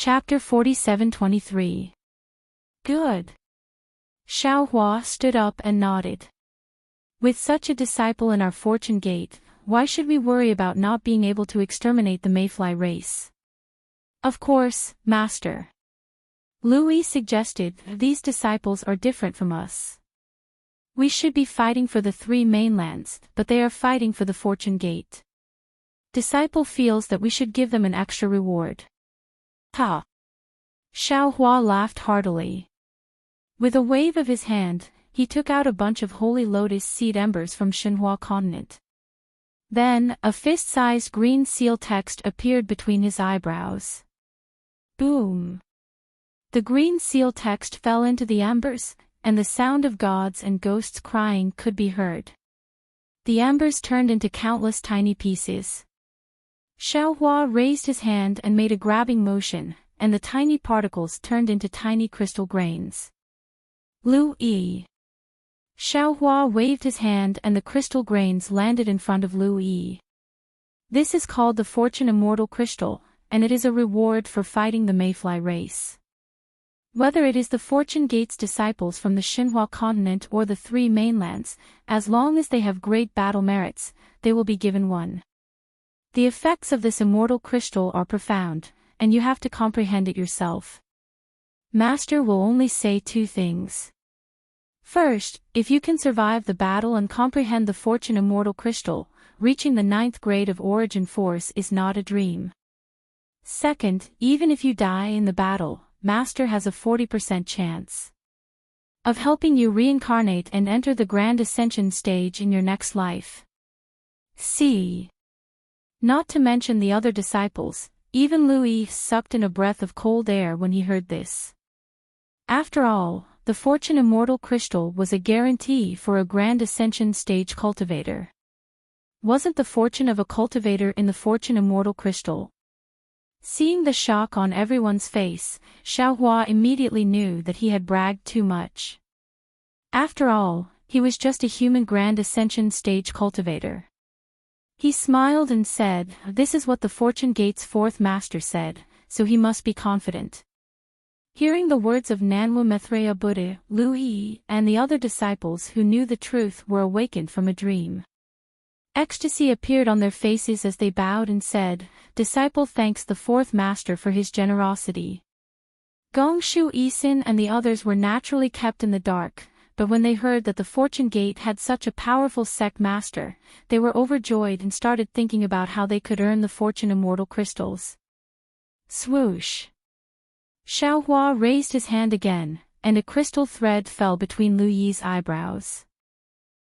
Chapter 47-23. Good. Xiaohua stood up and nodded. With such a disciple in our fortune gate, why should we worry about not being able to exterminate the mayfly race? Of course, Master. Louis suggested, these disciples are different from us. We should be fighting for the three mainlands, but they are fighting for the fortune gate. Disciple feels that we should give them an extra reward. Ha! Xiaohua laughed heartily. With a wave of his hand, he took out a bunch of holy lotus seed embers from Xinhua continent. Then, a fist-sized green seal text appeared between his eyebrows. Boom! The green seal text fell into the embers, and the sound of gods and ghosts crying could be heard. The embers turned into countless tiny pieces. Xiaohua raised his hand and made a grabbing motion, and the tiny particles turned into tiny crystal grains. Lu Yi. Xiaohua waved his hand and the crystal grains landed in front of Lu Yi. This is called the Fortune Immortal Crystal, and it is a reward for fighting the mayfly race. Whether it is the Fortune Gate's disciples from the Xinhua continent or the three mainlands, as long as they have great battle merits, they will be given one. The effects of this immortal crystal are profound, and you have to comprehend it yourself. Master will only say two things. First, if you can survive the battle and comprehend the Fortune Immortal Crystal, reaching the 9th grade of Origin Force is not a dream. Second, even if you die in the battle, Master has a 40% chance of helping you reincarnate and enter the Grand Ascension stage in your next life. See. Not to mention the other disciples, even Louis sucked in a breath of cold air when he heard this. After all, the Fortune Immortal Crystal was a guarantee for a Grand Ascension stage cultivator. Wasn't the fortune of a cultivator in the Fortune Immortal Crystal? Seeing the shock on everyone's face, Xiaohua immediately knew that he had bragged too much. After all, he was just a human Grand Ascension stage cultivator. He smiled and said, this is what the Fortune Gate's fourth master said, so he must be confident. Hearing the words of Nanwu Maitreya Buddha, Lu Yi, and the other disciples who knew the truth were awakened from a dream. Ecstasy appeared on their faces as they bowed and said, Disciple thanks the fourth master for his generosity. Gongshu Isin and the others were naturally kept in the dark, but when they heard that the Fortune Gate had such a powerful sect master, they were overjoyed and started thinking about how they could earn the Fortune Immortal Crystals. Swoosh! Xiaohua raised his hand again, and a crystal thread fell between Lu Yi's eyebrows.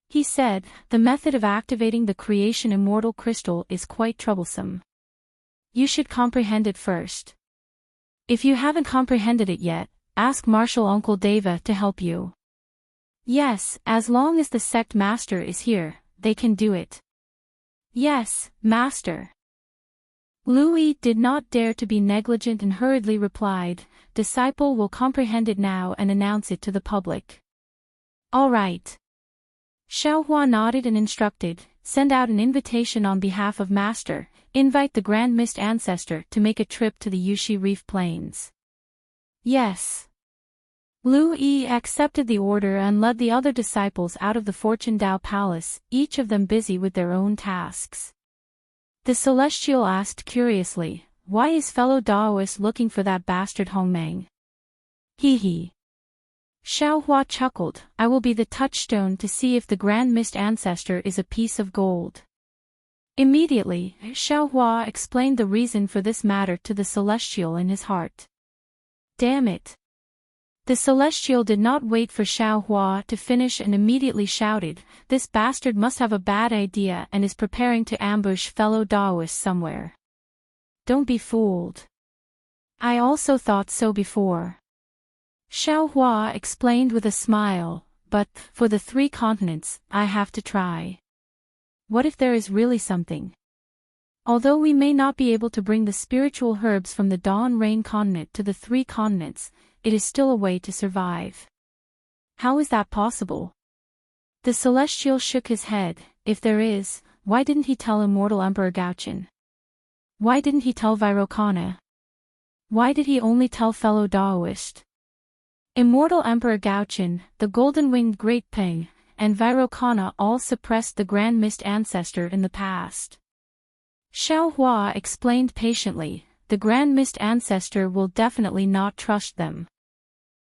He said, the method of activating the Creation Immortal Crystal is quite troublesome. You should comprehend it first. If you haven't comprehended it yet, ask Marshal Uncle Deva to help you. Yes, as long as the sect master is here, they can do it. Yes, master. Louis did not dare to be negligent and hurriedly replied, Disciple will comprehend it now and announce it to the public. All right. Xiaohua nodded and instructed, send out an invitation on behalf of Master, invite the Grand Mist Ancestor to make a trip to the Yushi Reef Plains. Yes. Lu Yi accepted the order and led the other disciples out of the Fortune Dao Palace, each of them busy with their own tasks. The Celestial asked curiously, why is fellow Daoist looking for that bastard Hongmeng? Hee hee. Xiaohua chuckled, I will be the touchstone to see if the Grand Mist Ancestor is a piece of gold. Immediately, Xiaohua explained the reason for this matter to the Celestial in his heart. Damn it. The Celestial did not wait for Xiaohua to finish and immediately shouted, this bastard must have a bad idea and is preparing to ambush fellow Daoists somewhere. Don't be fooled. I also thought so before. Xiaohua explained with a smile, but, for the three continents, I have to try. What if there is really something? Although we may not be able to bring the spiritual herbs from the Dawn Rain continent to the three continents, it is still a way to survive. How is that possible? The Celestial shook his head, if there is, why didn't he tell Immortal Emperor Gaochen? Why didn't he tell Virokana? why did he only tell fellow Daoist? Immortal Emperor Gaochen, the golden-winged Great Ping, and Virokana all suppressed the Grand Mist Ancestor in the past. Xiao Hua explained patiently, the Grand Mist Ancestor will definitely not trust them.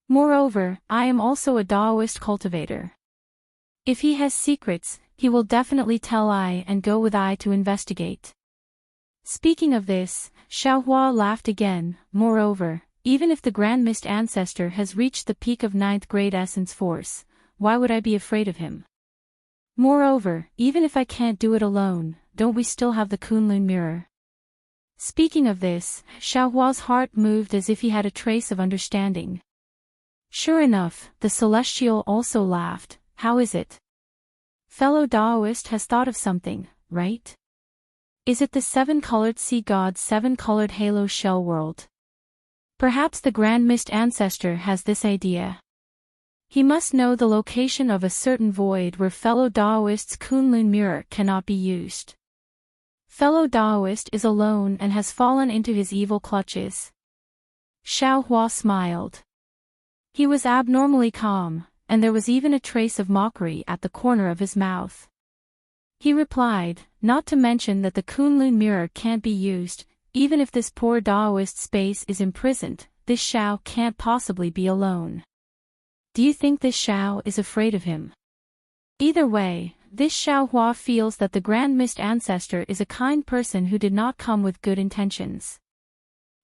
Moreover, I am also a Daoist cultivator. If he has secrets, he will definitely tell I and go with I to investigate. Speaking of this, Xiao Hua laughed again. Moreover, even if the Grand Mist Ancestor has reached the peak of 9th grade essence force, why would I be afraid of him? Moreover, even if I can't do it alone, don't we still have the Kunlun mirror? Speaking of this, Xiao Hua's heart moved as if he had a trace of understanding. Sure enough, the Celestial also laughed. How is it? Fellow Daoist has thought of something, right? Is it the 7-colored sea god's 7-colored halo shell world? Perhaps the Grand Mist Ancestor has this idea. He must know the location of a certain void where fellow Daoist's Kunlun mirror cannot be used. Fellow Daoist is alone and has fallen into his evil clutches. Xiao Hua smiled. He was abnormally calm, and there was even a trace of mockery at the corner of his mouth. He replied, not to mention that the Kunlun mirror can't be used, even if this poor Daoist space is imprisoned, this Xiao can't possibly be alone. Do you think this Xiao is afraid of him? Either way, this Xiao Hua feels that the Grand Mist Ancestor is a kind person who did not come with good intentions.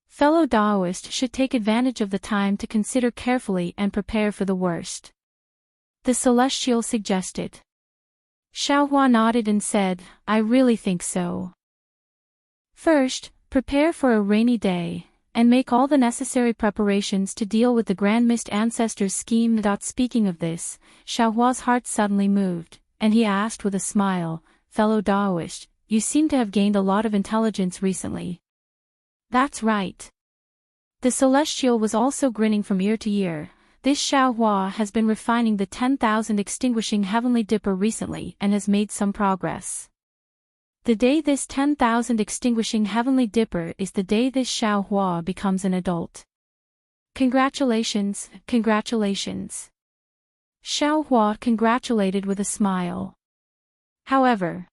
Fellow Daoist should take advantage of the time to consider carefully and prepare for the worst. The Celestial suggested. Xiao Hua nodded and said, I really think so. First, prepare for a rainy day, and make all the necessary preparations to deal with the Grand Mist Ancestor's scheme. Speaking of this, Xiao Hua's heart suddenly moved, and he asked with a smile, fellow Daoist, you seem to have gained a lot of intelligence recently. That's right. The Celestial was also grinning from ear to ear. This Xiao Hua has been refining the 10,000 extinguishing heavenly dipper recently and has made some progress. The day this 10,000 extinguishing heavenly dipper is the day this Xiao Hua becomes an adult. Congratulations, congratulations. Xiao Hua congratulated with a smile. However,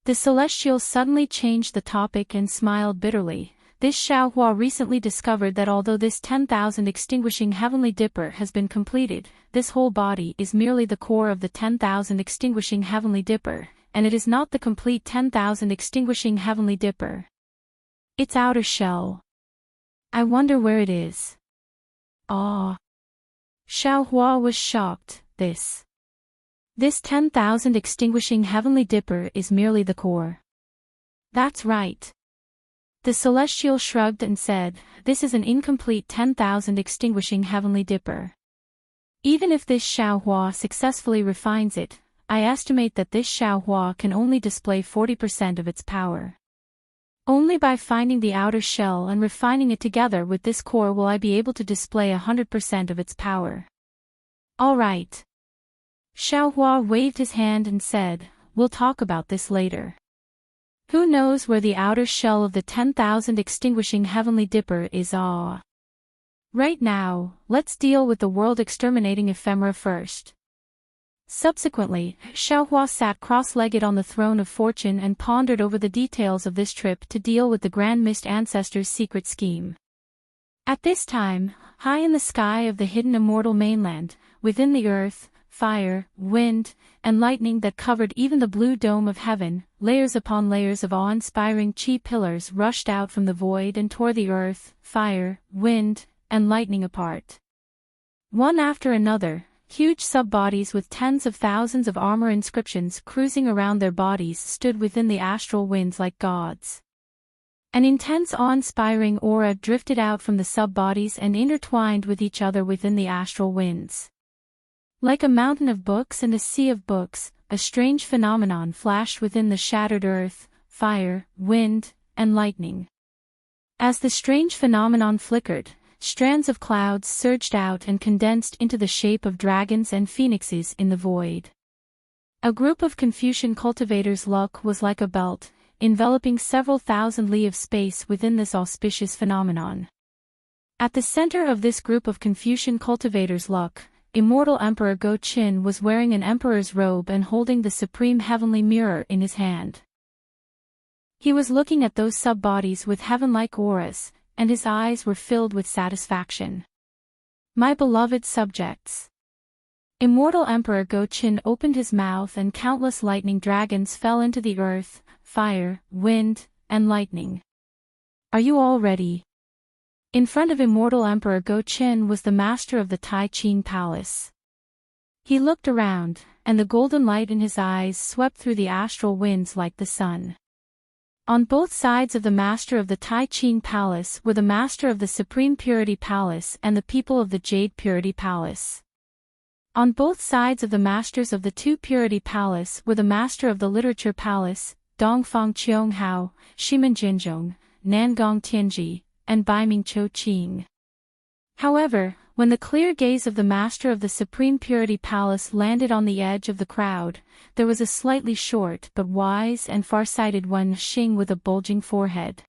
the Celestial suddenly changed the topic and smiled bitterly. This Xiao Hua recently discovered that although this 10,000 extinguishing heavenly dipper has been completed, this whole body is merely the core of the 10,000 extinguishing heavenly dipper, and it is not the complete 10,000 extinguishing heavenly dipper. Its outer shell. I wonder where it is. Ah. Xiao Hua was shocked. This 10,000 extinguishing heavenly dipper is merely the core. That's right. The Celestial shrugged and said, this is an incomplete 10,000 extinguishing heavenly dipper. Even if this Xiao Hua successfully refines it, I estimate that this Xiao Hua can only display 40% of its power. Only by finding the outer shell and refining it together with this core will I be able to display 100% of its power. All right. Xiao Hua waved his hand and said, we'll talk about this later. Who knows where the outer shell of the 10,000 extinguishing heavenly dipper is? Right now, let's deal with the world-exterminating ephemera first. Subsequently, Xiao Hua sat cross-legged on the throne of fortune and pondered over the details of this trip to deal with the Grand Mist Ancestor's secret scheme. At this time, high in the sky of the hidden immortal mainland, within the earth, fire, wind, and lightning that covered even the blue dome of heaven, layers upon layers of awe-inspiring chi pillars rushed out from the void and tore the earth, fire, wind, and lightning apart. One after another, huge sub-bodies with tens of thousands of armor inscriptions cruising around their bodies stood within the astral winds like gods. An intense awe-inspiring aura drifted out from the sub-bodies and intertwined with each other within the astral winds. Like a mountain of books and a sea of books, a strange phenomenon flashed within the shattered earth, fire, wind, and lightning. As the strange phenomenon flickered, strands of clouds surged out and condensed into the shape of dragons and phoenixes in the void. A group of Confucian cultivators' luck was like a belt, enveloping several thousand li of space within this auspicious phenomenon. At the center of this group of Confucian cultivators' luck, Immortal Emperor Go-Chin was wearing an emperor's robe and holding the supreme heavenly mirror in his hand. He was looking at those sub-bodies with heaven-like auras, and his eyes were filled with satisfaction. My beloved subjects. Immortal Emperor Go-Chin opened his mouth and countless lightning dragons fell into the earth, fire, wind, and lightning. Are you all ready? In front of Immortal Emperor Go-Chin was the master of the Tai Ching Palace. He looked around, and the golden light in his eyes swept through the astral winds like the sun. On both sides of the master of the Tai Ching Palace were the master of the Supreme Purity Palace and the people of the Jade Purity Palace. On both sides of the masters of the Two Purity Palace were the master of the Literature Palace, Dongfang Qiong-hao, Shimen Jinzhong, Nangong Tianji, and Baiming Cho Qing. However, when the clear gaze of the master of the Supreme Purity Palace landed on the edge of the crowd, there was a slightly short but wise and far-sighted Wen Xing with a bulging forehead.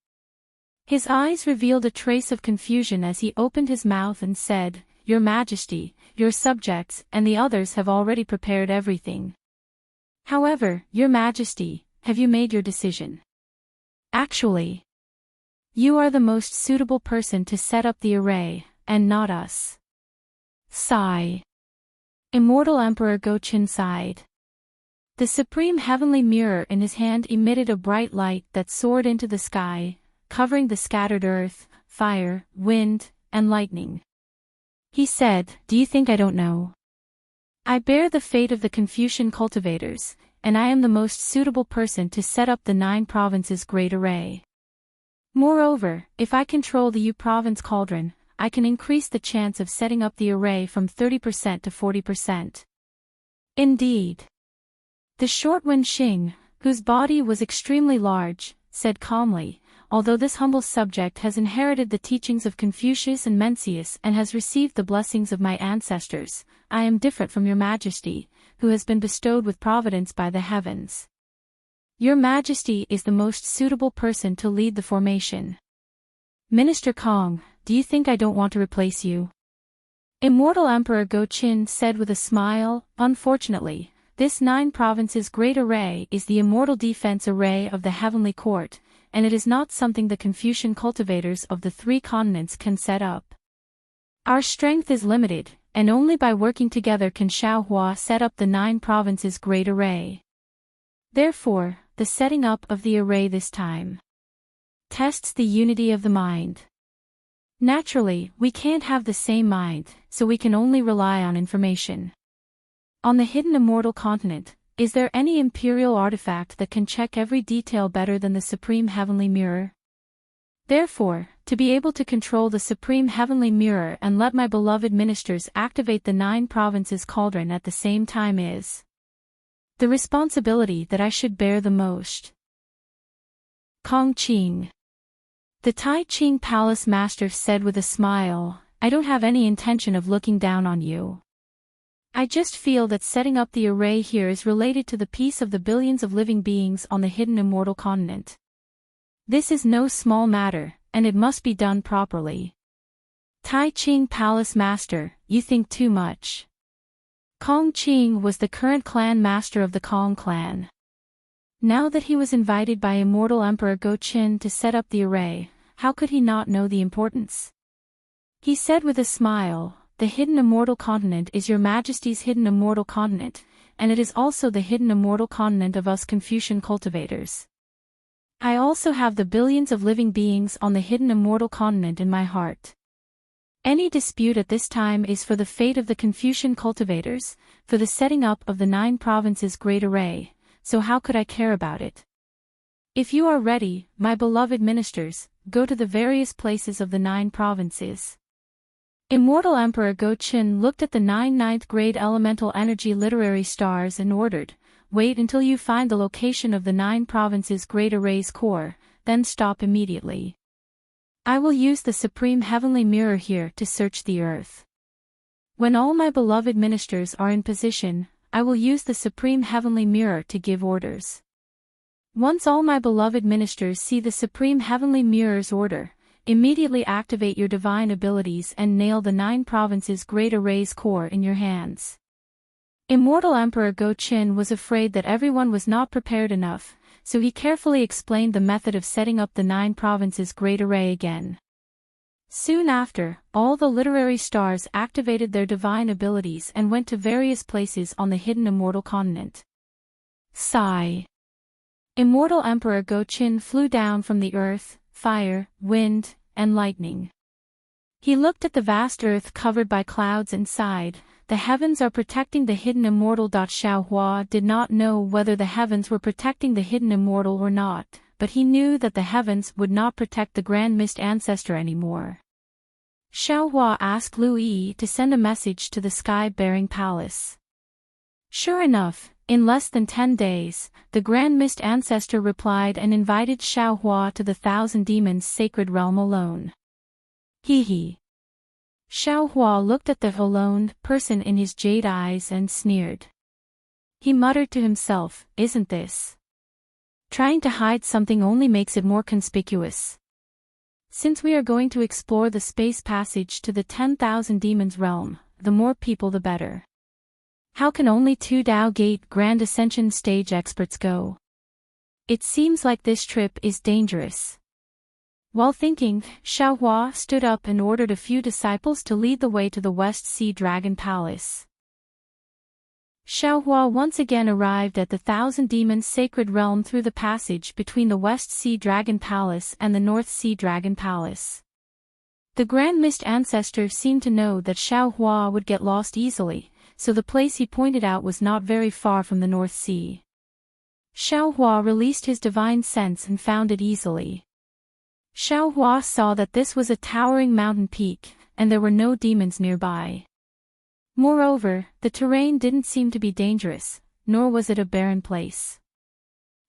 His eyes revealed a trace of confusion as he opened his mouth and said, "Your Majesty, your subjects and the others have already prepared everything. However, Your Majesty, have you made your decision? Actually, you are the most suitable person to set up the array, and not us." Sigh. Immortal Emperor Go-Chin sighed. The supreme heavenly mirror in his hand emitted a bright light that soared into the sky, covering the scattered earth, fire, wind, and lightning. He said, "Do you think I don't know? I bear the fate of the Confucian cultivators, and I am the most suitable person to set up the 9 provinces' great array. Moreover, if I control the Yu province cauldron, I can increase the chance of setting up the array from 30% to 40%. Indeed. The short Wen Xing, whose body was extremely large, said calmly, "Although this humble subject has inherited the teachings of Confucius and Mencius and has received the blessings of my ancestors, I am different from Your Majesty, who has been bestowed with providence by the heavens. Your Majesty is the most suitable person to lead the formation. Minister Kong, do you think I don't want to replace you?" Immortal Emperor Go-Chin said with a smile, "Unfortunately, this 9 provinces great array is the immortal defense array of the heavenly court, and it is not something the Confucian cultivators of the 3 continents can set up. Our strength is limited, and only by working together can Xiaohua set up the 9 provinces great array. Therefore, the setting up of the array this time tests the unity of the mind. Naturally, we can't have the same mind, so we can only rely on information. On the hidden immortal continent, is there any imperial artifact that can check every detail better than the Supreme Heavenly Mirror? Therefore, to be able to control the Supreme Heavenly Mirror and let my beloved ministers activate the 9 provinces cauldron at the same time is the responsibility that I should bear the most." Kong Qing. The Tai Ching Palace Master said with a smile, "I don't have any intention of looking down on you. I just feel that setting up the array here is related to the peace of the billions of living beings on the hidden immortal continent. This is no small matter, and it must be done properly." Tai Ching Palace Master, you think too much. Kong Qing was the current clan master of the Kong clan. Now that he was invited by Immortal Emperor Go-Chin to set up the array, how could he not know the importance? He said with a smile, "The hidden immortal continent is Your Majesty's hidden immortal continent, and it is also the hidden immortal continent of us Confucian cultivators. I also have the billions of living beings on the hidden immortal continent in my heart. Any dispute at this time is for the fate of the Confucian cultivators, for the setting up of the 9 provinces great array, so how could I care about it? If you are ready, my beloved ministers, go to the various places of the 9 provinces." Immortal Emperor Go-Chin looked at the 9 ninth-grade elemental energy literary stars and ordered, "Wait until you find the location of the 9 provinces great array's core, then stop immediately. I will use the Supreme Heavenly Mirror here to search the earth. When all my beloved ministers are in position, I will use the Supreme Heavenly Mirror to give orders. Once all my beloved ministers see the Supreme Heavenly Mirror's order, immediately activate your divine abilities and nail the 9 provinces Great Array's core in your hands. Immortal Emperor Go-Chin was afraid that everyone was not prepared enough, so he carefully explained the method of setting up the 9 provinces Great Array again. Soon after, all the literary stars activated their divine abilities and went to various places on the hidden immortal continent. Sigh. Immortal Emperor Go-Chin flew down from the earth, fire, wind, and lightning. He looked at the vast earth covered by clouds and sighed, "The heavens are protecting the hidden immortal." Xiaohua did not know whether the heavens were protecting the hidden immortal or not, but he knew that the heavens would not protect the Grand Mist Ancestor anymore. Xiaohua asked Lu Yi to send a message to the sky-bearing palace. Sure enough, in less than 10 days, the Grand Mist Ancestor replied and invited Xiaohua to the Thousand Demons' sacred realm alone. Hee. Xiaohua looked at the alone person in his jade eyes and sneered. He muttered to himself, "Isn't this? Trying to hide something only makes it more conspicuous. Since we are going to explore the space passage to the 10,000 Demons realm, the more people the better. How can only 2 Dao Gate Grand Ascension stage experts go? It seems like this trip is dangerous." While thinking, Xiaohua stood up and ordered a few disciples to lead the way to the West Sea Dragon Palace. Xiaohua once again arrived at the Thousand Demons' sacred realm through the passage between the West Sea Dragon Palace and the North Sea Dragon Palace. The Grand Mist Ancestor seemed to know that Xiaohua would get lost easily, so the place he pointed out was not very far from the North Sea. Xiaohua released his divine sense and found it easily. Xiaohua saw that this was a towering mountain peak, and there were no demons nearby. Moreover, the terrain didn't seem to be dangerous, nor was it a barren place.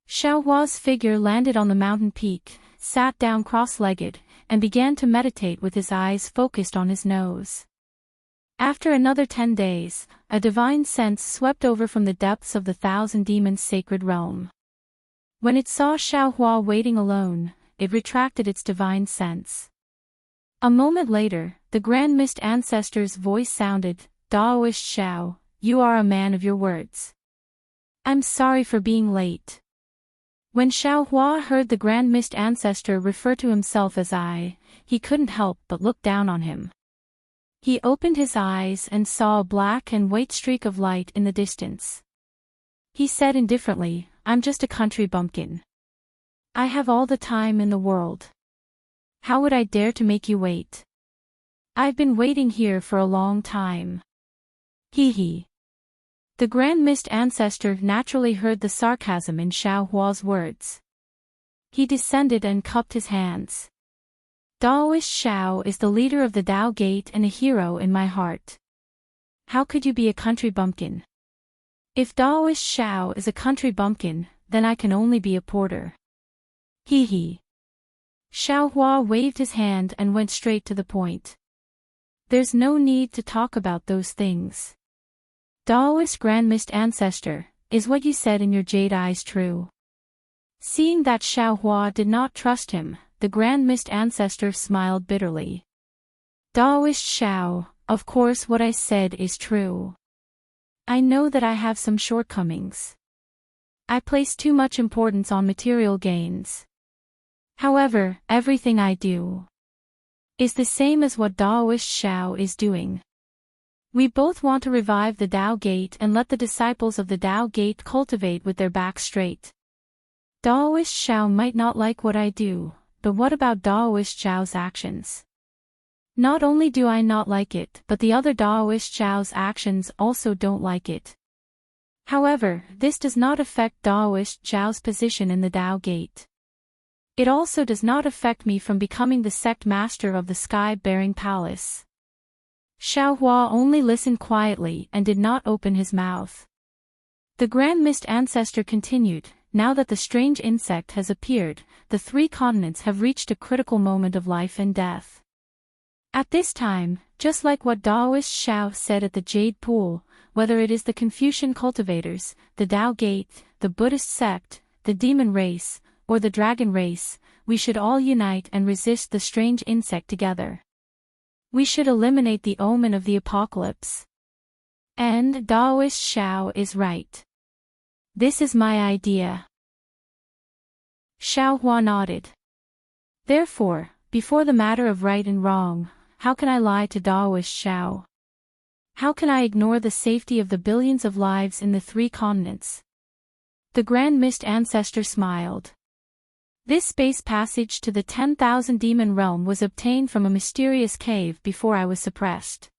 Xiaohua's figure landed on the mountain peak, sat down cross-legged, and began to meditate with his eyes focused on his nose. After another 10 days, a divine sense swept over from the depths of the Thousand Demons' sacred realm. When it saw Xiaohua waiting alone, it retracted its divine sense. A moment later, the Grand Mist Ancestor's voice sounded, "Daoist Xiao, you are a man of your words. I'm sorry for being late." When Xiaohua heard the Grand Mist Ancestor refer to himself as I, he couldn't help but look down on him. He opened his eyes and saw a black and white streak of light in the distance. He said indifferently, "I'm just a country bumpkin. I have all the time in the world. How would I dare to make you wait? I've been waiting here for a long time." Hee. The Grand Mist Ancestor naturally heard the sarcasm in Xiaohua's words. He descended and cupped his hands. "Daoist Xiao is the leader of the Dao Gate and a hero in my heart. How could you be a country bumpkin? If Daoist Xiao is a country bumpkin, then I can only be a porter." Hee. Xiaohua waved his hand and went straight to the point. "There's no need to talk about those things. Daoist Grand Mist Ancestor, is what you said in your jade eyes true?" Seeing that Xiaohua did not trust him, the Grand Mist Ancestor smiled bitterly. "Daoist Xiao, of course what I said is true. I know that I have some shortcomings. I place too much importance on material gains. However, everything I do is the same as what Daoist Xiao is doing. We both want to revive the Dao Gate and let the disciples of the Dao Gate cultivate with their backs straight. Daoist Xiao might not like what I do, but what about Daoist Xiao's actions? Not only do I not like it, but the other Daoist Xiao's actions also don't like it. However, this does not affect Daoist Xiao's position in the Dao Gate. It also does not affect me from becoming the sect master of the sky-bearing palace." Xiaohua only listened quietly and did not open his mouth. The Grand Mist Ancestor continued, "Now that the strange insect has appeared, the 3 continents have reached a critical moment of life and death. At this time, just like what Daoist Xiao said at the Jade Pool, whether it is the Confucian cultivators, the Dao Gate, the Buddhist sect, the demon race, or the dragon race, we should all unite and resist the strange insect together. We should eliminate the omen of the apocalypse. And Daoist Xiao is right. This is my idea. Xiao Hua nodded. Therefore, before the matter of right and wrong, how can I lie to Daoist Xiao? How can I ignore the safety of the billions of lives in the 3 continents? The Grand Mist Ancestor smiled. This space passage to the 10,000 demon realm was obtained from a mysterious cave before I was suppressed.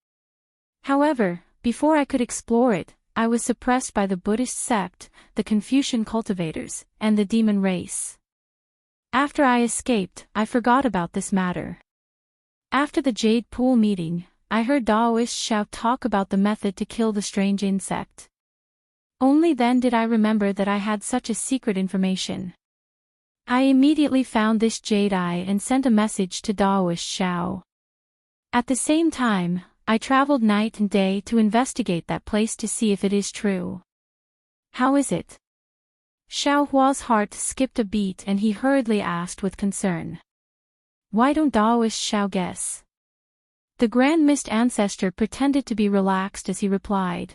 However, before I could explore it, I was suppressed by the Buddhist sect, the Confucian cultivators, and the demon race. After I escaped, I forgot about this matter. After the Jade Pool meeting, I heard Daoist Xiao talk about the method to kill the strange insect. Only then did I remember that I had such a secret information. I immediately found this jade eye and sent a message to Daoist Xiao. At the same time, I traveled night and day to investigate that place to see if it is true. How is it? Xiao Hua's heart skipped a beat and he hurriedly asked with concern. Why don't Daoist Xiao guess? The Grand Mist Ancestor pretended to be relaxed as he replied.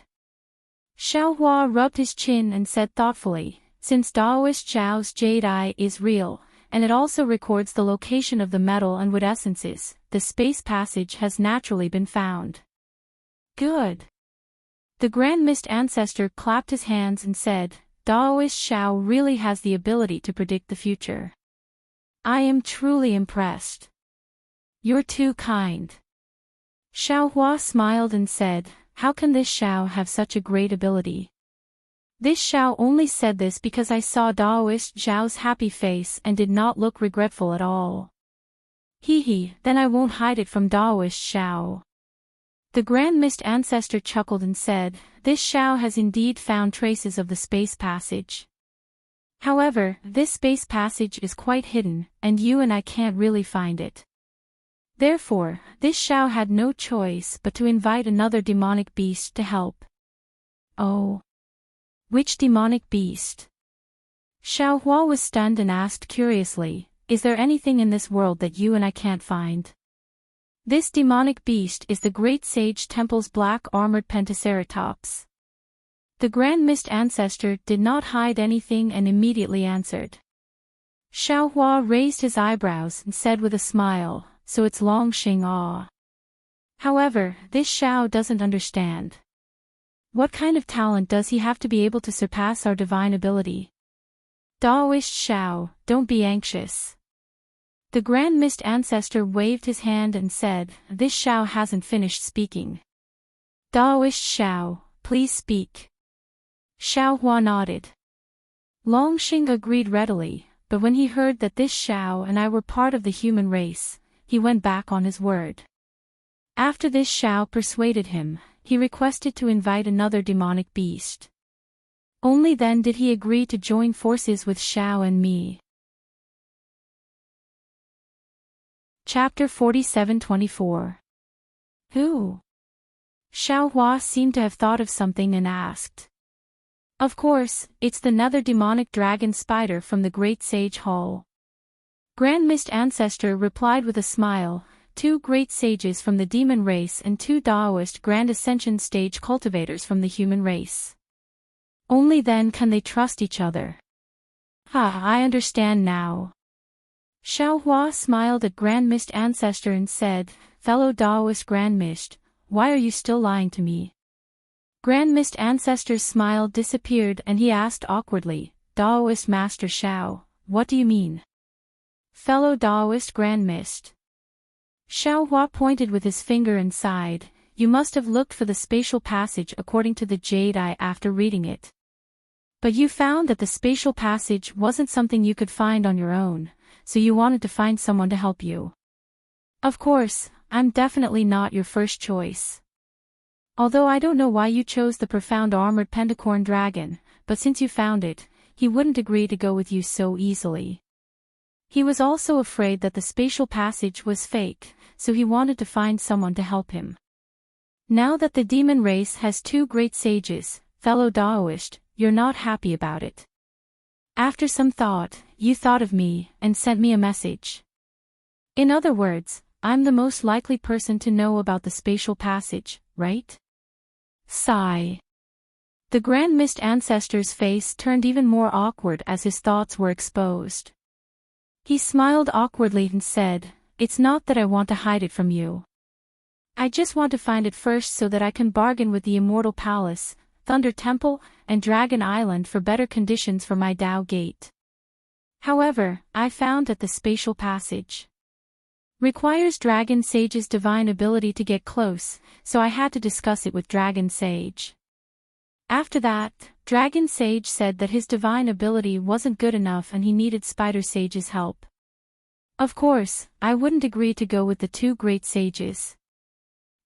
Xiao Hua rubbed his chin and said thoughtfully, since Daoist Xiao's jade eye is real, and it also records the location of the metal and wood essences, the space passage has naturally been found. Good. The Grand Mist Ancestor clapped his hands and said, Daoist Xiao really has the ability to predict the future. I am truly impressed. You're too kind. Xiao Hua smiled and said, how can this Xiao have such a great ability? This Xiao only said this because I saw Daoist Xiao's happy face and did not look regretful at all. Then I won't hide it from Daoist Xiao. The Grand Mist Ancestor chuckled and said, this Xiao has indeed found traces of the space passage. However, this space passage is quite hidden, and you and I can't really find it. Therefore, this Xiao had no choice but to invite another demonic beast to help. Oh. Which demonic beast? Xiao Hua was stunned and asked curiously, is there anything in this world that you and I can't find? This demonic beast is the Great Sage Temple's black-armored Pentaceratops. The Grand Mist Ancestor did not hide anything and immediately answered. Xiao Hua raised his eyebrows and said with a smile, so it's Long Xing Ah. However, this Xiao doesn't understand. What kind of talent does he have to be able to surpass our divine ability? Daoist Xiao, don't be anxious. The Grand Mist Ancestor waved his hand and said, this Xiao hasn't finished speaking. Daoist Xiao, please speak. Xiao Hua nodded. Long Xing agreed readily, but when he heard that this Xiao and I were part of the human race, he went back on his word. After this Xiao persuaded him, he requested to invite another demonic beast. Only then did he agree to join forces with Xiao and me. Chapter 47-24. Who? Xiao Hua seemed to have thought of something and asked. Of course, it's the nether demonic dragon spider from the Great Sage Hall. Grand Mist Ancestor replied with a smile, 2 great sages from the demon race and 2 Daoist Grand Ascension stage cultivators from the human race. Only then can they trust each other. I understand now. Xiao Hua smiled at Grand Mist Ancestor and said, fellow Daoist Grand Mist, why are you still lying to me? Grand Mist Ancestor's smile disappeared and he asked awkwardly, Daoist Master Xiao, what do you mean? Fellow Daoist Grand Mist. Xiao Hua pointed with his finger and sighed, you must have looked for the spatial passage according to the Jade Eye after reading it. But you found that the spatial passage wasn't something you could find on your own, so you wanted to find someone to help you. Of course, I'm definitely not your first choice. Although I don't know why you chose the profound armored pentacorn dragon, but since you found it, he wouldn't agree to go with you so easily. He was also afraid that the spatial passage was fake, so he wanted to find someone to help him. Now that the demon race has 2 great sages, fellow Daoist, you're not happy about it. After some thought, you thought of me, and sent me a message. In other words, I'm the most likely person to know about the spatial passage, right? Sigh. The Grand Mist Ancestor's face turned even more awkward as his thoughts were exposed. He smiled awkwardly and said, "It's not that I want to hide it from you. I just want to find it first so that I can bargain with the Immortal Palace, Thunder Temple, and Dragon Island for better conditions for my Tao Gate. However, I found that the spatial passage requires Dragon Sage's divine ability to get close, so I had to discuss it with Dragon Sage. After that, Dragon Sage said that his divine ability wasn't good enough and he needed Spider Sage's help. Of course, I wouldn't agree to go with the two great sages.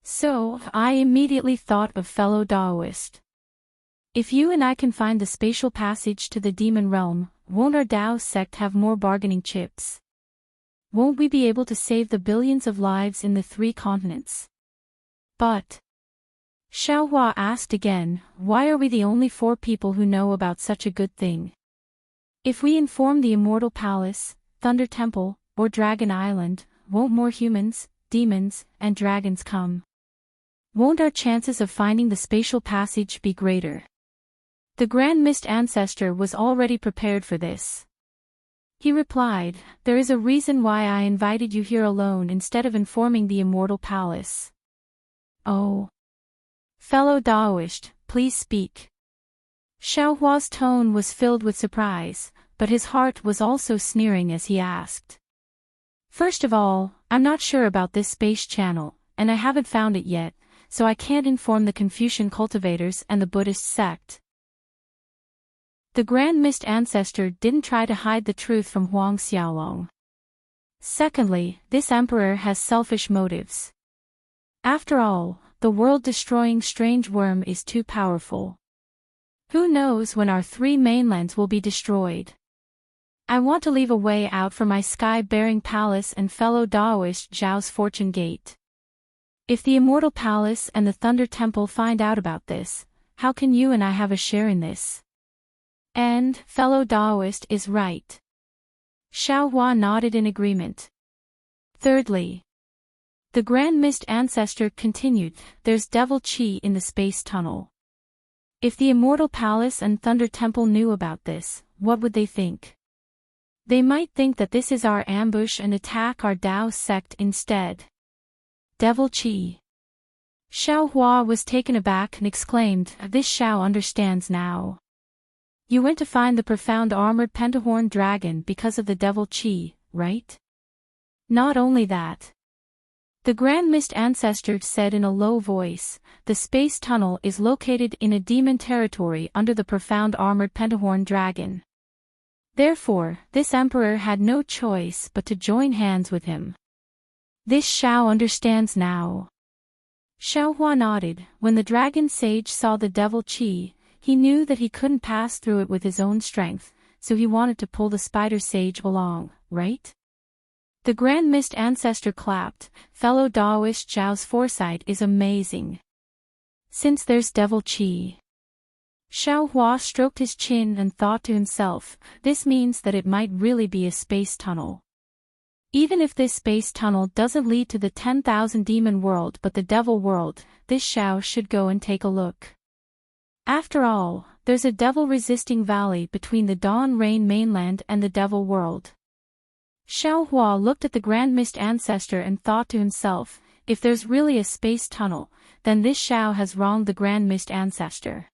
So, I immediately thought of fellow Taoist. If you and I can find the spatial passage to the demon realm, won't our Tao sect have more bargaining chips? Won't we be able to save the billions of lives in the 3 continents? But Xiaohua asked again, why are we the only 4 people who know about such a good thing? If we inform the Immortal Palace, Thunder Temple, or Dragon Island, won't more humans, demons, and dragons come? Won't our chances of finding the spatial passage be greater? The Grand Mist Ancestor was already prepared for this. He replied, there is a reason why I invited you here alone instead of informing the Immortal Palace. Oh. Fellow Taoist, please speak. Xiaohua's tone was filled with surprise, but his heart was also sneering as he asked. First of all, I'm not sure about this space channel, and I haven't found it yet, so I can't inform the Confucian cultivators and the Buddhist sect. The Grand Mist Ancestor didn't try to hide the truth from Huang Xiaolong. Secondly, this emperor has selfish motives. After all, the world-destroying strange worm is too powerful. Who knows when our 3 mainlands will be destroyed? I want to leave a way out for my sky-bearing palace and fellow Taoist Zhao's fortune gate. If the Immortal Palace and the Thunder Temple find out about this, how can you and I have a share in this? And, fellow Taoist is right. Xiaohua nodded in agreement. Thirdly, the Grand Mist Ancestor continued, there's devil chi in the space tunnel. If the Immortal Palace and Thunder Temple knew about this, what would they think? They might think that this is our ambush and attack our Tao sect instead. Devil chi. Xiaohua was taken aback and exclaimed, this Xiao understands now. You went to find the profound armored pentahorn dragon because of the devil chi, right? Not only that. The Grand Mist Ancestor said in a low voice, the space tunnel is located in a demon territory under the profound armored pentahorn dragon. Therefore, this emperor had no choice but to join hands with him. This Xiao understands now. Xiaohua nodded. When the dragon sage saw the devil chi, he knew that he couldn't pass through it with his own strength, so he wanted to pull the spider sage along, right? The Grand Mist Ancestor clapped, fellow Taoist Zhao's foresight is amazing. Since there's devil chi. Xiaohua stroked his chin and thought to himself, this means that it might really be a space tunnel. Even if this space tunnel doesn't lead to the 10,000 demon world but the devil world, this Xiao should go and take a look. After all, there's a devil-resisting valley between the Dawn Rain mainland and the devil world. Xiaohua looked at the Grand Mist Ancestor and thought to himself, if there's really a space tunnel, then this Xiao has wronged the Grand Mist Ancestor.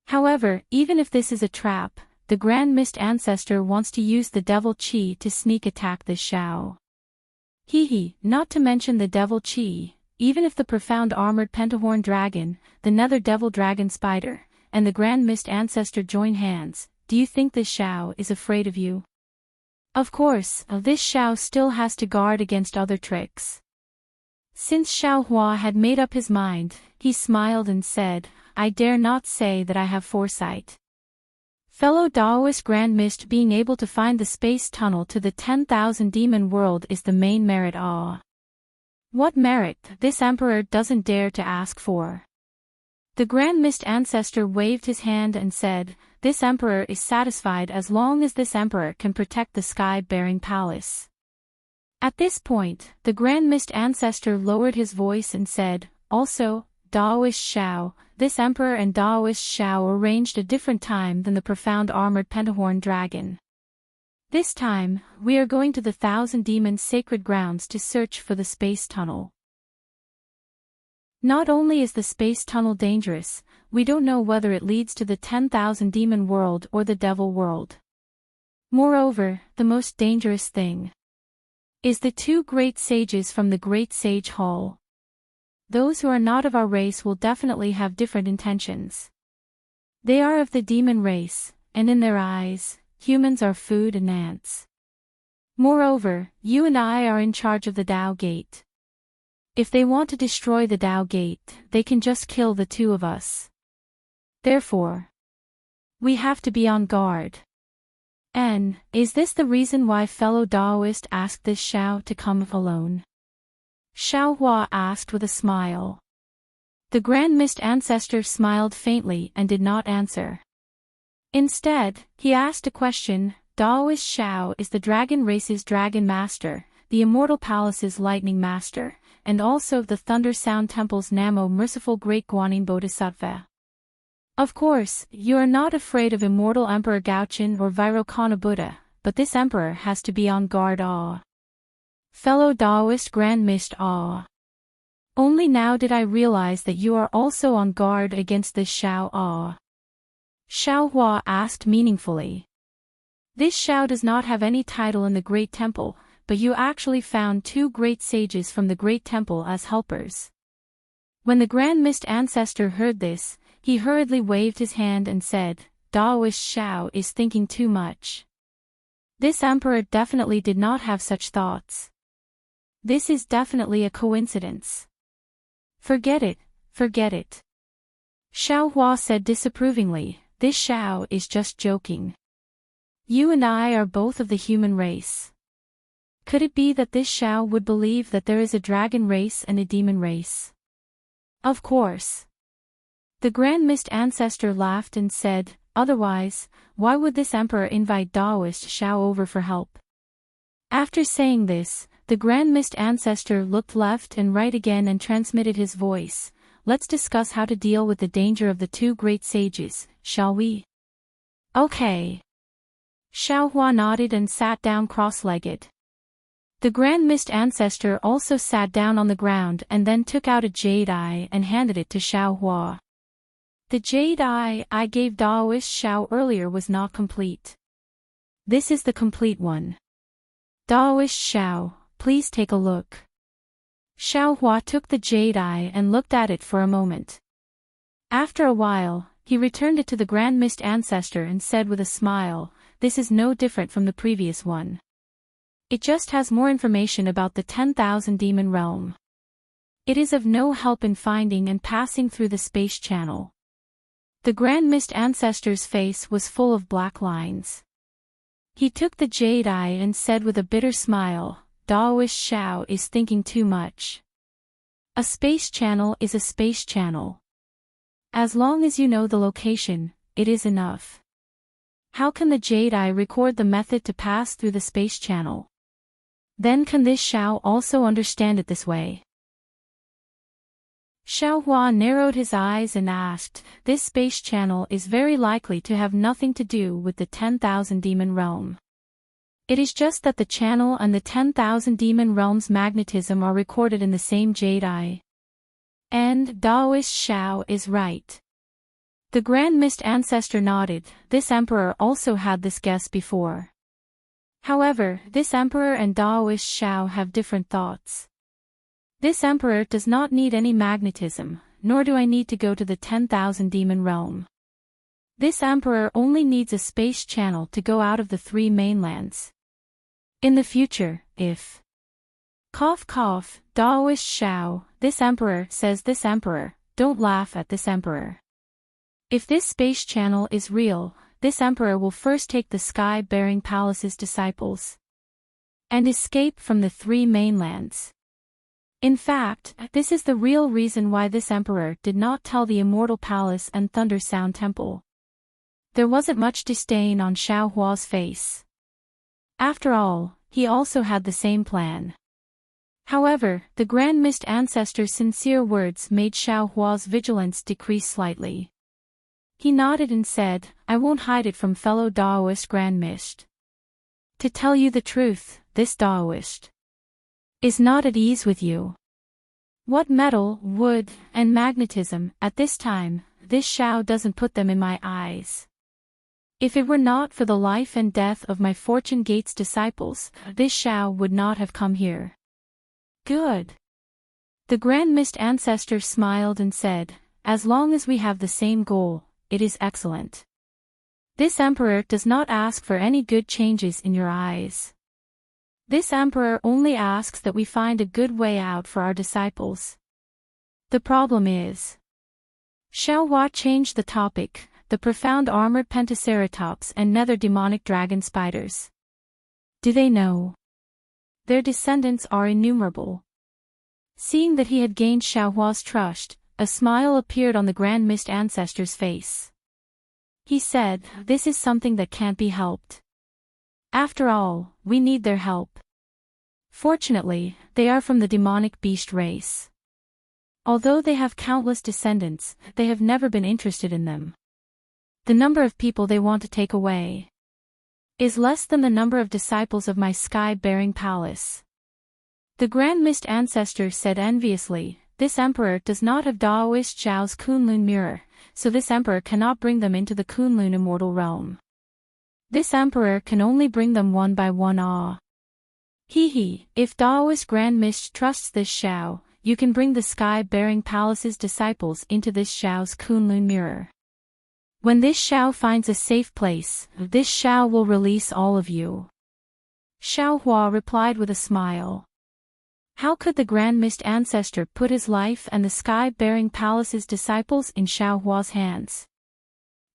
However, even if this is a trap, the Grand Mist Ancestor wants to use the devil chi to sneak attack this Xiao. Not to mention the devil chi, even if the profound armored pentahorn dragon, the nether devil dragon spider, and the Grand Mist Ancestor join hands, do you think this Xiao is afraid of you? Of course, this Xiao still has to guard against other tricks. Since Xiaohua had made up his mind, he smiled and said, I dare not say that I have foresight. Fellow Taoist Grand Mist being able to find the space tunnel to the 10,000 demon world is the main merit. What merit this emperor doesn't dare to ask for. The Grand Mist Ancestor waved his hand and said, "This emperor is satisfied as long as this emperor can protect the sky-bearing palace." At this point, the Grand Mist Ancestor lowered his voice and said, "Also, Daoist Shao, this emperor and Daoist Shao arranged a different time than the profound armored pentahorn dragon. This time, we are going to the Thousand Demons' sacred grounds to search for the space tunnel. Not only is the space tunnel dangerous, we don't know whether it leads to the 10,000 demon world or the devil world. Moreover, the most dangerous thing is the two great sages from the Great Sage Hall. Those who are not of our race will definitely have different intentions. They are of the demon race, and in their eyes, humans are food and ants. Moreover, you and I are in charge of the Tao Gate. If they want to destroy the Tao Gate, they can just kill the two of us. Therefore, we have to be on guard. And, is this the reason why fellow Daoist asked this Shao to come alone?" Xiao Hua asked with a smile. The Grand Mist Ancestor smiled faintly and did not answer. Instead, he asked a question. "Daoist Shao is the dragon race's dragon master, the immortal palace's lightning master, and also the Thunder Sound Temple's Namo merciful great Guanyin Bodhisattva. Of course, you are not afraid of immortal Emperor Gaochen or Vairocana Buddha, but this emperor has to be on guard. Ah. Fellow Daoist Grand Mist. Ah. Only now did I realize that you are also on guard against this Shao. Ah." Xiao Hua asked meaningfully. "This Shao does not have any title in the Great Temple, but you actually found two great sages from the Great Temple as helpers." When the Grand Mist Ancestor heard this, he hurriedly waved his hand and said, "Daoist Shao is thinking too much. This emperor definitely did not have such thoughts. This is definitely a coincidence. Forget it, forget it." Xiao Hua said disapprovingly, "This Shao is just joking. You and I are both of the human race. Could it be that this Shao would believe that there is a dragon race and a demon race?" "Of course." The Grand Mist Ancestor laughed and said, "Otherwise, why would this emperor invite Daoist Shao over for help?" After saying this, the Grand Mist Ancestor looked left and right again and transmitted his voice. "Let's discuss how to deal with the danger of the two great sages, shall we?" "Okay." Xiao Hua nodded and sat down cross-legged. The Grand Mist Ancestor also sat down on the ground and then took out a jade eye and handed it to Xiao Hua. "The jade eye I gave Daoist Shao earlier was not complete. This is the complete one. Daoist Shao, please take a look." Xiao Hua took the jade eye and looked at it for a moment. After a while, he returned it to the Grand Mist Ancestor and said with a smile, "This is no different from the previous one. It just has more information about the 10,000 demon realm. It is of no help in finding and passing through the space channel." The Grand Mist Ancestor's face was full of black lines. He took the jade eye and said with a bitter smile, "Daoist Shao is thinking too much. A space channel is a space channel. As long as you know the location, it is enough. How can the jade eye record the method to pass through the space channel? Then can this Shao also understand it this way?" Xiao Hua narrowed his eyes and asked, "This space channel is very likely to have nothing to do with the 10,000 demon realm. It is just that the channel and the 10,000 demon realm's magnetism are recorded in the same jade eye. And Daoist Shao is right." The Grand Mist Ancestor nodded. This emperor also had this guess before. However, this emperor and Daoist Shao have different thoughts. This emperor does not need any magnetism, nor do I need to go to the 10,000 demon realm. This emperor only needs a space channel to go out of the three mainlands. In the future, if cough cough, Daoist Shao, this emperor says this emperor, don't laugh at this emperor. If this space channel is real, this emperor will first take the sky-bearing palace's disciples and escape from the three mainlands. In fact, this is the real reason why this emperor did not tell the Immortal Palace and Thunder Sound Temple. There wasn't much disdain on Xiao Hua's face. After all, he also had the same plan. However, the Grand Mist Ancestor's sincere words made Xiao Hua's vigilance decrease slightly. He nodded and said, "I won't hide it from fellow Daoist Grand Mist. To tell you the truth, this Daoist is not at ease with you. What metal, wood, and magnetism, at this time, this Xiao doesn't put them in my eyes. If it were not for the life and death of my Fortune Gate's disciples, this Xiao would not have come here." Good. The Grand Mist Ancestor smiled and said, "As long as we have the same goal, it is excellent. This emperor does not ask for any good changes in your eyes. This emperor only asks that we find a good way out for our disciples. The problem is..." Xiao Hua changed the topic, the profound armored pentaceratops and nether demonic dragon spiders. Do they know? Their descendants are innumerable. Seeing that he had gained Xiao Hua's trust, a smile appeared on the Grand Mist Ancestor's face. He said, "This is something that can't be helped. After all, we need their help. Fortunately, they are from the demonic beast race. Although they have countless descendants, they have never been interested in them. The number of people they want to take away is less than the number of disciples of my sky-bearing palace." The Grand Mist Ancestor said enviously, "This emperor does not have Daoist Zhao's Kunlun mirror, so this emperor cannot bring them into the Kunlun immortal realm. This emperor can only bring them one by one. If Daoist Grand Mist trusts this Xiao, you can bring the sky-bearing palace's disciples into this Xiao's Kunlun mirror. When this Xiao finds a safe place, this Xiao will release all of you." Xiao Hua replied with a smile. How could the Grand Mist Ancestor put his life and the sky-bearing palace's disciples in Xiao Hua's hands?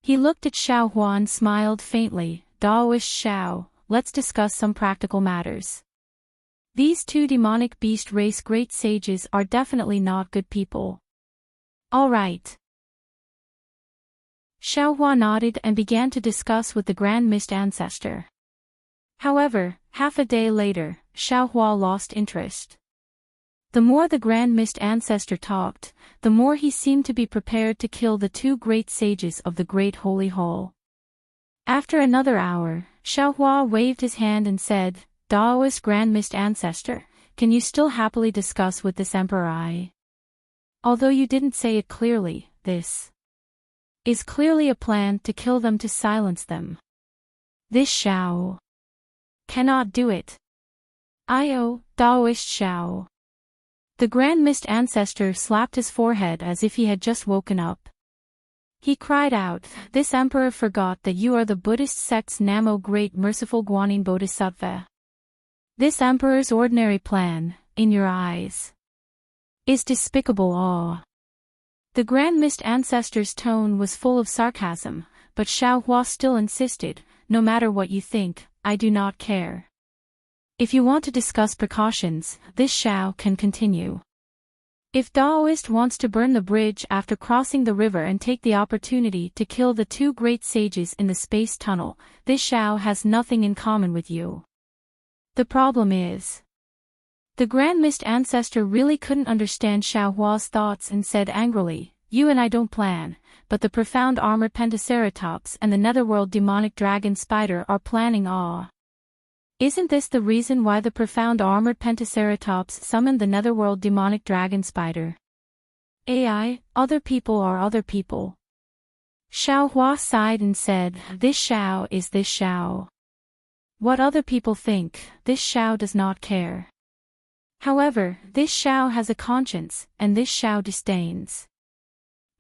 He looked at Xiao Hua and smiled faintly. "Daoist Xiao, let's discuss some practical matters. These two demonic beast race great sages are definitely not good people." "All right." Xiao Hua nodded and began to discuss with the Grand Mist Ancestor. However, half a day later, Xiao Hua lost interest. The more the Grand Mist Ancestor talked, the more he seemed to be prepared to kill the two great sages of the Great Holy Hall. After another hour, Xiao Hua waved his hand and said, "Daoist Grand Mist Ancestor, can you still happily discuss with this emperor? Although you didn't say it clearly, this is clearly a plan to kill them, to silence them. This Xiao cannot do it. Daoist Xiao." The Grand Mist Ancestor slapped his forehead as if he had just woken up. He cried out, "This emperor forgot that you are the Buddhist sect's Namo Great Merciful Guanyin Bodhisattva. This emperor's ordinary plan, in your eyes, is despicable." The Grand Mist Ancestor's tone was full of sarcasm, but Xiao Hua still insisted, "No matter what you think, I do not care. If you want to discuss precautions, this Xiao can continue. If Daoist wants to burn the bridge after crossing the river and take the opportunity to kill the two great sages in the space tunnel, this Xiao has nothing in common with you. The problem is..." The Grand Mist Ancestor really couldn't understand Xiao Hua's thoughts and said angrily, "You and I don't plan, but the profound armored pentaceratops and the netherworld demonic dragon spider are planning. Isn't this the reason why the profound armored pentaceratops summoned the netherworld demonic dragon spider? Other people are other people." Xiao Hua sighed and said, "This Xiao is this Xiao. What other people think, this Xiao does not care. However, this Xiao has a conscience, and this Xiao disdains."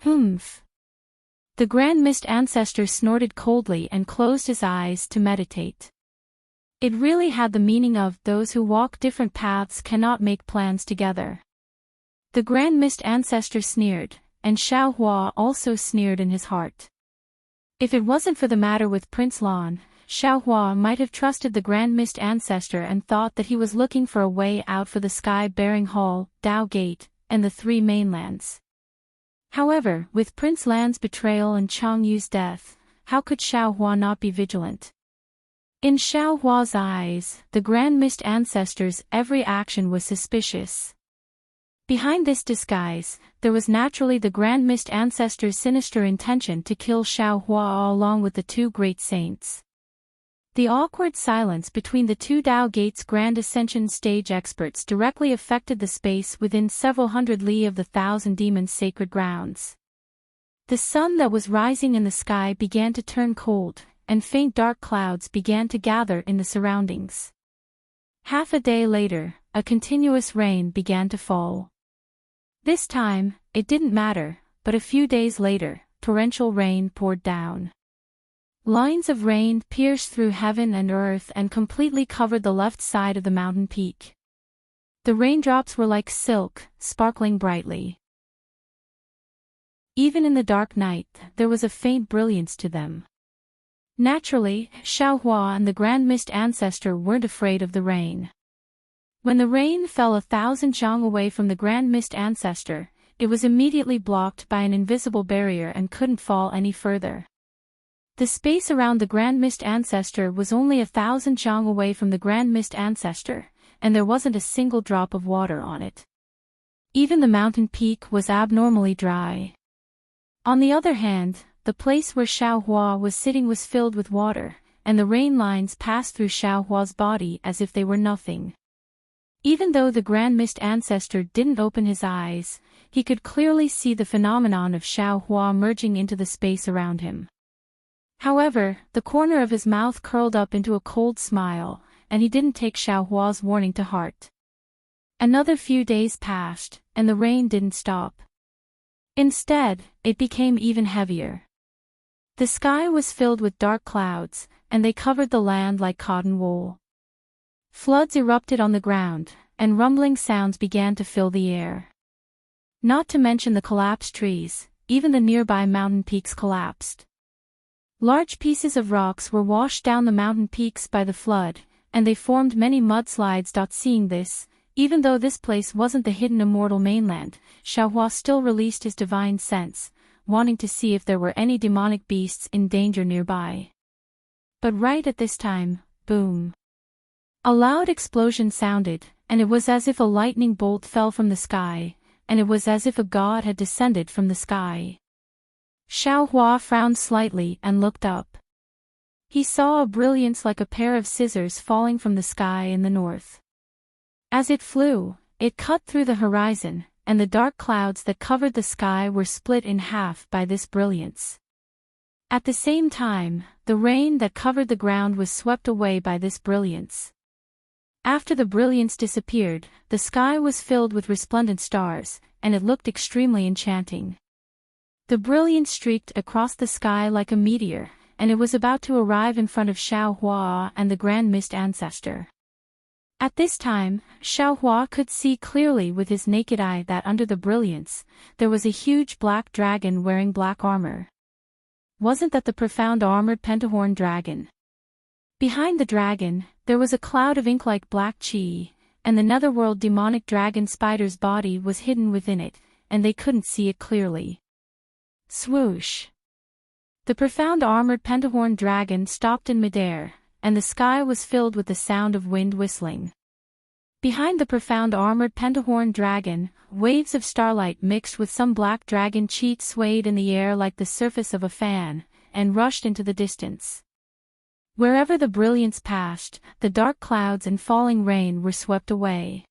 The Grand Mist Ancestor snorted coldly and closed his eyes to meditate. It really had the meaning of, "Those who walk different paths cannot make plans together." The Grand Mist Ancestor sneered, and Xiao Hua also sneered in his heart. If it wasn't for the matter with Prince Lan, Xiaohua might have trusted the Grand Mist Ancestor and thought that he was looking for a way out for the Sky-bearing Hall, Dao Gate, and the three mainlands. However, with Prince Lan's betrayal and Chang Yu's death, how could Xiaohua not be vigilant? In Xiaohua's eyes, the Grand Mist Ancestor's every action was suspicious. Behind this disguise, there was naturally the Grand Mist Ancestor's sinister intention to kill Xiaohua along with the two great saints. The awkward silence between the two Dao Gates Grand Ascension stage experts directly affected the space within several hundred li of the Thousand Demons' sacred grounds. The sun that was rising in the sky began to turn cold, and faint dark clouds began to gather in the surroundings. Half a day later, a continuous rain began to fall. This time, it didn't matter, but a few days later, torrential rain poured down. Lines of rain pierced through heaven and earth and completely covered the left side of the mountain peak. The raindrops were like silk, sparkling brightly. Even in the dark night, there was a faint brilliance to them. Naturally, Xiaohua and the Grand Mist Ancestor weren't afraid of the rain. When the rain fell 1,000 zhang away from the Grand Mist Ancestor, it was immediately blocked by an invisible barrier and couldn't fall any further. The space around the Grand Mist Ancestor was only 1,000 zhang away from the Grand Mist Ancestor, and there wasn't a single drop of water on it. Even the mountain peak was abnormally dry. On the other hand, the place where Xiaohua was sitting was filled with water, and the rain lines passed through Xiaohua's body as if they were nothing. Even though the Grand Mist Ancestor didn't open his eyes, he could clearly see the phenomenon of Xiaohua merging into the space around him. However, the corner of his mouth curled up into a cold smile, and he didn't take Xiaohua's warning to heart. Another few days passed, and the rain didn't stop. Instead, it became even heavier. The sky was filled with dark clouds, and they covered the land like cotton wool. Floods erupted on the ground, and rumbling sounds began to fill the air. Not to mention the collapsed trees, even the nearby mountain peaks collapsed. Large pieces of rocks were washed down the mountain peaks by the flood, and they formed many mudslides. Seeing this, even though this place wasn't the hidden immortal mainland, Xiaohua still released his divine sense, wanting to see if there were any demonic beasts in danger nearby. But right at this time, boom! A loud explosion sounded, and it was as if a lightning bolt fell from the sky, and it was as if a god had descended from the sky. Xiaohua frowned slightly and looked up. He saw a brilliance like a pair of scissors falling from the sky in the north. As it flew, it cut through the horizon, and the dark clouds that covered the sky were split in half by this brilliance. At the same time, the rain that covered the ground was swept away by this brilliance. After the brilliance disappeared, the sky was filled with resplendent stars, and it looked extremely enchanting. The brilliance streaked across the sky like a meteor, and it was about to arrive in front of Xiaohua and the Grand Mist Ancestor. At this time, Xiaohua could see clearly with his naked eye that under the brilliance, there was a huge black dragon wearing black armor. Wasn't that the profound armored pentahorn dragon? Behind the dragon, there was a cloud of ink like black chi, and the netherworld demonic dragon spider's body was hidden within it, and they couldn't see it clearly. Swoosh! The profound armored pentahorn dragon stopped in midair, and the sky was filled with the sound of wind whistling. Behind the profound armored pentahorn dragon, waves of starlight mixed with some black dragon chi swayed in the air like the surface of a fan, and rushed into the distance. Wherever the brilliance passed, the dark clouds and falling rain were swept away.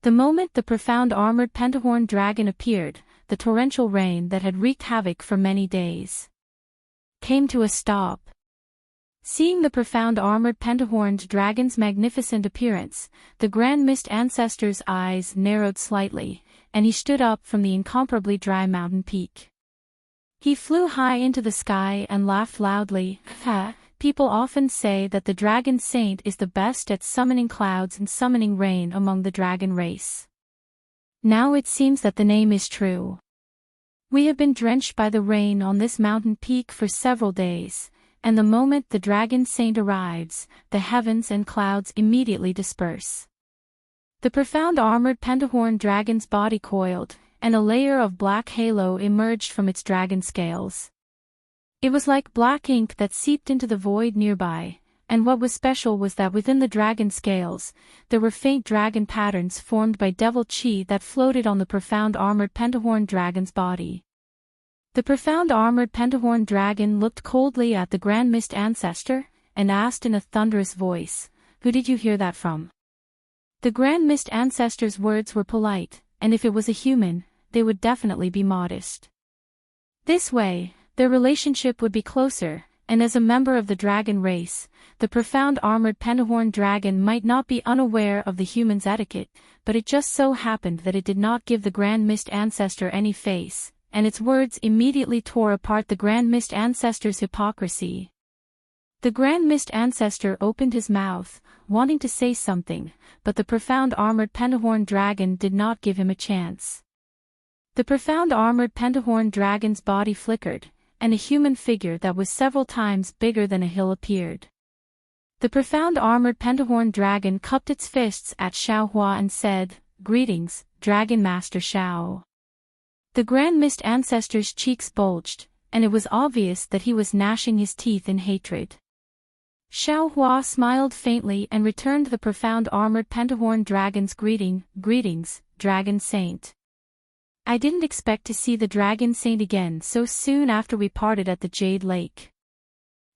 The moment the profound armored pentahorn dragon appeared, the torrential rain that had wreaked havoc for many days came to a stop. Seeing the profound armored pentahorned dragon's magnificent appearance, the Grand Mist Ancestor's eyes narrowed slightly, and he stood up from the incomparably dry mountain peak. He flew high into the sky and laughed loudly. Ha! People often say that the dragon saint is the best at summoning clouds and summoning rain among the dragon race. Now it seems that the name is true. We have been drenched by the rain on this mountain peak for several days, and the moment the dragon saint arrives, the heavens and clouds immediately disperse. The profound armored pentahorn dragon's body coiled, and a layer of black halo emerged from its dragon scales. It was like black ink that seeped into the void nearby, and what was special was that within the dragon scales, there were faint dragon patterns formed by devil chi that floated on the profound armored pentahorn dragon's body. The profound armored pentahorn dragon looked coldly at the Grand Mist Ancestor, and asked in a thunderous voice, "Who did you hear that from?" The Grand Mist Ancestor's words were polite, and if it was a human, they would definitely be modest. This way, their relationship would be closer, and as a member of the dragon race, the profound armored pentahorn dragon might not be unaware of the human's etiquette, but it just so happened that it did not give the Grand Mist Ancestor any face, and its words immediately tore apart the Grand Mist Ancestor's hypocrisy. The Grand Mist Ancestor opened his mouth, wanting to say something, but the profound armored pentahorn dragon did not give him a chance. The profound armored pentahorn dragon's body flickered, and a human figure that was several times bigger than a hill appeared. The profound armored pentahorn dragon cupped its fists at Xiao Hua and said, "Greetings, Dragon Master Xiao." The Grand Mist Ancestor's cheeks bulged, and it was obvious that he was gnashing his teeth in hatred. Xiao Hua smiled faintly and returned the profound armored pentahorn dragon's greeting, "Greetings, Dragon Saint. I didn't expect to see the Dragon Saint again so soon after we parted at the Jade Lake."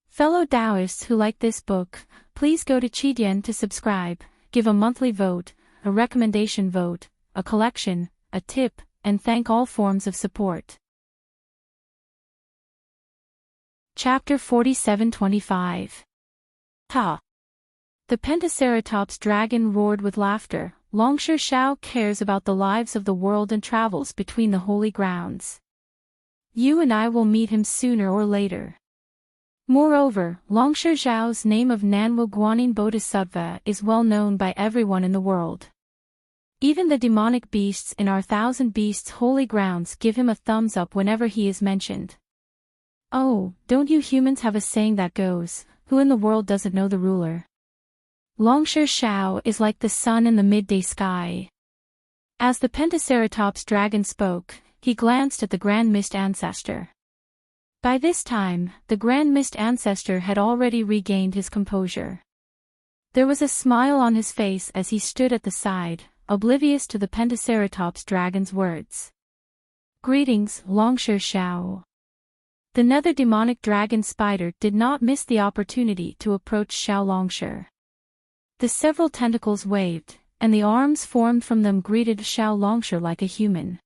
Fellow Taoists who like this book, please go to Qidian to subscribe, give a monthly vote, a recommendation vote, a collection, a tip, and thank all forms of support. Chapter 4725. Ha! The Pentaceratops dragon roared with laughter. Longsher Xiao cares about the lives of the world and travels between the holy grounds. You and I will meet him sooner or later. Moreover, Longsher Xiao's name of Nanwu Guanyin Bodhisattva is well known by everyone in the world. Even the demonic beasts in our Thousand Beasts holy grounds give him a thumbs up whenever he is mentioned. Oh, don't you humans have a saying that goes, "Who in the world doesn't know the ruler?" Longsher Xiao is like the sun in the midday sky. As the Pentaceratops dragon spoke, he glanced at the Grand Mist Ancestor. By this time, the Grand Mist Ancestor had already regained his composure. There was a smile on his face as he stood at the side, oblivious to the Pentaceratops dragon's words. "Greetings, Longsher Xiao." The nether demonic dragon spider did not miss the opportunity to approach Xiao Longsher. The several tentacles waved, and the arms formed from them greeted Xiao Longsher like a human.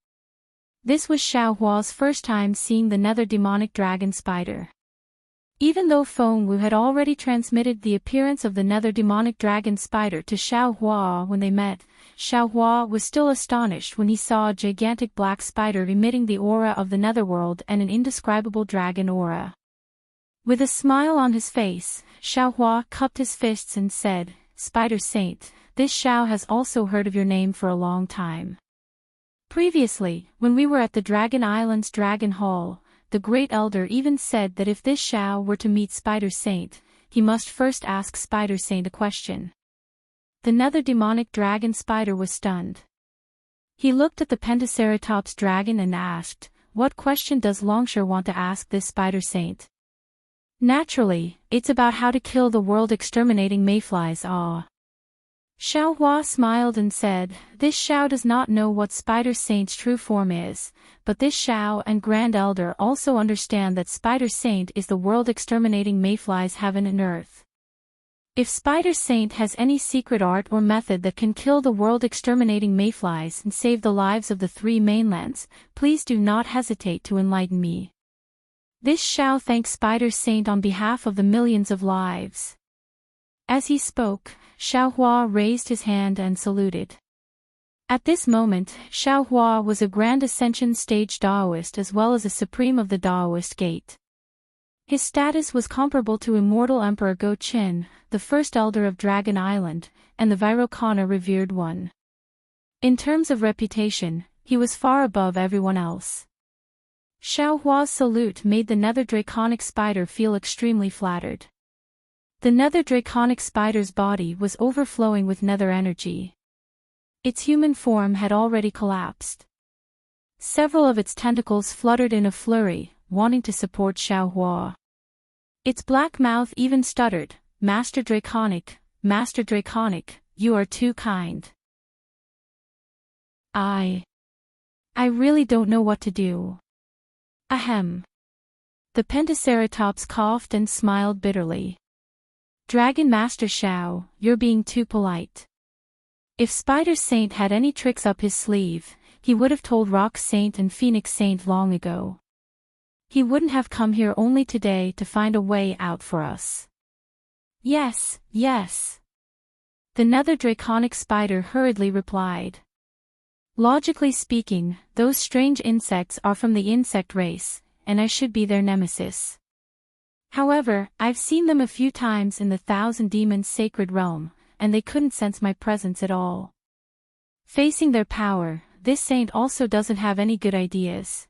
This was Xiao Hua's first time seeing the nether demonic dragon spider. Even though Feng Wu had already transmitted the appearance of the nether demonic dragon spider to Xiao Hua when they met, Xiao Hua was still astonished when he saw a gigantic black spider emitting the aura of the netherworld and an indescribable dragon aura. With a smile on his face, Xiao Hua cupped his fists and said, "Spider Saint, this Xiao has also heard of your name for a long time. Previously, when we were at the Dragon Island's Dragon Hall, the Great Elder even said that if this Xiao were to meet Spider Saint, he must first ask Spider Saint a question." The nether demonic dragon spider was stunned. He looked at the Pentaceratops dragon and asked, "What question does Longsher want to ask this Spider Saint?" "Naturally, it's about how to kill the world-exterminating mayflies." Xiao Hua smiled and said, "This Xiao does not know what Spider Saint's true form is, but this Xiao and Grand Elder also understand that Spider Saint is the world-exterminating mayflies heaven and earth. If Spider Saint has any secret art or method that can kill the world-exterminating mayflies and save the lives of the three mainlands, please do not hesitate to enlighten me." This Xiao thanked Spider Saint on behalf of the millions of lives. As he spoke, Xiao Hua raised his hand and saluted. At this moment, Xiao Hua was a Grand Ascension Stage Daoist as well as a Supreme of the Daoist Gate. His status was comparable to Immortal Emperor Go Qin, the First Elder of Dragon Island, and the Vairocana Revered One. In terms of reputation, he was far above everyone else. Xiaohua's salute made the nether draconic spider feel extremely flattered. The nether draconic spider's body was overflowing with nether energy. Its human form had already collapsed. Several of its tentacles fluttered in a flurry, wanting to support Xiaohua. Its black mouth even stuttered, Master Draconic, you are too kind. I really don't know what to do. Ahem. The Pentaceratops coughed and smiled bitterly. Dragon Master Xiao, you're being too polite. If Spider Saint had any tricks up his sleeve, he would have told Rock Saint and Phoenix Saint long ago. He wouldn't have come here only today to find a way out for us. Yes, yes. The nether draconic spider hurriedly replied. Logically speaking, those strange insects are from the insect race, and I should be their nemesis. However, I've seen them a few times in the Thousand Demons Sacred Realm, and they couldn't sense my presence at all. Facing their power, this saint also doesn't have any good ideas.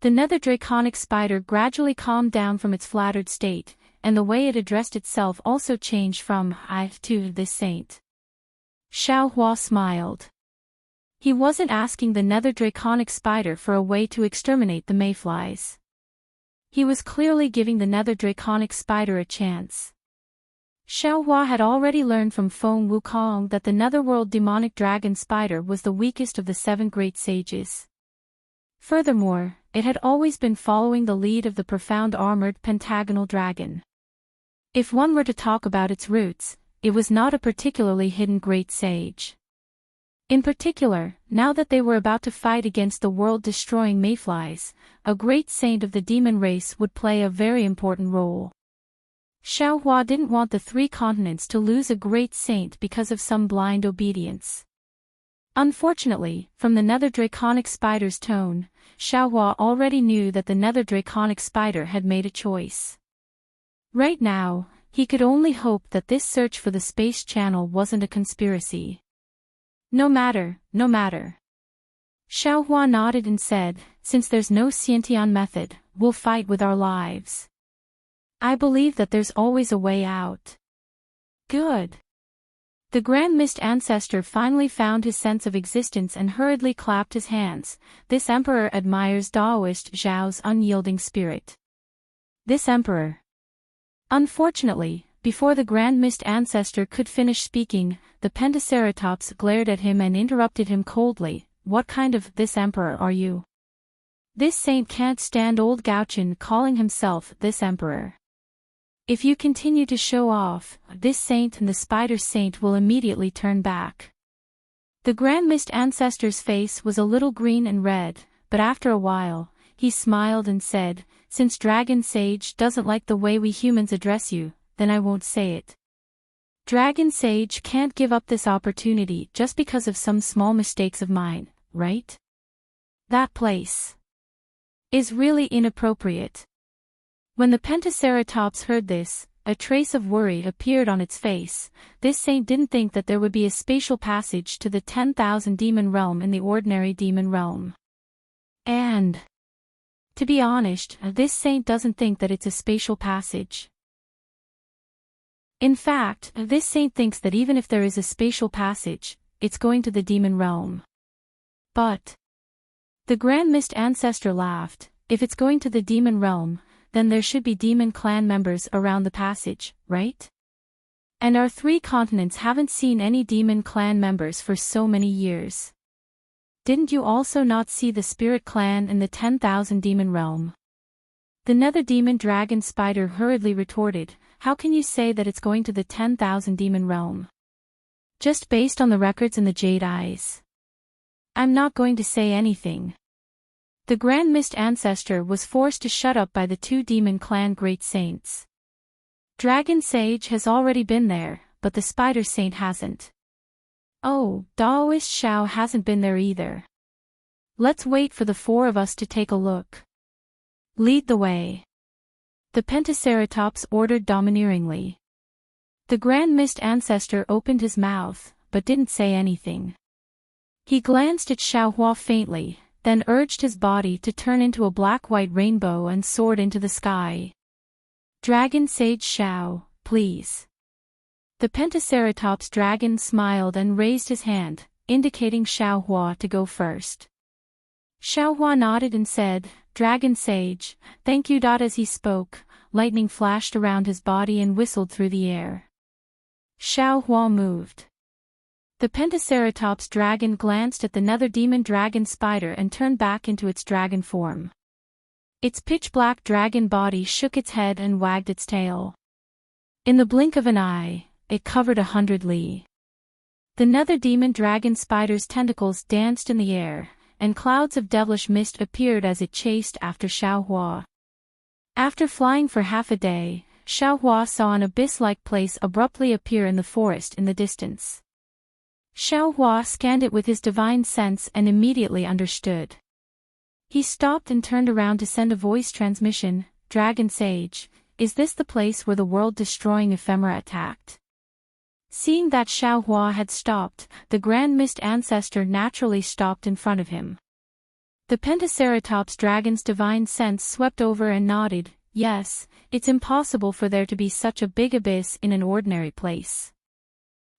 The nether draconic spider gradually calmed down from its flattered state, and the way it addressed itself also changed from I to this saint. Xiaohua smiled. He wasn't asking the nether draconic spider for a way to exterminate the mayflies. He was clearly giving the nether draconic spider a chance. Xiaohua had already learned from Feng Wukong that the netherworld demonic dragon spider was the weakest of the 7 great sages. Furthermore, it had always been following the lead of the profound armored pentagonal dragon. If one were to talk about its roots, it was not a particularly hidden great sage. In particular, now that they were about to fight against the world-destroying mayflies, a great saint of the demon race would play a very important role. Xiaohua didn't want the 3 continents to lose a great saint because of some blind obedience. Unfortunately, from the nether draconic spider's tone, Xiaohua already knew that the nether draconic spider had made a choice. Right now, he could only hope that this search for the space channel wasn't a conspiracy. No matter. Xiaohua nodded and said, since there's no Xiantian method, we'll fight with our lives. I believe that there's always a way out. Good. The Grand Mist Ancestor finally found his sense of existence and hurriedly clapped his hands. This emperor admires Daoist Zhao's unyielding spirit. This emperor. Unfortunately, before the Grand Mist Ancestor could finish speaking, the Pentaceratops glared at him and interrupted him coldly. What kind of this emperor are you? This saint can't stand old Gauchin calling himself this emperor. If you continue to show off, this saint and the spider saint will immediately turn back. The Grand Mist Ancestor's face was a little green and red, but after a while, he smiled and said, since Dragon Sage doesn't like the way we humans address you, then I won't say it. Dragon Sage can't give up this opportunity just because of some small mistakes of mine, right? That place is really inappropriate. When the Pentaceratops heard this, a trace of worry appeared on its face. This saint didn't think that there would be a spatial passage to the 10,000 demon realm in the ordinary demon realm. And, to be honest, this saint doesn't think that it's a spatial passage. In fact, this saint thinks that even if there is a spatial passage, it's going to the demon realm. But the Grand Mist Ancestor laughed. If it's going to the demon realm, then there should be demon clan members around the passage, right? And our 3 continents haven't seen any demon clan members for so many years. Didn't you also not see the spirit clan in the 10,000 demon realm? The nether demon dragon spider hurriedly retorted, how can you say that it's going to the 10,000 demon realm? Just based on the records in the Jade Eyes. I'm not going to say anything. The Grand Mist Ancestor was forced to shut up by the 2 demon clan great saints. Dragon Sage has already been there, but the Spider Saint hasn't. Oh, Daoist Xiao hasn't been there either. Let's wait for the 4 of us to take a look. Lead the way. The Pentaceratops ordered domineeringly. The Grand Mist Ancestor opened his mouth, but didn't say anything. He glanced at Xiaohua faintly, then urged his body to turn into a black-white rainbow and soared into the sky. Dragon Sage Xiao, please. The Pentaceratops dragon smiled and raised his hand, indicating Xiaohua to go first. Xiaohua nodded and said, Dragon Sage, thank you. As he spoke, lightning flashed around his body and whistled through the air. Xiaohua moved. The Pentaceratops dragon glanced at the nether demon dragon spider and turned back into its dragon form. Its pitch-black dragon body shook its head and wagged its tail. In the blink of an eye, it covered 100 li. The nether demon dragon spider's tentacles danced in the air, and clouds of devilish mist appeared as it chased after Xiaohua. After flying for half a day, Xiaohua saw an abyss-like place abruptly appear in the forest in the distance. Xiaohua scanned it with his divine sense and immediately understood. He stopped and turned around to send a voice transmission, Dragon Sage, is this the place where the world-destroying ephemera attacked? Seeing that Xiaohua had stopped, the Grand Mist Ancestor naturally stopped in front of him. The Pentaceratops dragon's divine sense swept over and nodded, yes, it's impossible for there to be such a big abyss in an ordinary place.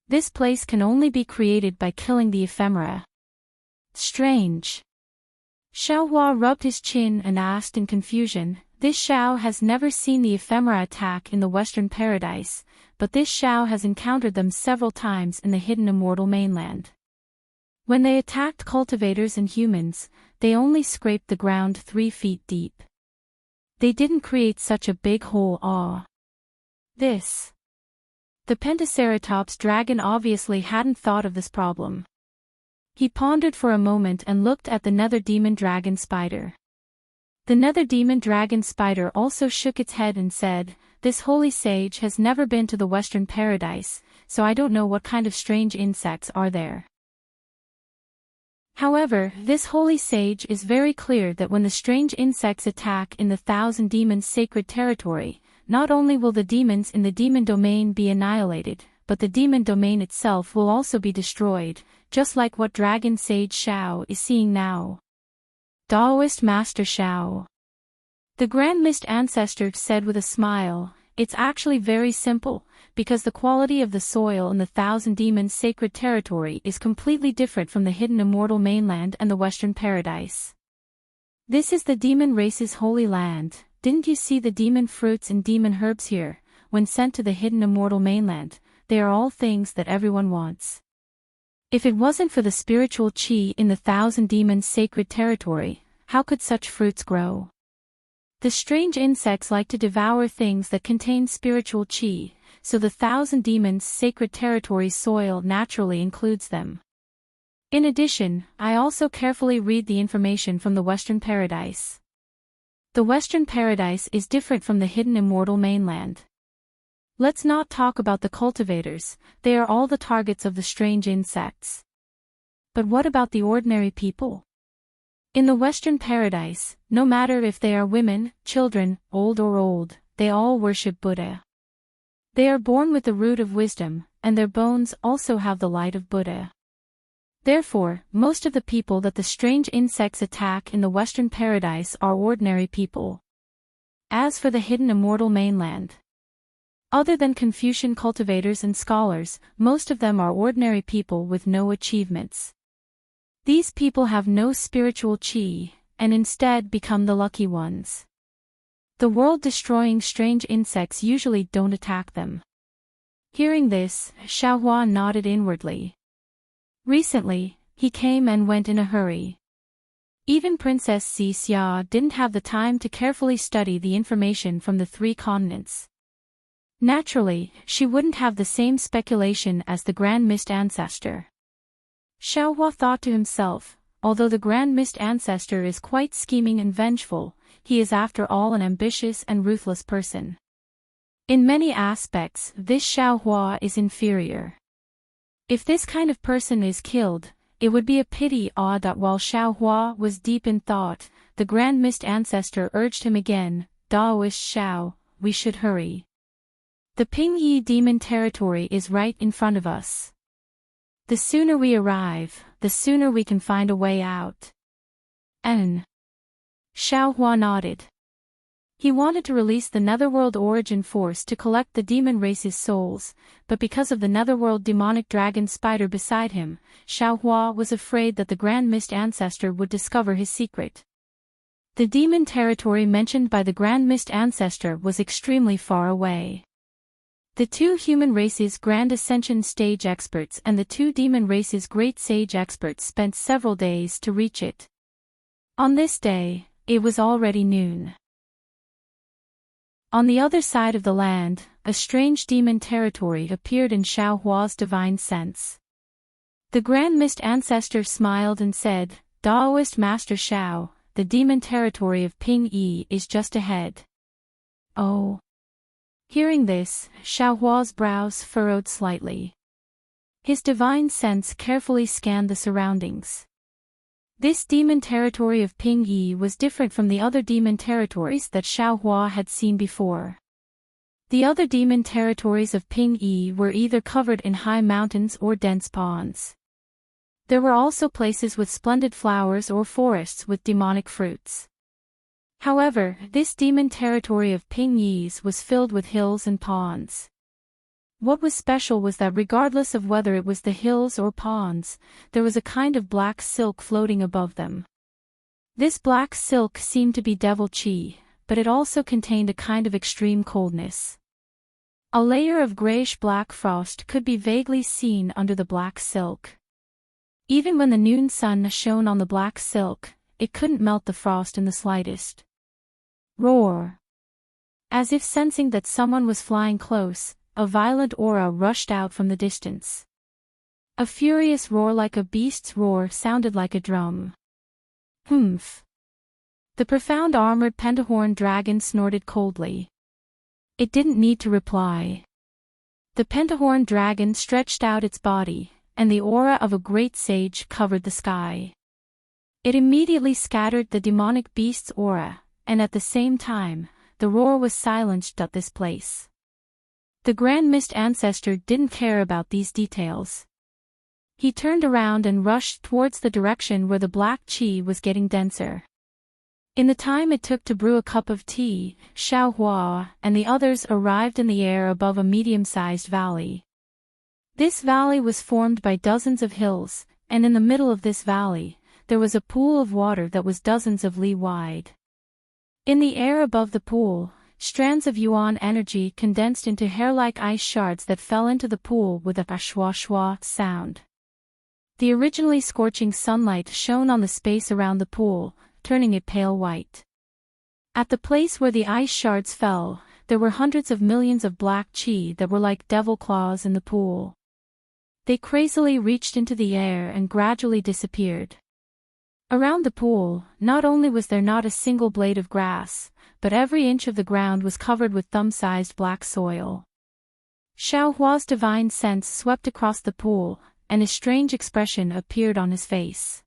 This place can only be created by killing the ephemera. Strange. Xiaohua rubbed his chin and asked in confusion, this Xiao has never seen the ephemera attack in the Western Paradise, but this Xiao has encountered them several times in the hidden immortal mainland. When they attacked cultivators and humans, they only scraped the ground 3 feet deep. They didn't create such a big hole. The Pentaceratops dragon obviously hadn't thought of this problem. He pondered for a moment and looked at the nether demon dragon spider. The nether demon dragon spider also shook its head and said, this holy sage has never been to the Western Paradise, so I don't know what kind of strange insects are there. However, this holy sage is very clear that when the strange insects attack in the 1,000 demons' sacred territory, not only will the demons in the demon domain be annihilated, but the demon domain itself will also be destroyed, just like what Dragon Sage Xiao is seeing now. Taoist Master Xiao. The Grand Mist Ancestor said with a smile, it's actually very simple, because the quality of the soil in the 1,000 demons' sacred territory is completely different from the hidden immortal mainland and the Western Paradise. This is the demon race's holy land. Didn't you see the demon fruits and demon herbs here? When sent to the hidden immortal mainland, they are all things that everyone wants. If it wasn't for the spiritual qi in the 1,000 demons' sacred territory, how could such fruits grow? The strange insects like to devour things that contain spiritual qi, so the 1,000 demons' sacred territory's soil naturally includes them. In addition, I also carefully read the information from the Western Paradise. The Western Paradise is different from the hidden immortal mainland. Let's not talk about the cultivators, they are all the targets of the strange insects. But what about the ordinary people? In the Western Paradise, no matter if they are women, children, old, they all worship Buddha. They are born with the root of wisdom, and their bones also have the light of Buddha. Therefore, most of the people that the strange insects attack in the Western Paradise are ordinary people. As for the hidden immortal mainland, other than Confucian cultivators and scholars, most of them are ordinary people with no achievements. These people have no spiritual qi, and instead become the lucky ones. The world-destroying strange insects usually don't attack them. Hearing this, Xiaohua nodded inwardly. Recently, he came and went in a hurry. Even Princess Xia didn't have the time to carefully study the information from the 3 continents. Naturally, she wouldn't have the same speculation as the Grand Mist Ancestor. Xiaohua thought to himself, although the Grand Mist Ancestor is quite scheming and vengeful, he is after all an ambitious and ruthless person. In many aspects, this Xiaohua is inferior. If this kind of person is killed, it would be a pity. While Xiaohua was deep in thought, the Grand Mist Ancestor urged him again, Daoist Xiao, we should hurry. The Pingyi demon territory is right in front of us. The sooner we arrive, the sooner we can find a way out. Xiaohua nodded. He wanted to release the Netherworld Origin Force to collect the demon race's souls, but because of the Netherworld demonic dragon spider beside him, Xiaohua was afraid that the Grand Mist Ancestor would discover his secret. The demon territory mentioned by the Grand Mist Ancestor was extremely far away. The two human races' Grand Ascension Stage experts and the two demon races' Great Sage experts spent several days to reach it. On this day, it was already noon. On the other side of the land, a strange demon territory appeared in Xiaohua's divine sense. The Grand Mist Ancestor smiled and said, "Daoist Master Xiao, the demon territory of Ping Yi is just ahead." Oh. Hearing this, Xiaohua's brows furrowed slightly. His divine sense carefully scanned the surroundings. This demon territory of Ping Yi was different from the other demon territories that Xiaohua had seen before. The other demon territories of Ping Yi were either covered in high mountains or dense ponds. There were also places with splendid flowers or forests with demonic fruits. However, this demon territory of Ping Yi's was filled with hills and ponds. What was special was that regardless of whether it was the hills or ponds, there was a kind of black silk floating above them. This black silk seemed to be devil chi, but it also contained a kind of extreme coldness. A layer of grayish-black frost could be vaguely seen under the black silk. Even when the noon sun shone on the black silk, it couldn't melt the frost in the slightest. Roar! As if sensing that someone was flying close, a violent aura rushed out from the distance. A furious roar like a beast's roar sounded like a drum. Humph! The profound armored pentahorn dragon snorted coldly. It didn't need to reply. The pentahorn dragon stretched out its body, and the aura of a great sage covered the sky. It immediately scattered the demonic beast's aura, and at the same time, the roar was silenced at this place. The Grand Mist Ancestor didn't care about these details. He turned around and rushed towards the direction where the black qi was getting denser. In the time it took to brew a cup of tea, Xiaohua and the others arrived in the air above a medium-sized valley. This valley was formed by dozens of hills, and in the middle of this valley, there was a pool of water that was dozens of li wide. In the air above the pool, strands of yuan energy condensed into hair-like ice shards that fell into the pool with a shwa-shwa sound. The originally scorching sunlight shone on the space around the pool, turning it pale white. At the place where the ice shards fell, there were hundreds of millions of black qi that were like devil claws in the pool. They crazily reached into the air and gradually disappeared. Around the pool, not only was there not a single blade of grass, but every inch of the ground was covered with thumb-sized black soil. Xiaohua's divine sense swept across the pool, and a strange expression appeared on his face.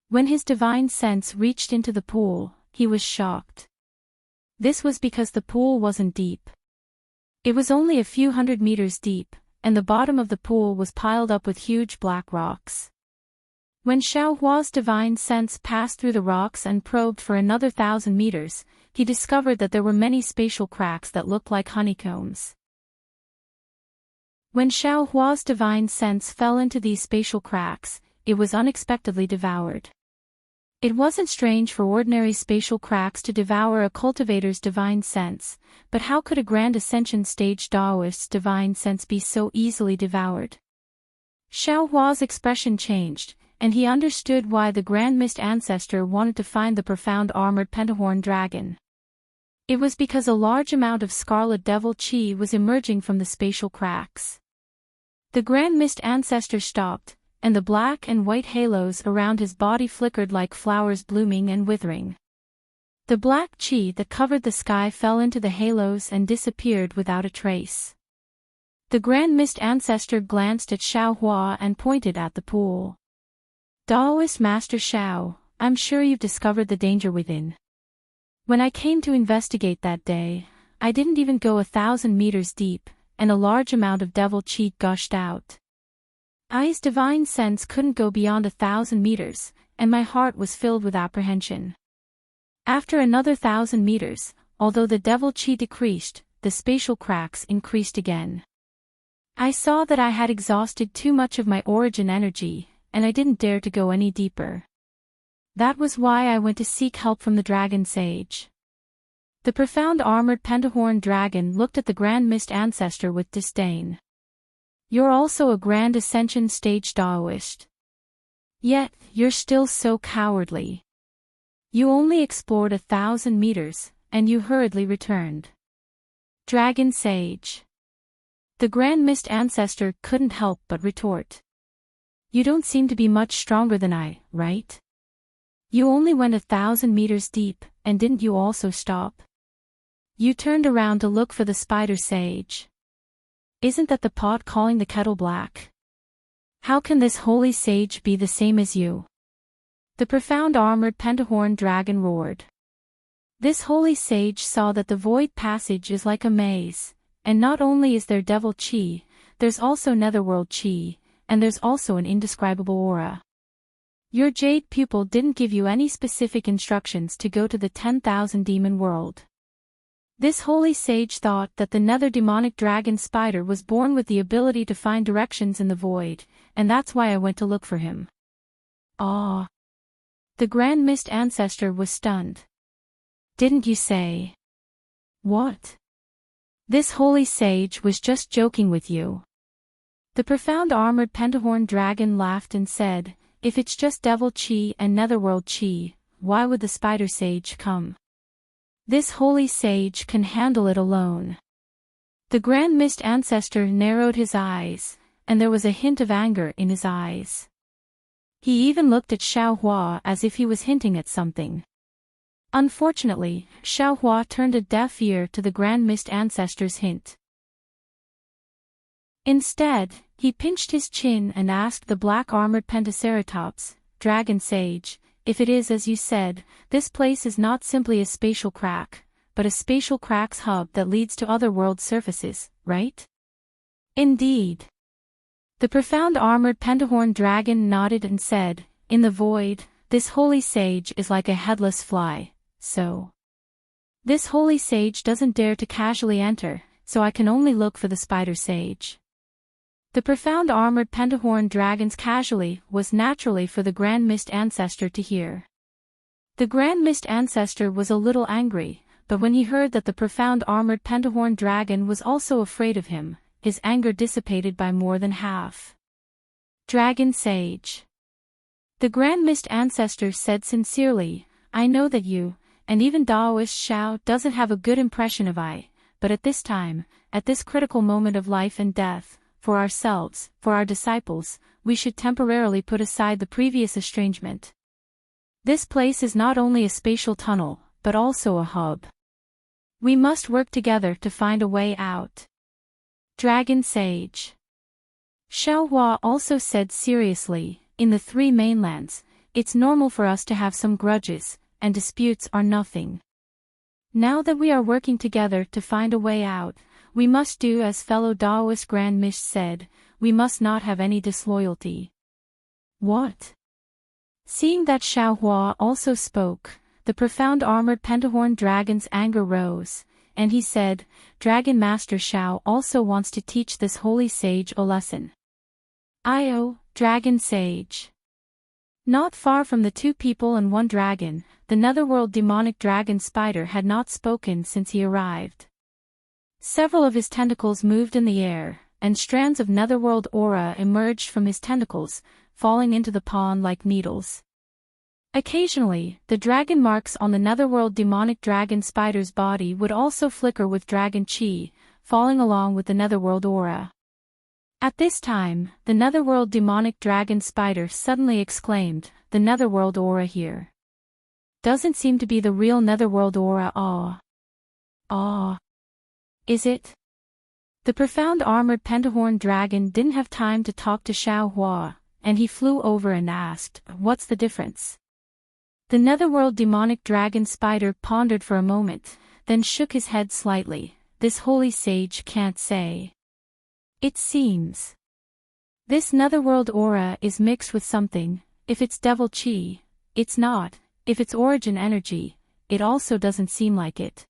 When his divine sense reached into the pool, he was shocked. This was because the pool wasn't deep. It was only a few hundred meters deep, and the bottom of the pool was piled up with huge black rocks. When Xiaohua's divine sense passed through the rocks and probed for another 1,000 meters, he discovered that there were many spatial cracks that looked like honeycombs. When Xiaohua's divine sense fell into these spatial cracks, it was unexpectedly devoured. It wasn't strange for ordinary spatial cracks to devour a cultivator's divine sense, but how could a Grand Ascension Stage Daoist's divine sense be so easily devoured? Xiaohua's expression changed, and he understood why the Grand Mist Ancestor wanted to find the profound armored pentahorn dragon. It was because a large amount of scarlet devil chi was emerging from the spatial cracks. The Grand Mist Ancestor stopped, and the black and white halos around his body flickered like flowers blooming and withering. The black chi that covered the sky fell into the halos and disappeared without a trace. The Grand Mist Ancestor glanced at Xiaohua and pointed at the pool. Daoist Master Xiao, I'm sure you've discovered the danger within. When I came to investigate that day, I didn't even go 1,000 meters deep, and a large amount of devil chi gushed out. I's divine sense couldn't go beyond 1,000 meters, and my heart was filled with apprehension. After another 1,000 meters, although the devil chi decreased, the spatial cracks increased again. I saw that I had exhausted too much of my origin energy, and I didn't dare to go any deeper. That was why I went to seek help from the dragon sage. The profound armored pentahorn dragon looked at the Grand Mist Ancestor with disdain. You're also a Grand Ascension stage Taoist. Yet, you're still so cowardly. You only explored 1,000 meters, and you hurriedly returned. Dragon Sage. The Grand Mist Ancestor couldn't help but retort. You don't seem to be much stronger than I, right? You only went 1,000 meters deep, and didn't you also stop? You turned around to look for the Spider Sage. Isn't that the pot calling the kettle black? How can this holy sage be the same as you? The profound armored pentahorn dragon roared. This holy sage saw that the void passage is like a maze, and not only is there devil chi, there's also netherworld chi, and there's also an indescribable aura. Your jade pupil didn't give you any specific instructions to go to the 10,000 demon world. This holy sage thought that the nether demonic dragon spider was born with the ability to find directions in the void, and that's why I went to look for him. Ah! The Grand Mist Ancestor was stunned. Didn't you say? What? This holy sage was just joking with you. The profound armored pentahorn dragon laughed and said, if it's just devil chi and netherworld chi, why would the spider sage come? This holy sage can handle it alone. The Grand Mist Ancestor narrowed his eyes, and there was a hint of anger in his eyes. He even looked at Xiaohua as if he was hinting at something. Unfortunately, Xiaohua turned a deaf ear to the Grand Mist Ancestor's hint. Instead, he pinched his chin and asked the black-armored Pentaceratops, Dragon Sage, if it is as you said, this place is not simply a spatial crack, but a spatial cracks hub that leads to other world surfaces, right? Indeed. The profound armored pentahorn dragon nodded and said, in the void, this holy sage is like a headless fly, so. This holy sage doesn't dare to casually enter, so I can only look for the spider sage. The profound armored pentahorn dragon's casually was naturally for the Grand Mist Ancestor to hear. The Grand Mist Ancestor was a little angry, but when he heard that the profound armored pentahorn dragon was also afraid of him, his anger dissipated by more than half. Dragon Sage. The Grand Mist Ancestor said sincerely, I know that you, and even Daoist Xiao doesn't have a good impression of I, but at this time, at this critical moment of life and death, for ourselves, for our disciples, we should temporarily put aside the previous estrangement. This place is not only a spatial tunnel, but also a hub. We must work together to find a way out. Dragon Sage. Xiaohua also said seriously, in the three mainlands, it's normal for us to have some grudges, and disputes are nothing. Now that we are working together to find a way out, we must do as fellow Daoist Grand Mist said, we must not have any disloyalty. What? Seeing that Xiaohua also spoke, the profound armored pentahorn dragon's anger rose, and he said, Dragon Master Xiao also wants to teach this holy sage a lesson. Io, Dragon Sage. Not far from the two people and one dragon, the netherworld demonic dragon spider had not spoken since he arrived. Several of his tentacles moved in the air, and strands of netherworld aura emerged from his tentacles, falling into the pond like needles. Occasionally, the dragon marks on the netherworld demonic dragon spider's body would also flicker with dragon chi, falling along with the netherworld aura. At this time, the netherworld demonic dragon spider suddenly exclaimed, the netherworld aura here doesn't seem to be the real netherworld aura. Ah. Is it? The profound armored pentahorn dragon didn't have time to talk to Xiaohua, and he flew over and asked, what's the difference? The netherworld demonic dragon spider pondered for a moment, then shook his head slightly, this holy sage can't say. It seems. This netherworld aura is mixed with something, if it's devil chi, It's not. If it's origin energy, it also doesn't seem like it.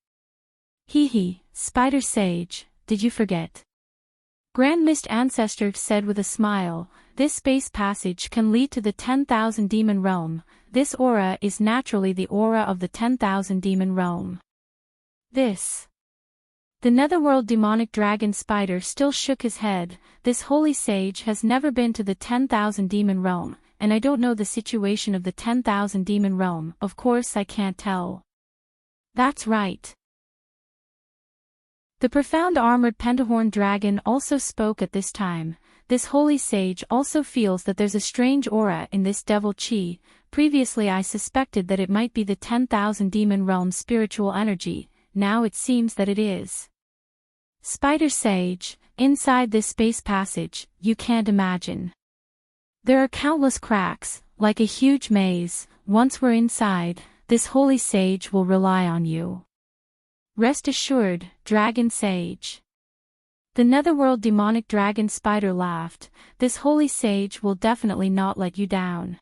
Hee hee, Spider Sage, did you forget? Grand Mist Ancestor said with a smile, this space passage can lead to the 10,000 demon realm. This aura is naturally the aura of the 10,000 demon realm. This. The netherworld demonic dragon spider still shook his head. This holy sage has never been to the 10,000 demon realm, and I don't know the situation of the 10,000 demon realm. Of course I can't tell. That's right. The profound armored pentahorn dragon also spoke at this time. This holy sage also feels that there's a strange aura in this devil chi. Previously I suspected that it might be the 10,000 demon realm spiritual energy. Now it seems that it is. Spider Sage, inside this space passage, you can't imagine. There are countless cracks, like a huge maze. Once we're inside, this holy sage will rely on you. Rest assured, Dragon Sage. The netherworld demonic dragon spider laughed. This holy sage will definitely not let you down.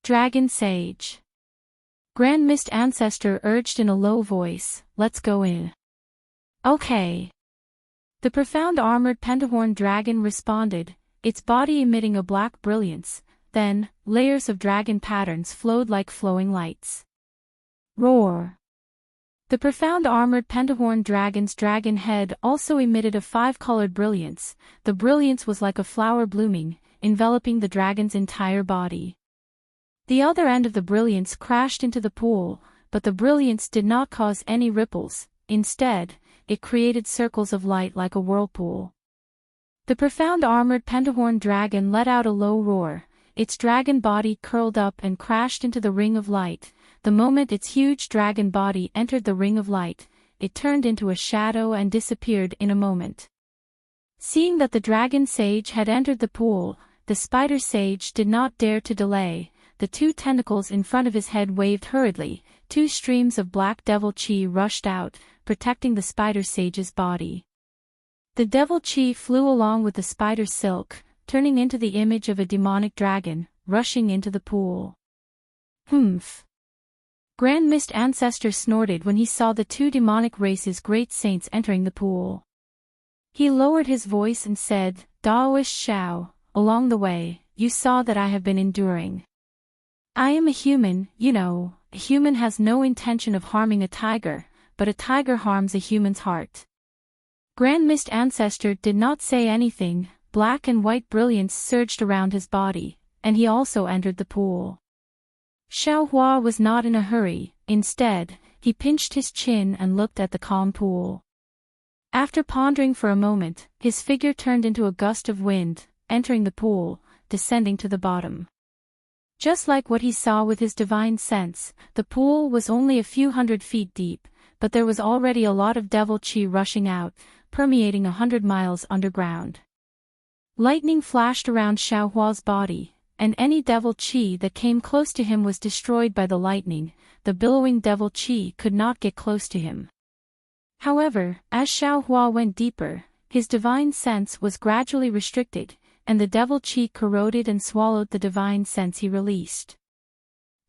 Dragon Sage. Grand Mist Ancestor urged in a low voice, let's go in. Okay. The profound armored pentahorn dragon responded, its body emitting a black brilliance. Then, layers of dragon patterns flowed like flowing lights. Roar. The profound armored pentahorn dragon's dragon head also emitted a five-colored brilliance. The brilliance was like a flower blooming, enveloping the dragon's entire body. The other end of the brilliance crashed into the pool, but the brilliance did not cause any ripples. Instead, it created circles of light like a whirlpool. The profound armored pentahorn dragon let out a low roar. Its dragon body curled up and crashed into the ring of light. The moment its huge dragon body entered the ring of light, it turned into a shadow and disappeared in a moment. Seeing that the dragon sage had entered the pool, the spider sage did not dare to delay. The two tentacles in front of his head waved hurriedly. Two streams of black devil chi rushed out, protecting the spider sage's body. The devil chi flew along with the spider silk, turning into the image of a demonic dragon, rushing into the pool. Humph. Grand Mist Ancestor snorted when he saw the two demonic race's great saints entering the pool. He lowered his voice and said, Daoist Shao, along the way, you saw that I have been enduring. I am a human, you know. A human has no intention of harming a tiger, but a tiger harms a human's heart. Grand Mist Ancestor did not say anything. Black and white brilliance surged around his body, and he also entered the pool. Xiaohua was not in a hurry. Instead, he pinched his chin and looked at the calm pool. After pondering for a moment, his figure turned into a gust of wind, entering the pool, descending to the bottom. Just like what he saw with his divine sense, the pool was only a few hundred feet deep, but there was already a lot of devil chi rushing out, permeating 100 miles underground. Lightning flashed around Xiaohua's body, and any devil chi that came close to him was destroyed by the lightning. The billowing devil chi could not get close to him. However, as Xiaohua went deeper, his divine sense was gradually restricted, and the devil chi corroded and swallowed the divine sense he released.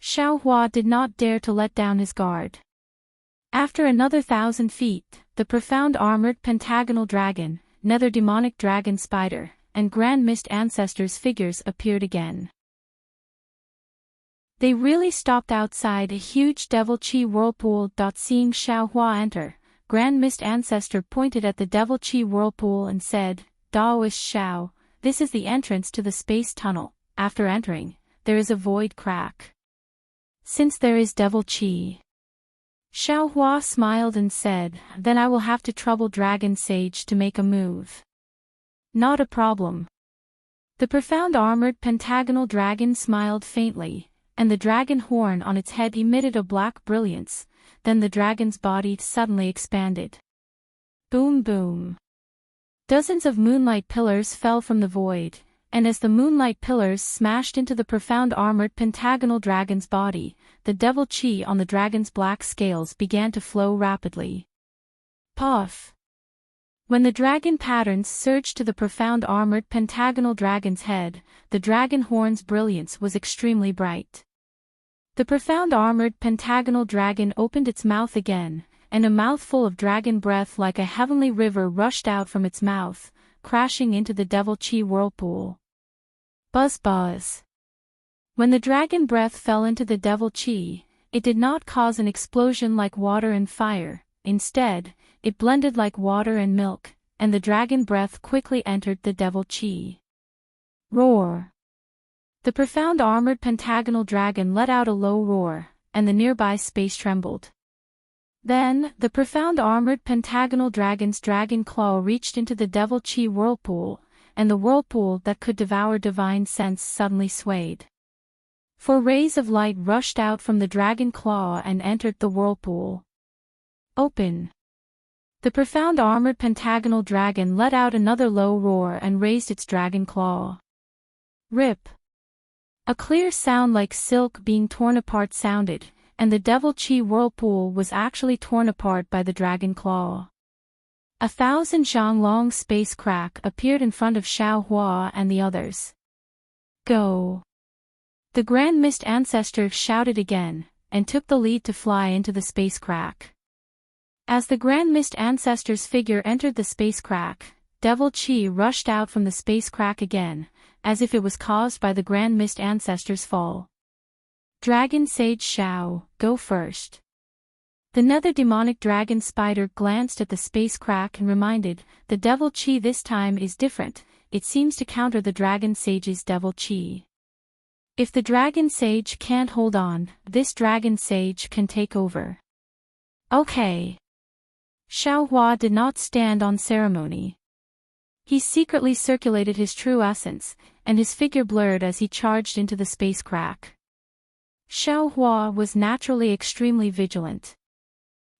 Xiaohua did not dare to let down his guard. After another 1,000 feet, the profound armored pentagonal dragon, nether demonic dragon spider, and Grand Mist Ancestors figures appeared again. They really stopped outside a huge devil chi whirlpool. Seeing Xiaohua enter, Grand Mist Ancestor pointed at the devil chi whirlpool and said, Daoist Xiao, this is the entrance to the space tunnel. After entering, there is a void crack. Since there is devil chi. Xiaohua smiled and said, then I will have to trouble Dragon Sage to make a move. Not a problem. The profound armored pentagonal dragon smiled faintly, and the dragon horn on its head emitted a black brilliance. Then the dragon's body suddenly expanded. Boom boom. Dozens of moonlight pillars fell from the void, and as the moonlight pillars smashed into the profound armored pentagonal dragon's body, the devil chi on the dragon's black scales began to flow rapidly. Puff. When the dragon patterns surged to the profound armored pentagonal dragon's head, the dragon horn's brilliance was extremely bright. The profound armored pentagonal dragon opened its mouth again, and a mouthful of dragon breath like a heavenly river rushed out from its mouth, crashing into the devil chi whirlpool. Buzz buzz. When the dragon breath fell into the devil chi, it did not cause an explosion like water and fire. Instead, it blended like water and milk, and the dragon breath quickly entered the devil chi. Roar. The profound armored pentagonal dragon let out a low roar, and the nearby space trembled. Then, the profound armored pentagonal dragon's dragon claw reached into the devil chi whirlpool, and the whirlpool that could devour divine sense suddenly swayed. 4 rays of light rushed out from the dragon claw and entered the whirlpool. Open. The profound armored pentagonal dragon let out another low roar and raised its dragon claw. Rip. A clear sound like silk being torn apart sounded, and the devil chi whirlpool was actually torn apart by the dragon claw. 1,000 Zhang-long space crack appeared in front of Xiao Hua and the others. Go! The Grand Mist Ancestor shouted again, and took the lead to fly into the space crack. As the Grand Mist Ancestor's figure entered the space crack, devil chi rushed out from the space crack again, as if it was caused by the Grand Mist Ancestor's fall. Dragon Sage Xiao, go first. The nether demonic dragon spider glanced at the space crack and reminded, the devil chi this time is different, it seems to counter the dragon sage's devil chi. If the dragon sage can't hold on, this dragon sage can take over. Okay. Xiao Hua did not stand on ceremony. He secretly circulated his true essence, and his figure blurred as he charged into the space crack. Xiao Hua was naturally extremely vigilant.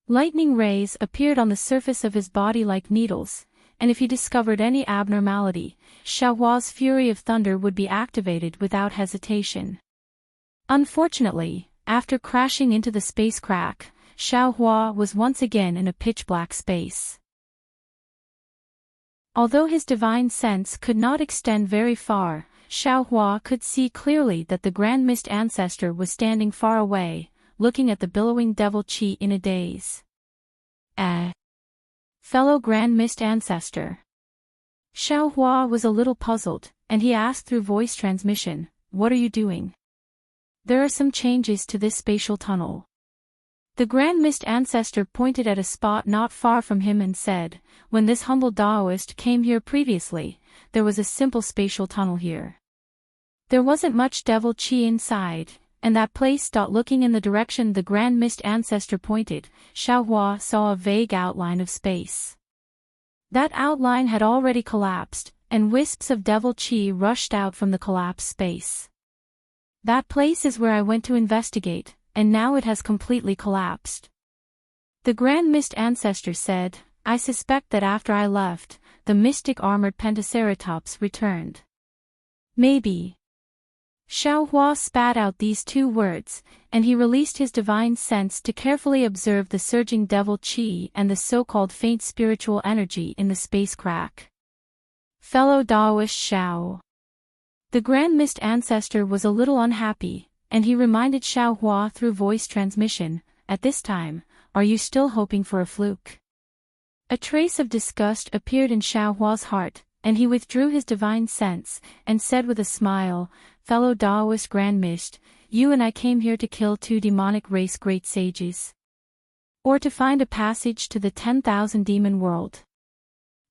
Lightning rays appeared on the surface of his body like needles, and if he discovered any abnormality, Xiao Hua's fury of thunder would be activated without hesitation. Unfortunately, after crashing into the space crack, Xiao Hua was once again in a pitch-black space. Although his divine sense could not extend very far, Xiao Hua could see clearly that the Grand Mist Ancestor was standing far away, looking at the billowing devil chi in a daze. Fellow Grand Mist Ancestor. Xiao Hua was a little puzzled, and he asked through voice transmission, what are you doing? There are some changes to this spatial tunnel. The Grand Mist Ancestor pointed at a spot not far from him and said, when this humble Taoist came here previously, there was a simple spatial tunnel here. There wasn't much devil chi inside, and that place. Looking in the direction the Grand Mist Ancestor pointed, Xiao Hua saw a vague outline of space. That outline had already collapsed, and wisps of devil chi rushed out from the collapsed space. That place is where I went to investigate, and now it has completely collapsed. The Grand Mist Ancestor said, I suspect that after I left, the mystic armored Pentaceratops returned. Maybe. Xiao Hua spat out these 2 words, and he released his divine sense to carefully observe the surging devil chi and the so-called faint spiritual energy in the space crack. Fellow Taoist Xiao. The Grand Mist Ancestor was a little unhappy, and he reminded Xiao Hua through voice transmission, at this time, are you still hoping for a fluke? A trace of disgust appeared in Xiao Hua's heart, and he withdrew his divine sense, and said with a smile, fellow Taoist Grand Mist, you and I came here to kill 2 demonic race great sages. Or to find a passage to the 10,000 demon world.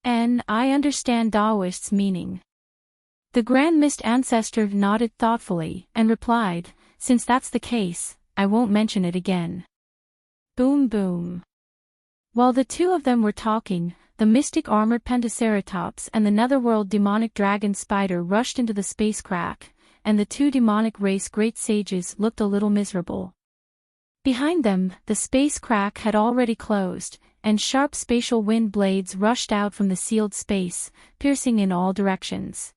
And I understand Taoist's meaning. The Grand Mist Ancestor nodded thoughtfully, and replied, since that's the case, I won't mention it again. Boom boom. While the 2 of them were talking, the mystic armored Pentaceratops and the netherworld demonic dragon spider rushed into the space crack, and the 2 demonic race great sages looked a little miserable. Behind them, the space crack had already closed, and sharp spatial wind blades rushed out from the sealed space, piercing in all directions.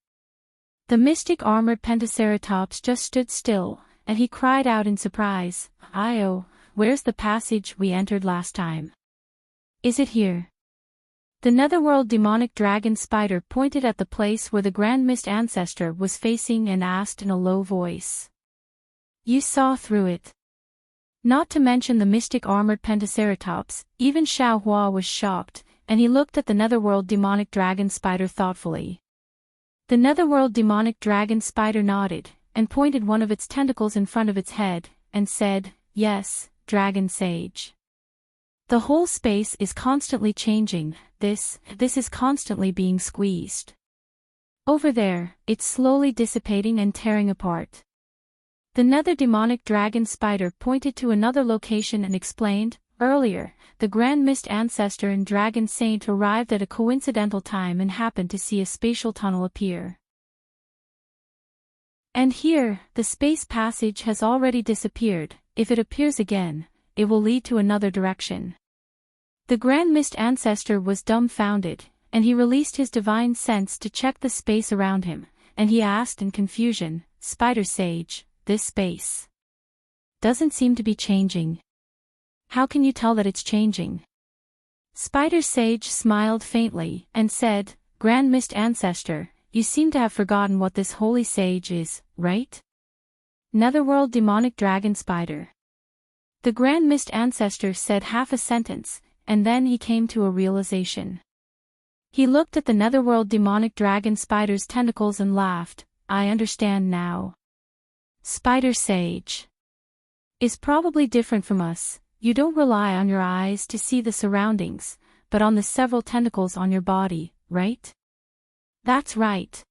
The mystic armored Pentaceratops just stood still, and he cried out in surprise, Io, where's the passage we entered last time? Is it here? The netherworld demonic dragon spider pointed at the place where the Grand Mist Ancestor was facing and asked in a low voice. You saw through it. Not to mention the mystic armored pentaceratops, even Xiaohua was shocked, and he looked at the netherworld demonic dragon spider thoughtfully. The netherworld demonic dragon spider nodded, and pointed one of its tentacles in front of its head, and said, "Yes, dragon sage. The whole space is constantly changing, this is constantly being squeezed. Over there, it's slowly dissipating and tearing apart." The nether demonic dragon spider pointed to another location and explained, "Earlier, the Grand Mist Ancestor and Dragon Saint arrived at a coincidental time and happened to see a spatial tunnel appear. And here, the space passage has already disappeared. If it appears again, it will lead to another direction." The Grand Mist Ancestor was dumbfounded, and he released his divine sense to check the space around him, and he asked in confusion, "Spider Sage, this space doesn't seem to be changing. How can you tell that it's changing?" Spider Sage smiled faintly, and said, "Grand Mist Ancestor, you seem to have forgotten what this holy sage is, right?" Netherworld demonic dragon spider. The Grand Mist Ancestor said half a sentence, and then he came to a realization. He looked at the netherworld demonic dragon spider's tentacles and laughed, "I understand now. Spider Sage is probably different from us. You don't rely on your eyes to see the surroundings, but on the several tentacles on your body, right?" "That's right."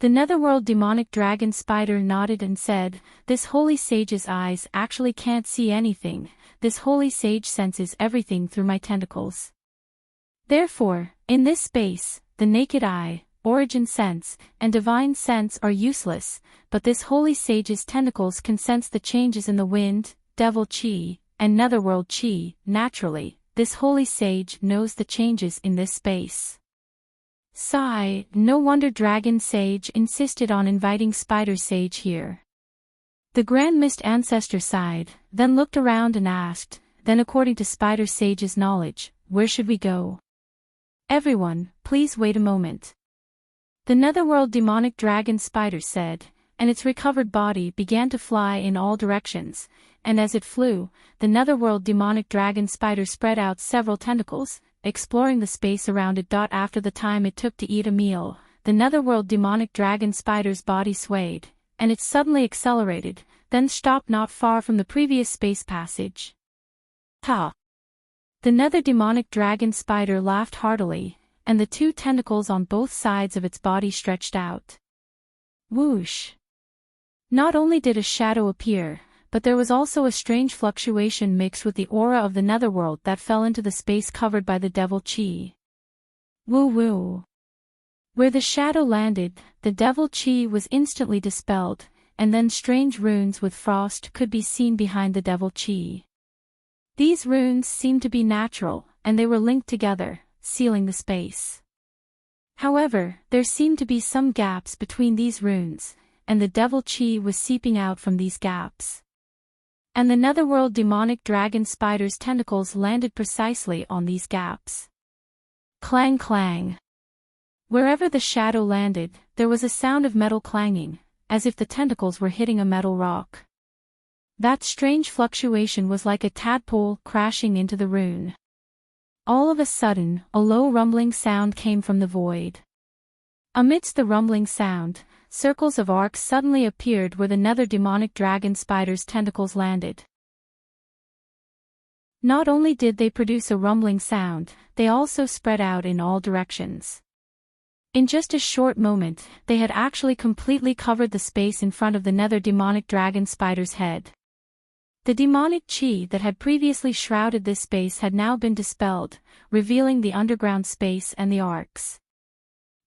The netherworld demonic dragon spider nodded and said, "This holy sage's eyes actually can't see anything. This holy sage senses everything through my tentacles. Therefore, in this space, the naked eye, origin sense, and divine sense are useless, but this holy sage's tentacles can sense the changes in the wind, devil chi, and netherworld chi. Naturally, this holy sage knows the changes in this space." Sigh, no wonder Dragon Sage insisted on inviting Spider Sage here. The Grand Mist Ancestor sighed, then looked around and asked, "Then according to Spider Sage's knowledge, where should we go?" "Everyone, please wait a moment." The netherworld demonic dragon spider said, and its recovered body began to fly in all directions, and as it flew, the netherworld demonic dragon spider spread out several tentacles, exploring the space around it. After the time it took to eat a meal, the netherworld demonic dragon spider's body swayed, and it suddenly accelerated, then stopped not far from the previous space passage. "Ha!" The nether demonic dragon spider laughed heartily, and the two tentacles on both sides of its body stretched out. Whoosh! Not only did a shadow appear, but there was also a strange fluctuation mixed with the aura of the netherworld that fell into the space covered by the devil chi. Woo-woo! Where the shadow landed, the devil chi was instantly dispelled, and then strange runes with frost could be seen behind the devil chi. These runes seemed to be natural, and they were linked together, sealing the space. However, there seemed to be some gaps between these runes, and the devil chi was seeping out from these gaps. And the netherworld demonic dragon spider's tentacles landed precisely on these gaps. Clang clang. Wherever the shadow landed, there was a sound of metal clanging, as if the tentacles were hitting a metal rock. That strange fluctuation was like a tadpole crashing into the rune. All of a sudden, a low rumbling sound came from the void. Amidst the rumbling sound, circles of arcs suddenly appeared where the nether demonic dragon spider's tentacles landed. Not only did they produce a rumbling sound, they also spread out in all directions. In just a short moment, they had actually completely covered the space in front of the nether demonic dragon spider's head. The demonic chi that had previously shrouded this space had now been dispelled, revealing the underground space and the arcs.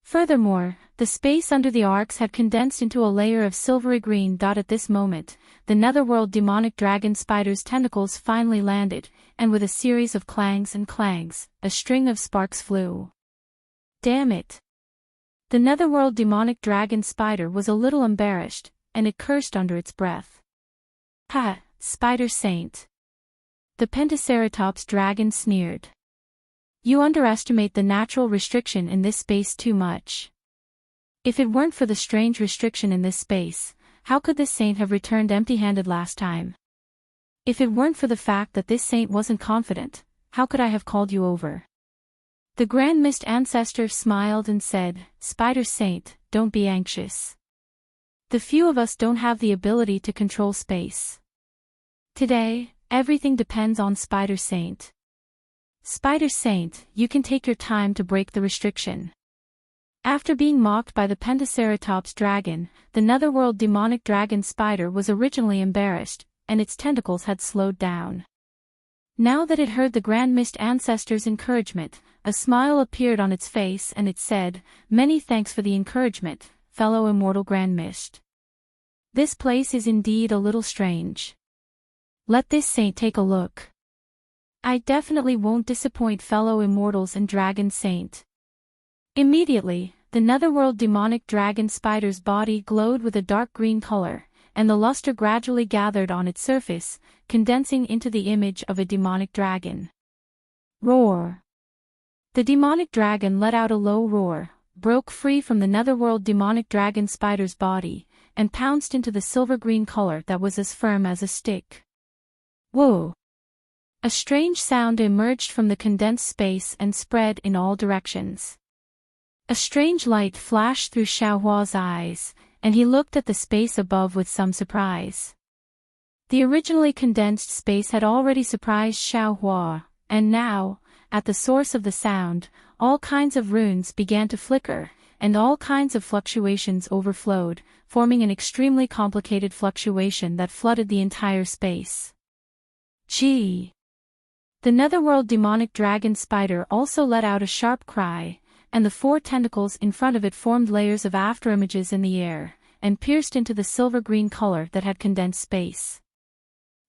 Furthermore, the space under the arcs had condensed into a layer of silvery green. At this moment, the netherworld demonic dragon spider's tentacles finally landed, and with a series of clangs and clangs, a string of sparks flew. Damn it! The netherworld demonic dragon spider was a little embarrassed, and it cursed under its breath. Ha! Spider Saint! The Pentaceratops dragon sneered. You underestimate the natural restriction in this space too much. If it weren't for the strange restriction in this space, how could this saint have returned empty-handed last time? If it weren't for the fact that this saint wasn't confident, how could I have called you over? The Grand Mist Ancestor smiled and said, Spider Saint, don't be anxious. The few of us don't have the ability to control space. Today, everything depends on Spider Saint. Spider Saint, you can take your time to break the restriction. After being mocked by the Pentaceratops dragon, the netherworld demonic dragon spider was originally embarrassed, and its tentacles had slowed down. Now that it heard the Grand Mist Ancestor's encouragement, a smile appeared on its face and it said, Many thanks for the encouragement, fellow immortal Grand Mist. This place is indeed a little strange. Let this saint take a look. I definitely won't disappoint fellow immortals and dragon saint. Immediately, the netherworld demonic dragon spider's body glowed with a dark green color, and the luster gradually gathered on its surface, condensing into the image of a demonic dragon. Roar! The demonic dragon let out a low roar, broke free from the netherworld demonic dragon spider's body, and pounced into the silver-green color that was as firm as a stick. Whoa! A strange sound emerged from the condensed space and spread in all directions. A strange light flashed through Xiaohua's eyes, and he looked at the space above with some surprise. The originally condensed space had already surprised Xiaohua, and now, at the source of the sound, all kinds of runes began to flicker, and all kinds of fluctuations overflowed, forming an extremely complicated fluctuation that flooded the entire space. Gee! The netherworld demonic dragon spider also let out a sharp cry, and the 4 tentacles in front of it formed layers of afterimages in the air, and pierced into the silver-green color that had condensed space.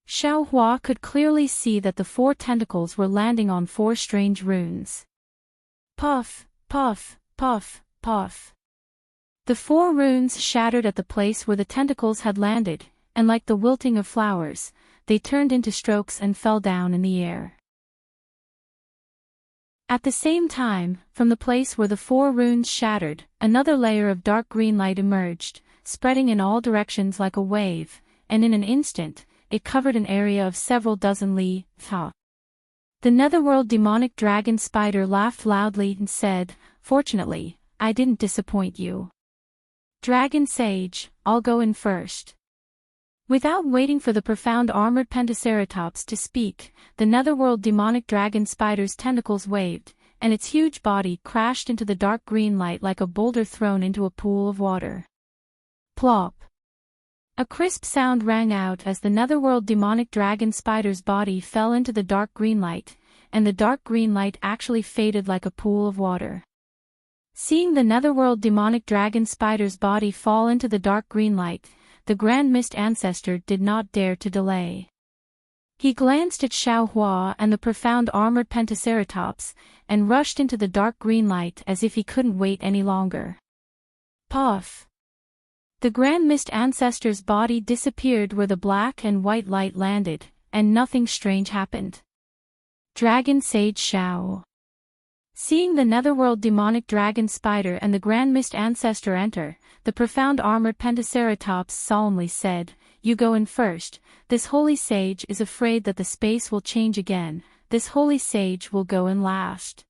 Xiaohua could clearly see that the 4 tentacles were landing on 4 strange runes. Puff, puff, puff, puff. The 4 runes shattered at the place where the tentacles had landed, and like the wilting of flowers, they turned into strokes and fell down in the air. At the same time, from the place where the 4 runes shattered, another layer of dark green light emerged, spreading in all directions like a wave, and in an instant, it covered an area of several dozen li. The netherworld demonic dragon spider laughed loudly and said, Fortunately, I didn't disappoint you. Dragon Sage, I'll go in first. Without waiting for the profound armored Pentaceratops to speak, the netherworld demonic dragon spider's tentacles waved, and its huge body crashed into the dark green light like a boulder thrown into a pool of water. Plop! A crisp sound rang out as the netherworld demonic dragon spider's body fell into the dark green light, and the dark green light actually faded like a pool of water. Seeing the netherworld demonic dragon spider's body fall into the dark green light, the Grand Mist Ancestor did not dare to delay. He glanced at Xiaohua and the profound armored Pentaceratops, and rushed into the dark green light as if he couldn't wait any longer. Puff! The Grand Mist Ancestor's body disappeared where the black and white light landed, and nothing strange happened. Dragon Sage Xiao. Seeing the netherworld demonic dragon spider and the Grand Mist Ancestor enter, the profound armored Pentaceratops solemnly said, You go in first. This holy sage is afraid that the space will change again. This holy sage will go in last.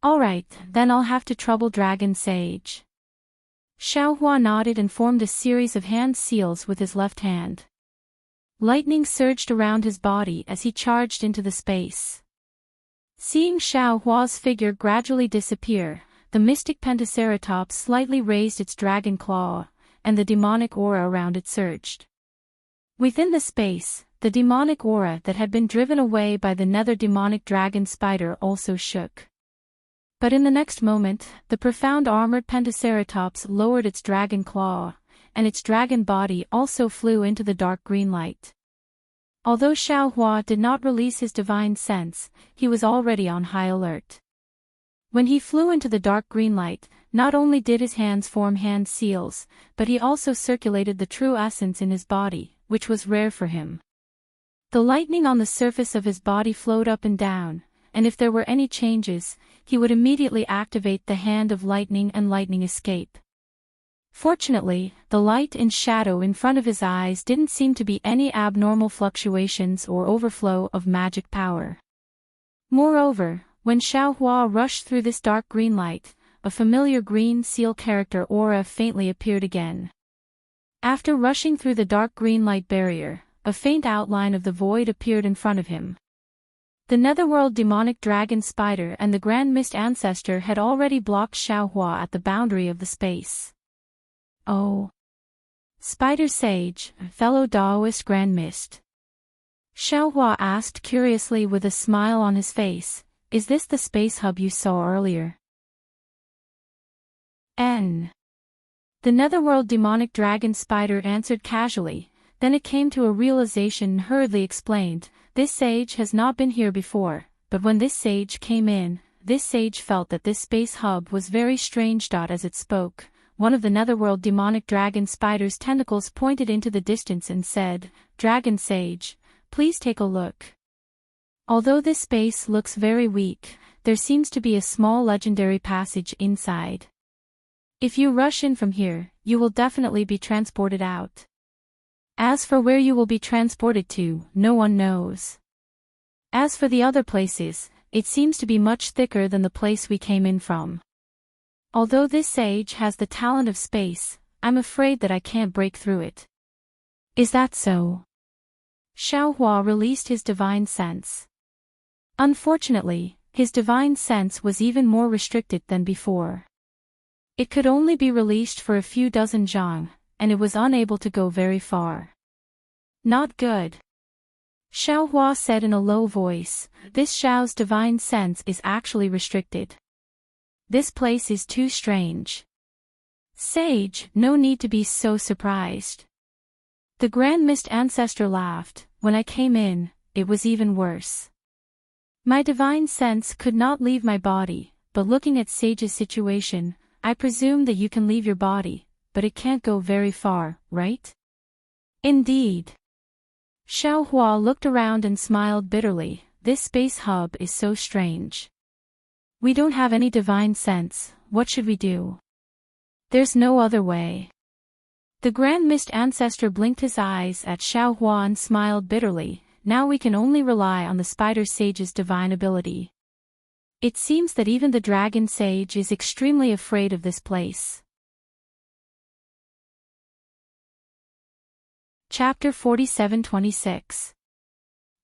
Alright, then I'll have to trouble Dragon Sage. Xiaohua nodded and formed a series of hand seals with his left hand. Lightning surged around his body as he charged into the space. Seeing Xiaohua's figure gradually disappear, the mystic Pentaceratops slightly raised its dragon claw, and the demonic aura around it surged. Within the space, the demonic aura that had been driven away by the nether demonic dragon spider also shook. But in the next moment, the profound armored Pentaceratops lowered its dragon claw, and its dragon body also flew into the dark green light. Although Xiaohua did not release his divine sense, he was already on high alert. When he flew into the dark green light, not only did his hands form hand seals, but he also circulated the true essence in his body, which was rare for him. The lightning on the surface of his body flowed up and down, and if there were any changes, he would immediately activate the hand of lightning and lightning escape. Fortunately, the light and shadow in front of his eyes didn't seem to be any abnormal fluctuations or overflow of magic power. Moreover, when Xiaohua rushed through this dark green light, a familiar green seal character aura faintly appeared again. After rushing through the dark green light barrier, a faint outline of the void appeared in front of him. The netherworld demonic dragon spider and the Grand Mist ancestor had already blocked Xiaohua at the boundary of the space. Oh. Spider Sage, fellow Daoist Grand Mist. Xiaohua asked curiously with a smile on his face, is this the space hub you saw earlier? N. The netherworld demonic dragon spider answered casually, then it came to a realization and hurriedly explained, this sage has not been here before, but when this sage came in, this sage felt that this space hub was very strange. As it spoke, one of the netherworld demonic dragon spider's tentacles pointed into the distance and said, Dragon Sage, please take a look. Although this space looks very weak, there seems to be a small legendary passage inside. If you rush in from here, you will definitely be transported out. As for where you will be transported to, no one knows. As for the other places, it seems to be much thicker than the place we came in from. Although this sage has the talent of space, I'm afraid that I can't break through it. Is that so? Xiaohua released his divine sense. Unfortunately, his divine sense was even more restricted than before. It could only be released for a few dozen zhang, and it was unable to go very far. Not good. Xiaohua said in a low voice, this Xiao's divine sense is actually restricted. This place is too strange. Sage, no need to be so surprised. The Grand Mist ancestor laughed, when I came in, it was even worse. My divine sense could not leave my body, but looking at Sage's situation, I presume that you can leave your body, but it can't go very far, right? Indeed. Xiaohua looked around and smiled bitterly, this space hub is so strange. We don't have any divine sense, what should we do? There's no other way. The Grand Mist ancestor blinked his eyes at Xiaohua and smiled bitterly, now we can only rely on the Spider Sage's divine ability. It seems that even the Dragon Sage is extremely afraid of this place. Chapter 47-26.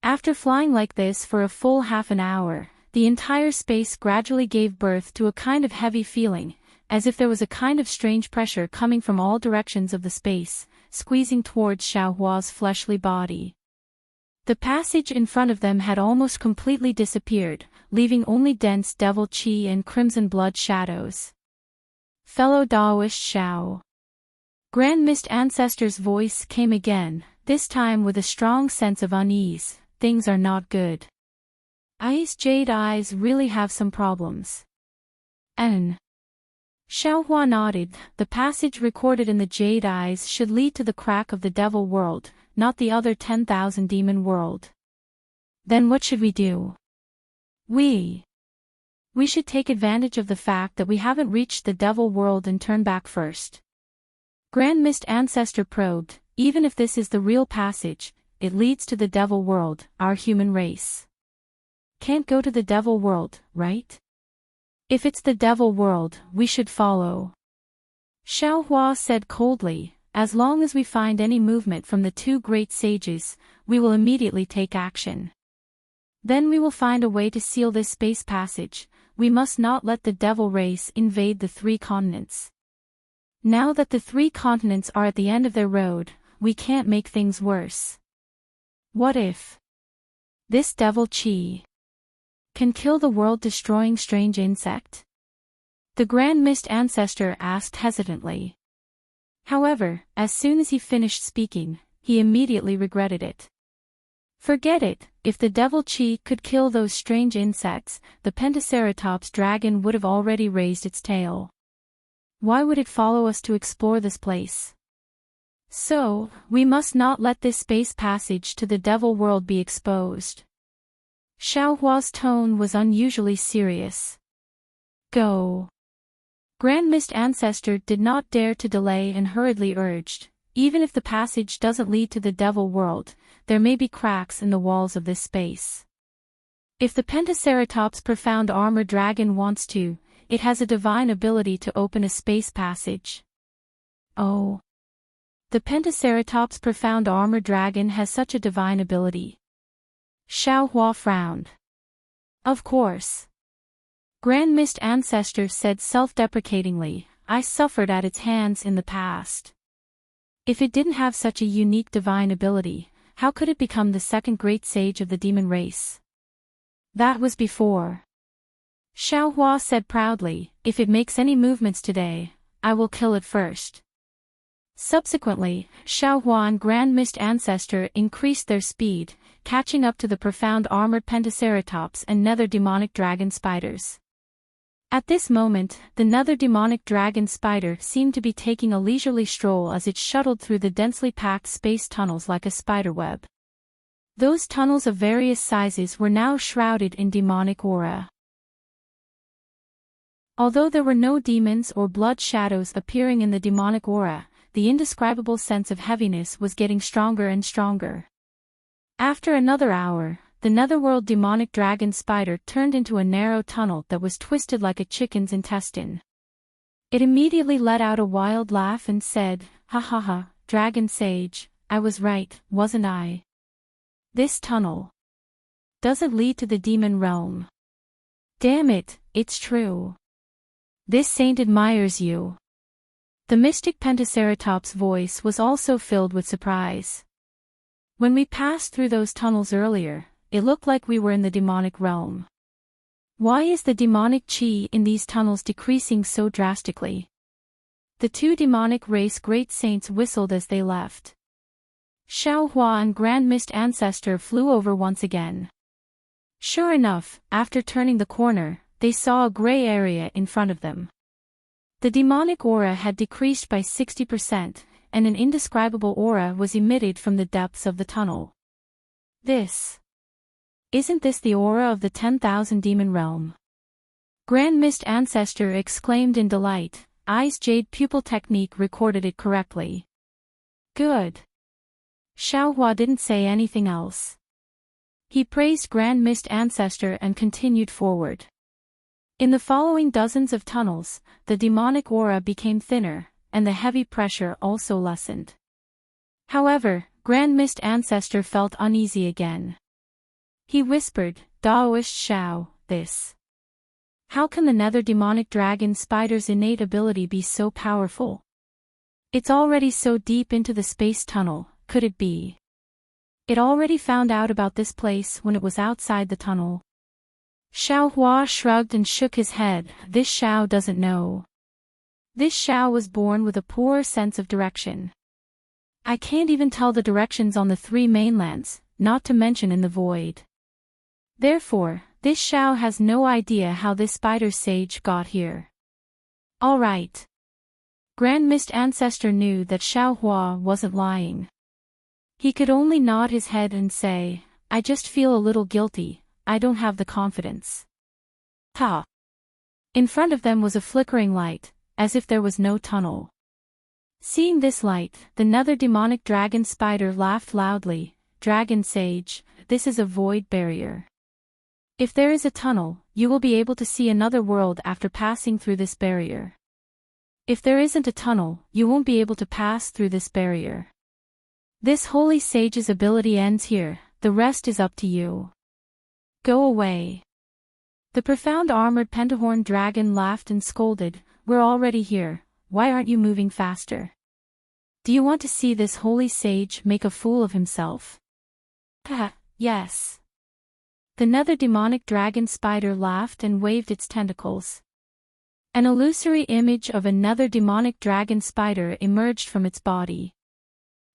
After flying like this for a full half an hour, the entire space gradually gave birth to a kind of heavy feeling, as if there was a kind of strange pressure coming from all directions of the space, squeezing towards Xiaohua's fleshly body. The passage in front of them had almost completely disappeared, leaving only dense devil qi and crimson blood shadows. Fellow Daoist Xiao. Grand Mist Ancestor's voice came again, this time with a strong sense of unease, things are not good. I's jade eyes really have some problems. N. Xiaohua nodded, the passage recorded in the jade eyes should lead to the crack of the devil world, not the other 10,000 demon world. Then what should we do? We should take advantage of the fact that we haven't reached the devil world and turn back first. Grand Mist Ancestor probed, even if this is the real passage, it leads to the devil world, our human race. Can't go to the devil world, right? If it's the devil world, we should follow. Xiaohua said coldly, as long as we find any movement from the two great sages, we will immediately take action. Then we will find a way to seal this space passage, we must not let the devil race invade the 3 continents. Now that the 3 continents are at the end of their road, we can't make things worse. What if this devil qi can kill the world-destroying strange insect? The Grand Mist Ancestor asked hesitantly. However, as soon as he finished speaking, he immediately regretted it. Forget it, if the devil qi could kill those strange insects, the Pentaceratops dragon would have already raised its tail. Why would it follow us to explore this place? So, we must not let this space passage to the devil world be exposed. Xiaohua's tone was unusually serious. Go. Grand Mist Ancestor did not dare to delay and hurriedly urged, even if the passage doesn't lead to the Devil World, there may be cracks in the walls of this space. If the Pentaceratops Profound Armor Dragon wants to, it has a divine ability to open a space passage. Oh. The Pentaceratops Profound Armor Dragon has such a divine ability. Xiaohua frowned. Of course. Grand Mist Ancestor said self-deprecatingly, I suffered at its hands in the past. If it didn't have such a unique divine ability, how could it become the second great sage of the demon race? That was before. Xiaohua said proudly, if it makes any movements today, I will kill it first. Subsequently, Xiaohua and Grand Mist Ancestor increased their speed, catching up to the profound armored Pentaceratops and nether demonic dragon spiders. At this moment, the nether demonic dragon spider seemed to be taking a leisurely stroll as it shuttled through the densely packed space tunnels like a spiderweb. Those tunnels of various sizes were now shrouded in demonic aura. Although there were no demons or blood shadows appearing in the demonic aura, the indescribable sense of heaviness was getting stronger and stronger. After another hour, the netherworld demonic dragon spider turned into a narrow tunnel that was twisted like a chicken's intestine. It immediately let out a wild laugh and said, ha ha ha, dragon sage, I was right, wasn't I? This tunnel doesn't lead to the demon realm. Damn it, it's true. This saint admires you. The mystic Pentaceratops' voice was also filled with surprise. When we passed through those tunnels earlier, it looked like we were in the demonic realm. Why is the demonic chi in these tunnels decreasing so drastically? The two demonic race great saints whistled as they left. Xiaohua and Grand Mist Ancestor flew over once again. Sure enough, after turning the corner, they saw a gray area in front of them. The demonic aura had decreased by 60%, and an indescribable aura was emitted from the depths of the tunnel. Isn't this the aura of the 10,000 demon realm? Grand Mist Ancestor exclaimed in delight. Eyes Jade Pupil Technique recorded it correctly. Good. Xiaohua didn't say anything else. He praised Grand Mist Ancestor and continued forward. In the following dozens of tunnels, the demonic aura became thinner, and the heavy pressure also lessened. However, Grand Mist Ancestor felt uneasy again. He whispered, Daoist Xiao, this. How can the nether demonic dragon spider's innate ability be so powerful? It's already so deep into the space tunnel, could it be? It already found out about this place when it was outside the tunnel. Xiaohua shrugged and shook his head. This Xiao doesn't know. This Xiao was born with a poor sense of direction. I can't even tell the directions on the three mainlands, not to mention in the void. Therefore, this Xiao has no idea how this spider sage got here. All right. Grand Mist Ancestor knew that Xiaohua wasn't lying. He could only nod his head and say, I just feel a little guilty. I don't have the confidence. Ha! In front of them was a flickering light, as if there was no tunnel. Seeing this light, the nether demonic dragon spider laughed loudly. Dragon sage, this is a void barrier. If there is a tunnel, you will be able to see another world after passing through this barrier. If there isn't a tunnel, you won't be able to pass through this barrier. This holy sage's ability ends here, the rest is up to you. Go away. The profound armored pentahorn dragon laughed and scolded, we're already here, why aren't you moving faster? Do you want to see this holy sage make a fool of himself? Yes. The nether demonic dragon spider laughed and waved its tentacles. An illusory image of a nether demonic dragon spider emerged from its body.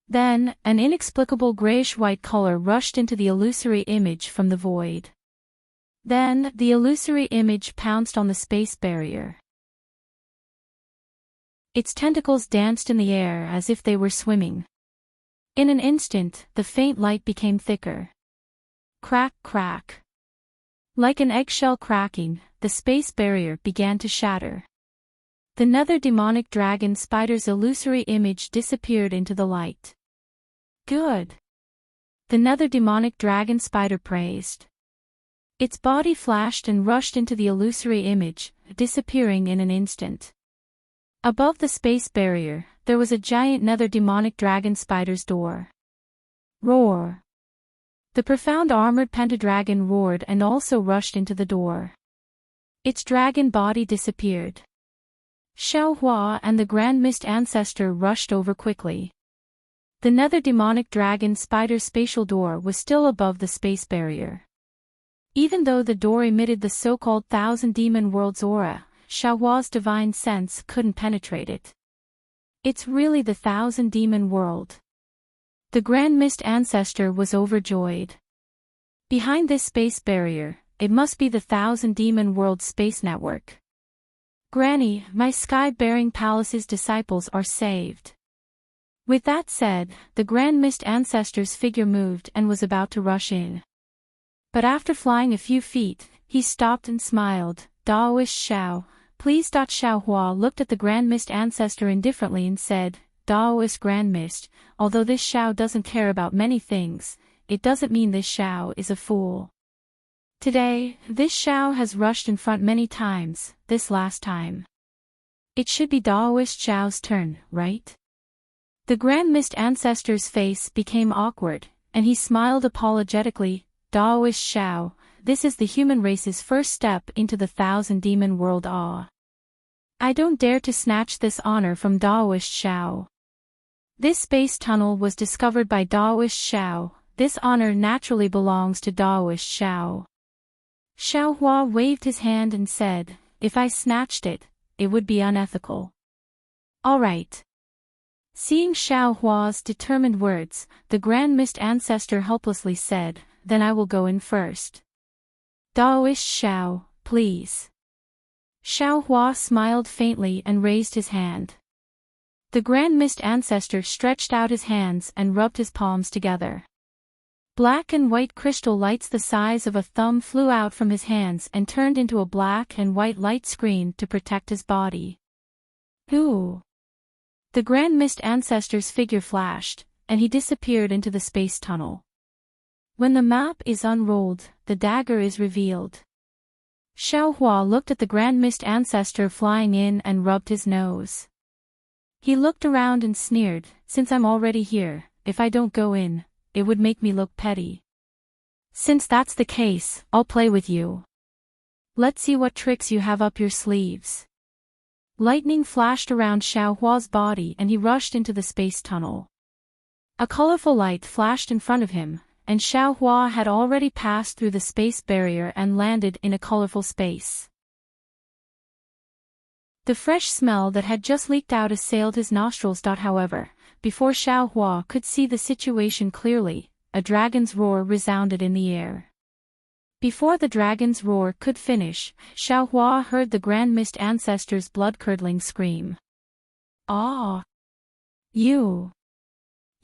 Then, an inexplicable grayish-white color rushed into the illusory image from the void. Then, the illusory image pounced on the space barrier. Its tentacles danced in the air as if they were swimming. In an instant, the faint light became thicker. Crack, crack. Like an eggshell cracking, the space barrier began to shatter. The nether demonic dragon spider's illusory image disappeared into the light. Good. The nether demonic dragon spider praised. Its body flashed and rushed into the illusory image, disappearing in an instant. Above the space barrier, there was a giant nether demonic dragon spider's door. Roar! The profound armored pentadragon roared and also rushed into the door. Its dragon body disappeared. Xiaohua and the Grand Mist Ancestor rushed over quickly. The nether demonic dragon spider's spatial door was still above the space barrier. Even though the door emitted the so-called Thousand Demon World's aura, Xiaohua's divine sense couldn't penetrate it. It's really the Thousand Demon World. The Grand Mist Ancestor was overjoyed. Behind this space barrier, it must be the Thousand Demon World space network. Granny, my sky-bearing palace's disciples are saved. With that said, the Grand Mist Ancestor's figure moved and was about to rush in. But after flying a few feet, he stopped and smiled. Daoist Xiao, please. Xiaohua looked at the Grand Mist Ancestor indifferently and said, Daoist Grand Mist, although this Xiao doesn't care about many things, it doesn't mean this Xiao is a fool. Today, this Xiao has rushed in front many times, this last time. It should be Daoist Xiao's turn, right? The Grand Mist Ancestor's face became awkward, and he smiled apologetically. Daoist Xiao, this is the human race's first step into the Thousand Demon World. I don't dare to snatch this honor from Daoist Xiao. This space tunnel was discovered by Daoist Xiao. This honor naturally belongs to Daoist Xiao. Xiaohua waved his hand and said, if I snatched it, it would be unethical. All right. Seeing Xiaohua's determined words, the Grand Mist Ancestor helplessly said, then I will go in first. Daoist Xiao, please. Xiaohua smiled faintly and raised his hand. The Grand Mist Ancestor stretched out his hands and rubbed his palms together. Black and white crystal lights the size of a thumb flew out from his hands and turned into a black and white light screen to protect his body. Ooh! The Grand Mist Ancestor's figure flashed, and he disappeared into the space tunnel. When the map is unrolled, the dagger is revealed. Xiaohua looked at the Grand Mist Ancestor flying in and rubbed his nose. He looked around and sneered, since I'm already here, if I don't go in, it would make me look petty. Since that's the case, I'll play with you. Let's see what tricks you have up your sleeves. Lightning flashed around Xiaohua's body and he rushed into the space tunnel. A colorful light flashed in front of him, and Xiaohua had already passed through the space barrier and landed in a colorful space. The fresh smell that had just leaked out assailed his nostrils. However, before Xiaohua could see the situation clearly, a dragon's roar resounded in the air. Before the dragon's roar could finish, Xiaohua heard the Grand Mist Ancestor's blood-curdling scream. Ah! You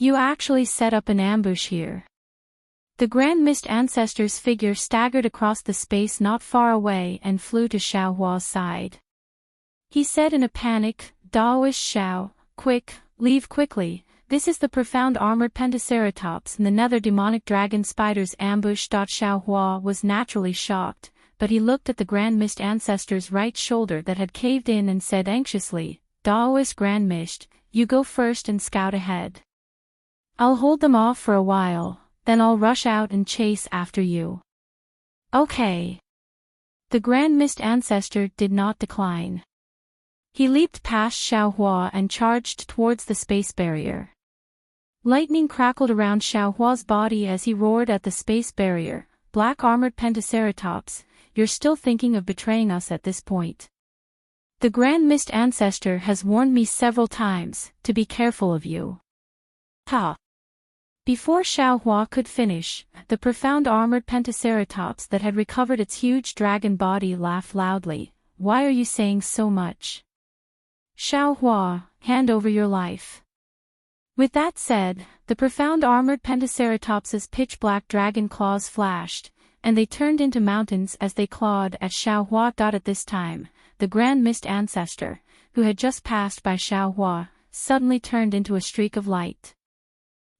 actually set up an ambush here. The Grand Mist Ancestor's figure staggered across the space not far away and flew to Xiaohua's side. He said in a panic, Daoist Xiao, quick, leave quickly, this is the profound armored Pentaceratops and the nether demonic dragon spider's ambush. Xiaohua was naturally shocked, but he looked at the Grand Mist Ancestor's right shoulder that had caved in and said anxiously, Daoist Grand Mist, you go first and scout ahead. I'll hold them off for a while, then I'll rush out and chase after you. Okay. The Grand Mist Ancestor did not decline. He leaped past Xiaohua and charged towards the space barrier. Lightning crackled around Xiaohua's body as he roared at the space barrier, Black Armored Pentaceratops, you're still thinking of betraying us at this point. The Grand Mist Ancestor has warned me several times to be careful of you. Ha! Before Xiaohua could finish, the profound armored Pentaceratops that had recovered its huge dragon body laughed loudly. Why are you saying so much? Xiaohua, hand over your life. With that said, the profound armored Pentaceratops's pitch-black dragon claws flashed, and they turned into mountains as they clawed at Xiaohua. At this time, the Grand Mist Ancestor, who had just passed by Xiaohua, suddenly turned into a streak of light.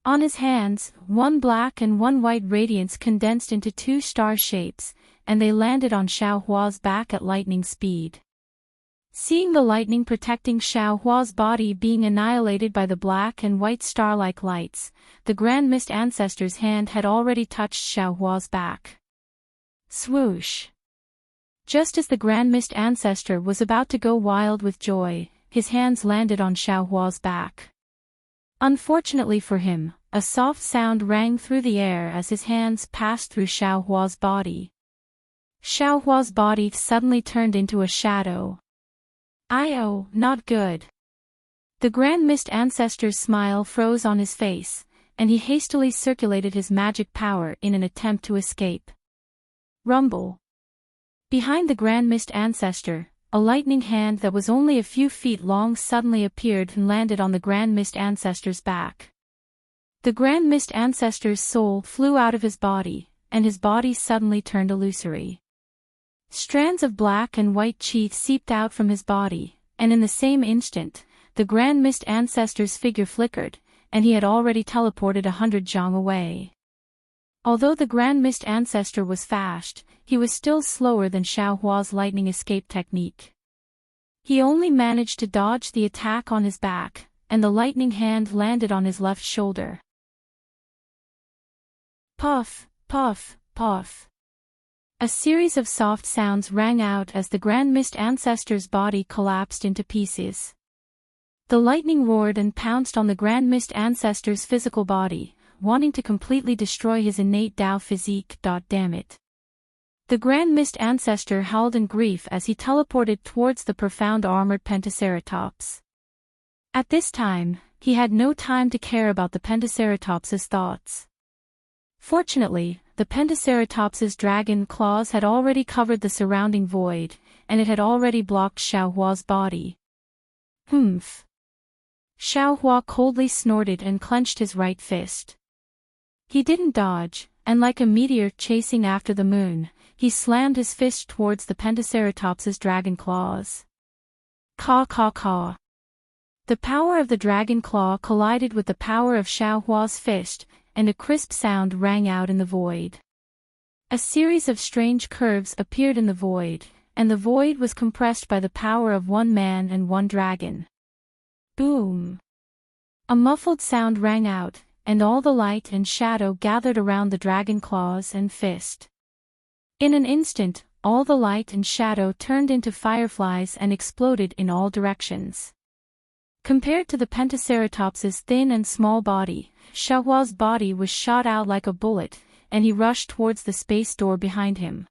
On his hands, one black and one white radiance condensed into two star shapes, and they landed on Xiaohua's back at lightning speed. Seeing the lightning protecting Xiaohua's body being annihilated by the black and white star-like lights, the Grand Mist Ancestor's hand had already touched Xiaohua's back. Swoosh! Just as the Grand Mist Ancestor was about to go wild with joy, his hands landed on Xiaohua's back. Unfortunately for him, a soft sound rang through the air as his hands passed through Xiaohua's body. Xiaohua's body suddenly turned into a shadow. "Oh, not good." The Grand Mist Ancestor's smile froze on his face, and he hastily circulated his magic power in an attempt to escape. Rumble. Behind the Grand Mist Ancestor, a lightning hand that was only a few feet long suddenly appeared and landed on the Grand Mist Ancestor's back. The Grand Mist Ancestor's soul flew out of his body, and his body suddenly turned illusory. Strands of black and white chi seeped out from his body, and in the same instant, the Grand Mist Ancestor's figure flickered, and he had already teleported 100 zhang away. Although the Grand Mist Ancestor was fast, he was still slower than Xiaohua's lightning escape technique. He only managed to dodge the attack on his back, and the lightning hand landed on his left shoulder. Puff, puff, puff. A series of soft sounds rang out as the Grand Mist Ancestor's body collapsed into pieces. The lightning roared and pounced on the Grand Mist Ancestor's physical body, wanting to completely destroy his innate Tao physique. Damn it. The Grand Mist Ancestor howled in grief as he teleported towards the profound armored Pentaceratops. At this time, he had no time to care about the Pentaceratops's thoughts. Fortunately, the Pentaceratops's dragon claws had already covered the surrounding void, and it had already blocked Xiaohua's body. Humph. Xiaohua coldly snorted and clenched his right fist. He didn't dodge, and like a meteor chasing after the moon, he slammed his fist towards the Pentaceratops's dragon claws. Caw caw caw. The power of the dragon claw collided with the power of Xiaohua's fist, and a crisp sound rang out in the void. A series of strange curves appeared in the void, and the void was compressed by the power of one man and one dragon. Boom! A muffled sound rang out, and all the light and shadow gathered around the dragon claws and fist. In an instant, all the light and shadow turned into fireflies and exploded in all directions. Compared to the Pentaceratops's thin and small body, Xiaohua's body was shot out like a bullet, and he rushed towards the space door behind him.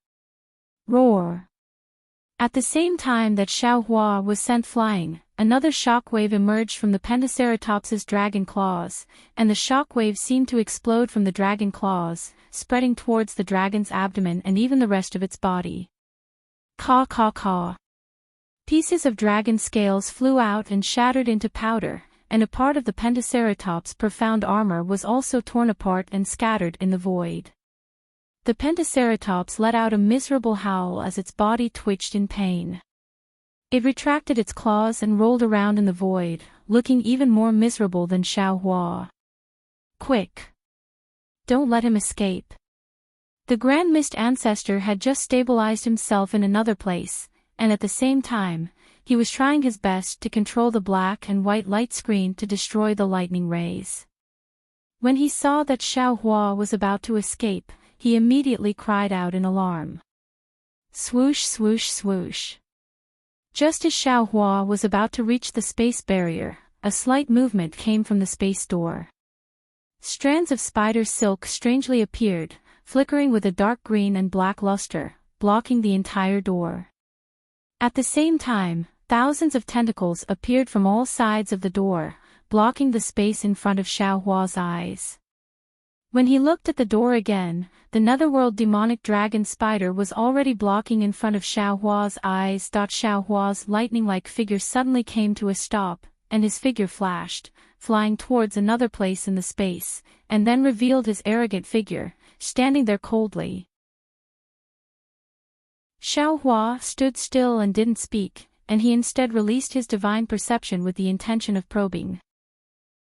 Roar! At the same time that Xiaohua was sent flying, another shockwave emerged from the Pentaceratops's dragon claws, and the shockwave seemed to explode from the dragon claws, spreading towards the dragon's abdomen and even the rest of its body. Caw caw caw. Pieces of dragon scales flew out and shattered into powder, and a part of the Pentaceratops' profound armor was also torn apart and scattered in the void. The Pentaceratops let out a miserable howl as its body twitched in pain. It retracted its claws and rolled around in the void, looking even more miserable than Xiaohua. Quick! Don't let him escape. The Grand Mist Ancestor had just stabilized himself in another place, and at the same time, he was trying his best to control the black and white light screen to destroy the lightning rays. When he saw that Xiaohua was about to escape, he immediately cried out in alarm. Swoosh swoosh swoosh. Just as Xiaohua was about to reach the space barrier, a slight movement came from the space door. Strands of spider silk strangely appeared, flickering with a dark green and black luster, blocking the entire door. At the same time, thousands of tentacles appeared from all sides of the door, blocking the space in front of Xiaohua's eyes. When he looked at the door again, the netherworld demonic dragon spider was already blocking in front of Xiaohua's eyes. Xiaohua's lightning-like figure suddenly came to a stop, and his figure flashed, flying towards another place in the space, and then revealed his arrogant figure, standing there coldly. Xiaohua stood still and didn't speak, and he instead released his divine perception with the intention of probing.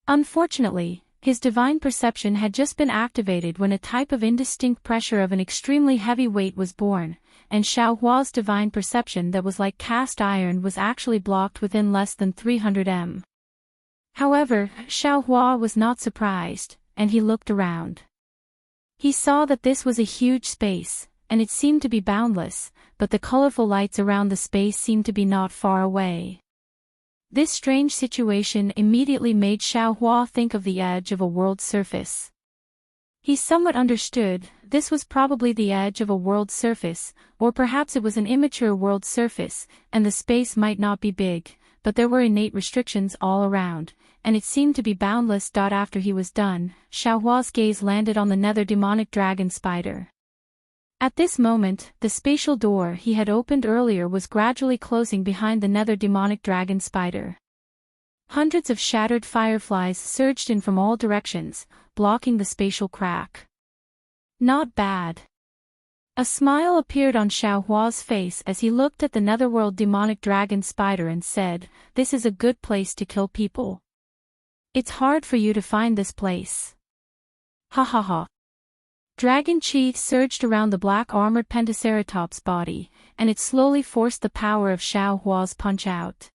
Unfortunately, his divine perception had just been activated when a type of indistinct pressure of an extremely heavy weight was born, and Xiaohua's divine perception that was like cast iron was actually blocked within less than 300 m. However, Xiaohua was not surprised, and he looked around. He saw that this was a huge space, and it seemed to be boundless, but the colorful lights around the space seemed to be not far away. This strange situation immediately made Xiaohua think of the edge of a world's surface. He somewhat understood, this was probably the edge of a world's surface, or perhaps it was an immature world's surface, and the space might not be big, but there were innate restrictions all around, and it seemed to be boundless. After he was done, Xiaohua's gaze landed on the nether demonic dragon spider. At this moment, the spatial door he had opened earlier was gradually closing behind the nether demonic dragon spider. Hundreds of shattered fireflies surged in from all directions, blocking the spatial crack. Not bad. A smile appeared on Xiaohua's face as he looked at the netherworld demonic dragon spider and said, "This is a good place to kill people. It's hard for you to find this place." Ha ha ha. Dragon chi surged around the black-armored Pentaceratops' body, and it slowly forced the power of Xiaohua's punch out.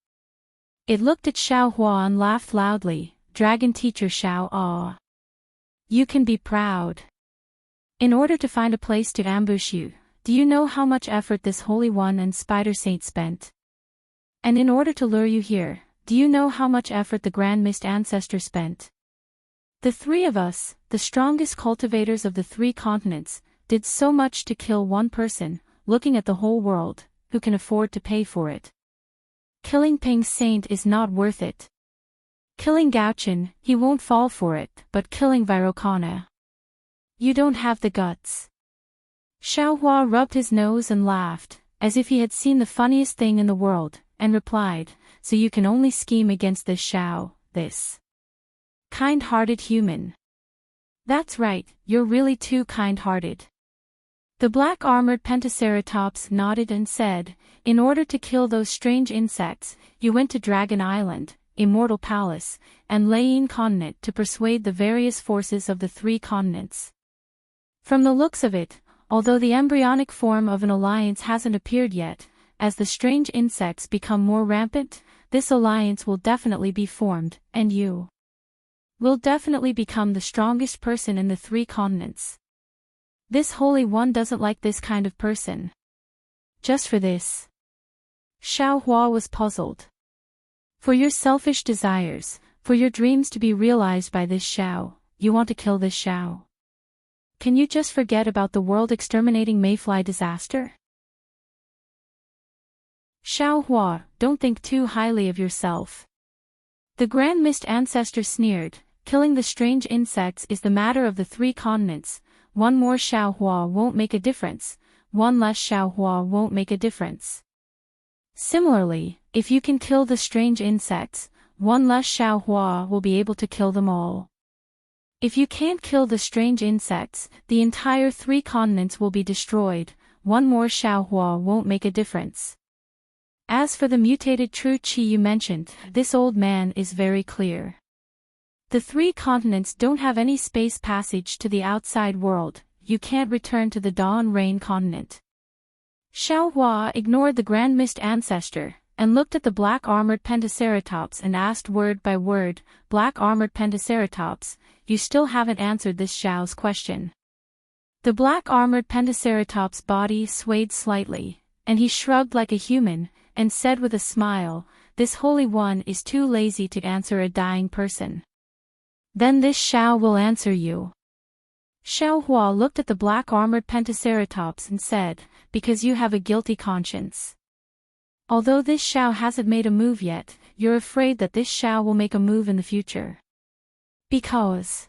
It looked at Xiaohua and laughed loudly. "Dragon teacher Xiao. You can be proud. In order to find a place to ambush you, do you know how much effort this Holy One and Spider Saint spent? And in order to lure you here, do you know how much effort the Grand Mist Ancestor spent? The three of us, the strongest cultivators of the 3 continents, did so much to kill one person, looking at the whole world, who can afford to pay for it. Killing Ping Saint is not worth it. Killing Gaochen, he won't fall for it, but killing Virokana. You don't have the guts." Xiaohua rubbed his nose and laughed, as if he had seen the funniest thing in the world, and replied, "So you can only scheme against this Xiao, this kind-hearted human. That's right, you're really too kind-hearted." The black-armored Pentaceratops nodded and said, "In order to kill those strange insects, you went to Dragon Island, Immortal Palace, and Leyene Continent to persuade the various forces of the 3 continents. From the looks of it, although the embryonic form of an alliance hasn't appeared yet, as the strange insects become more rampant, this alliance will definitely be formed, and you will definitely become the strongest person in the 3 continents. This Holy One doesn't like this kind of person. Just for this." Xiaohua was puzzled. "For your selfish desires, for your dreams to be realized by this Xiao, you want to kill this Xiao? Can you just forget about the world-exterminating mayfly disaster?" "Xiaohua, don't think too highly of yourself." The Grand Mist Ancestor sneered, "Killing the strange insects is the matter of the 3 continents. One more Xiaohua won't make a difference, one less Xiaohua won't make a difference. Similarly, if you can kill the strange insects, one less Xiaohua will be able to kill them all. If you can't kill the strange insects, the entire 3 continents will be destroyed, one more Xiaohua won't make a difference. As for the mutated true chi you mentioned, this old man is very clear. The 3 continents don't have any space passage to the outside world, you can't return to the Dawn Rain continent." Xiaohua ignored the Grand Mist Ancestor, and looked at the black-armored Pentaceratops and asked word by word, "Black-armored Pentaceratops, you still haven't answered this Xiao's question." The black-armored Pentaceratops' body swayed slightly, and he shrugged like a human, and said with a smile, "This Holy One is too lazy to answer a dying person. Then this Xiao will answer you." Xiaohua looked at the black-armored Pentaceratops and said, "Because you have a guilty conscience. Although this Xiao hasn't made a move yet, you're afraid that this Xiao will make a move in the future. Because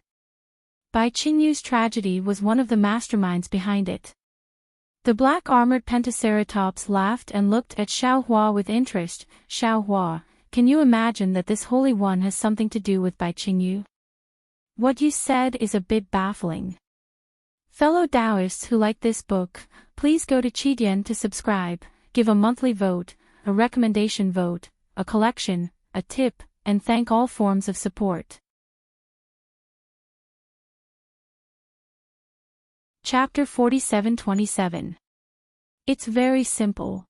Bai Qingyu's tragedy was one of the masterminds behind it." The black-armored Pentaceratops laughed and looked at Xiaohua with interest. "Xiaohua, can you imagine that this Holy One has something to do with Bai Qingyu? What you said is a bit baffling." Fellow Taoists who like this book, please go to Qidian to subscribe, give a monthly vote, a recommendation vote, a collection, a tip, and thank all forms of support. Chapter 47:27. It's very simple.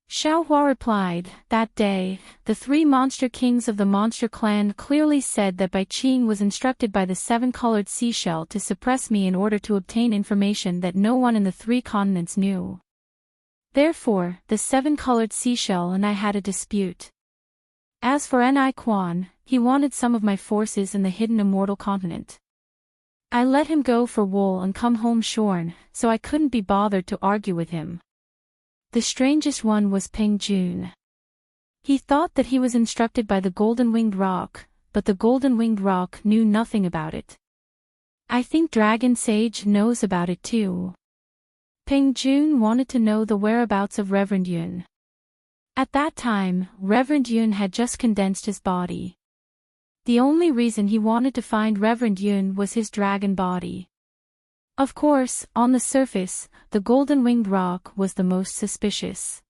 Xiaohua replied, that day, the 3 monster kings of the monster clan clearly said that Bai Qing was instructed by the 7-colored seashell to suppress me in order to obtain information that no one in the 3 continents knew. Therefore, the 7-colored seashell and I had a dispute. As for Ni Quan, he wanted some of my forces in the hidden immortal continent. I let him go for wool and come home shorn, so I couldn't be bothered to argue with him. The strangest one was Ping Jun. He thought that he was instructed by the golden-winged rock, but the golden-winged rock knew nothing about it. I think Dragon Sage knows about it too. Ping Jun wanted to know the whereabouts of Reverend Yun. At that time, Reverend Yun had just condensed his body. The only reason he wanted to find Reverend Yun was his dragon body. Of course, on the surface, the golden-winged rock was the most suspicious.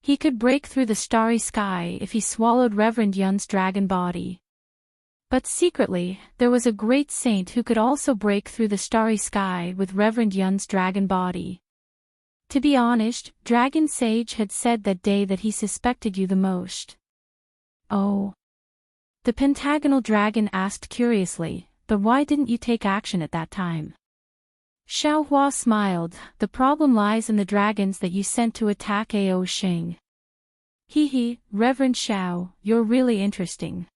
He could break through the starry sky if he swallowed Reverend Yun's dragon body. But secretly, there was a great saint who could also break through the starry sky with Reverend Yun's dragon body. To be honest, Dragon Sage had said that day that he suspected you the most. Oh. The pentagonal dragon asked curiously, but why didn't you take action at that time? Xiaohua smiled, the problem lies in the dragons that you sent to attack Ao Xing. Hee, Reverend Xiao, you're really interesting.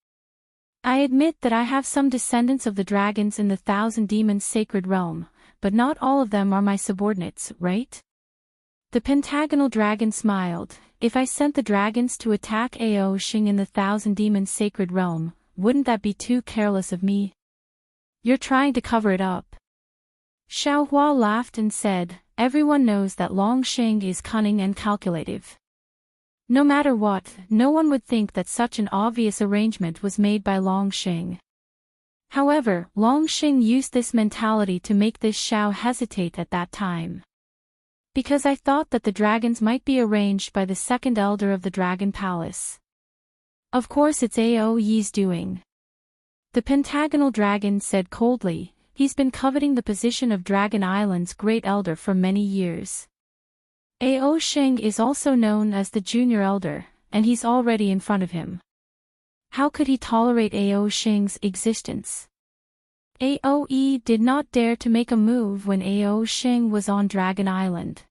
I admit that I have some descendants of the dragons in the 1,000 Demons Sacred Realm, but not all of them are my subordinates, right? The pentagonal dragon smiled, if I sent the dragons to attack Ao Xing in the 1,000 Demons Sacred Realm, wouldn't that be too careless of me? You're trying to cover it up. Xiaohua laughed and said, everyone knows that Long Xing is cunning and calculative. No matter what, no one would think that such an obvious arrangement was made by Long Xing. However, Long Xing used this mentality to make this Xiao hesitate at that time. Because I thought that the dragons might be arranged by the second elder of the Dragon Palace. Of course it's Ao Yi's doing. The pentagonal dragon said coldly, he's been coveting the position of Dragon Island's great elder for many years. Ao Xing is also known as the junior elder, and he's already in front of him. How could he tolerate Ao Xing's existence? Ao Yi did not dare to make a move when Ao Xing was on Dragon Island.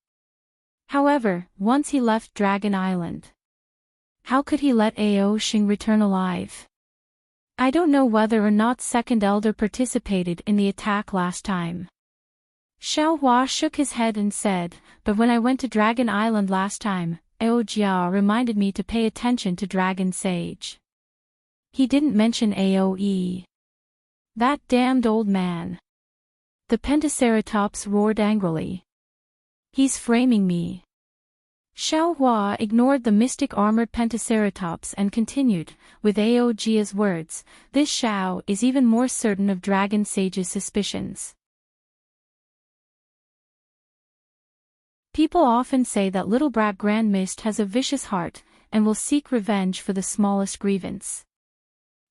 However, once he left Dragon Island, how could he let Ao Xing return alive? I don't know whether or not Second Elder participated in the attack last time. Xiaohua shook his head and said, but when I went to Dragon Island last time, Ao Jia reminded me to pay attention to Dragon Sage. He didn't mention Ao Yi. That damned old man. The Pentaceratops roared angrily. He's framing me. Xiaohua ignored the mystic armored Pentaceratops and continued, with Ao Jia's words, this Xiao is even more certain of Dragon Sage's suspicions. People often say that little brat Grand Mist has a vicious heart, and will seek revenge for the smallest grievance.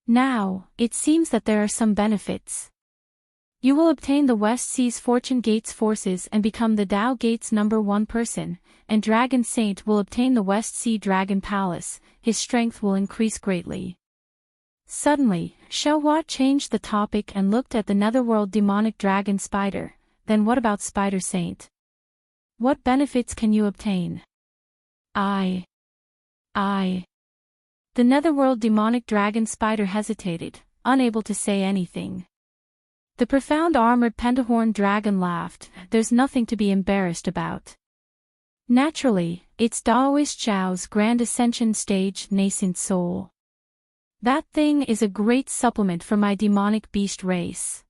Now, it seems that there are some benefits. You will obtain the West Sea's Fortune Gate's forces and become the Dao Gate's #1 person, and Dragon Saint will obtain the West Sea Dragon Palace, his strength will increase greatly. Suddenly, Xiaohua changed the topic and looked at the netherworld demonic dragon Spider, then what about Spider Saint? What benefits can you obtain? The netherworld demonic dragon Spider hesitated, unable to say anything. The profound armored pentahorn dragon laughed, there's nothing to be embarrassed about. Naturally, it's Daoist Zhao's Grand Ascension stage nascent soul. That thing is a great supplement for my demonic beast race.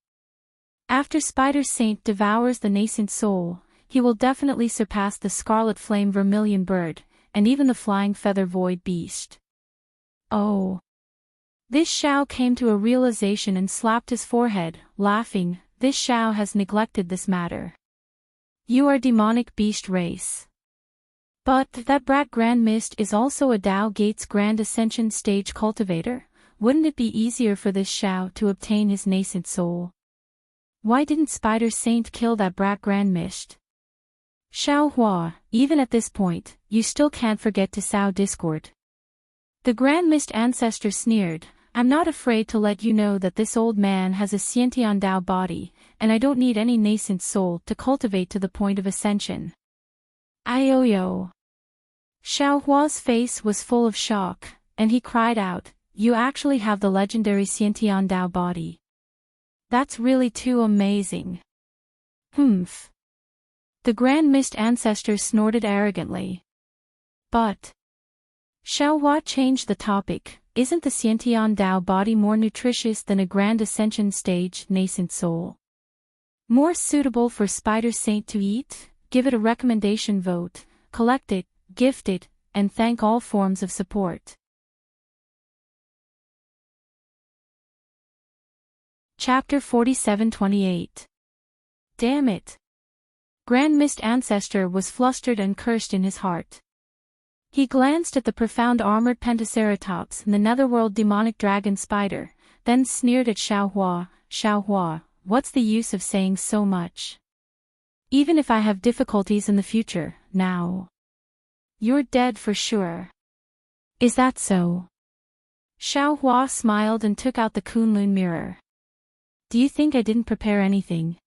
After Spider Saint devours the nascent soul, he will definitely surpass the Scarlet Flame Vermilion Bird, and even the Flying Feather Void Beast. Oh. This Xiao came to a realization and slapped his forehead, laughing, this Xiao has neglected this matter. You are demonic beast race. But that brat Grand Mist is also a Dao Gates Grand Ascension stage cultivator. Wouldn't it be easier for this Xiao to obtain his nascent soul? Why didn't Spider Saint kill that brat Grand Mist? Xiao Hua, even at this point, you still can't forget to sow discord. The Grand Mist ancestor sneered, I'm not afraid to let you know that this old man has a Xiantian Dao body, and I don't need any nascent soul to cultivate to the point of ascension. Ioyo. Xiao Hua's face was full of shock, and he cried out, you actually have the legendary Xiantian Dao body. That's really too amazing. Humph. The Grand Mist ancestor snorted arrogantly. But Xiao Hua changed the topic. Isn't the Xiantian Dao body more nutritious than a Grand Ascension stage nascent soul? More suitable for Spider Saint to eat? Give it a recommendation vote, collect it, gift it, and thank all forms of support. Chapter 47-28. Damn it. Grand Mist Ancestor was flustered and cursed in his heart. He glanced at the profound armored Pentaceratops and the netherworld demonic dragon spider, then sneered at Xiao Hua, what's the use of saying so much? Even if I have difficulties in the future, now. You're dead for sure. Is that so? Xiao Hua smiled and took out the Kunlun mirror. Do you think I didn't prepare anything?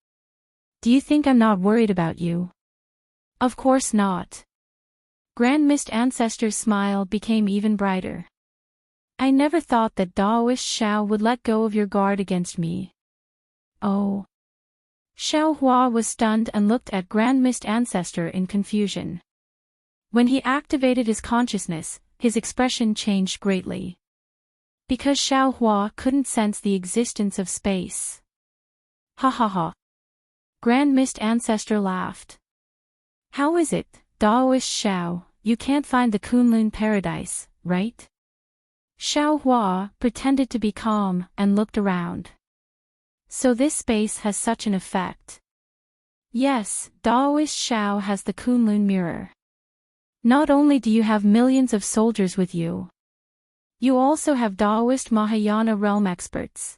Do you think I'm not worried about you? Of course not. Grand Mist Ancestor's smile became even brighter. I never thought that Daoist Xiao would let go of your guard against me. Oh. Xiao Hua was stunned and looked at Grand Mist Ancestor in confusion. When he activated his consciousness, his expression changed greatly. Because Xiao Hua couldn't sense the existence of space. Ha ha ha. Grand Mist Ancestor laughed. How is it, Daoist Xiao, you can't find the Kunlun paradise, right? Xiao Hua pretended to be calm and looked around. So this space has such an effect. Yes, Daoist Xiao has the Kunlun mirror. Not only do you have millions of soldiers with you, you also have Daoist Mahayana realm experts.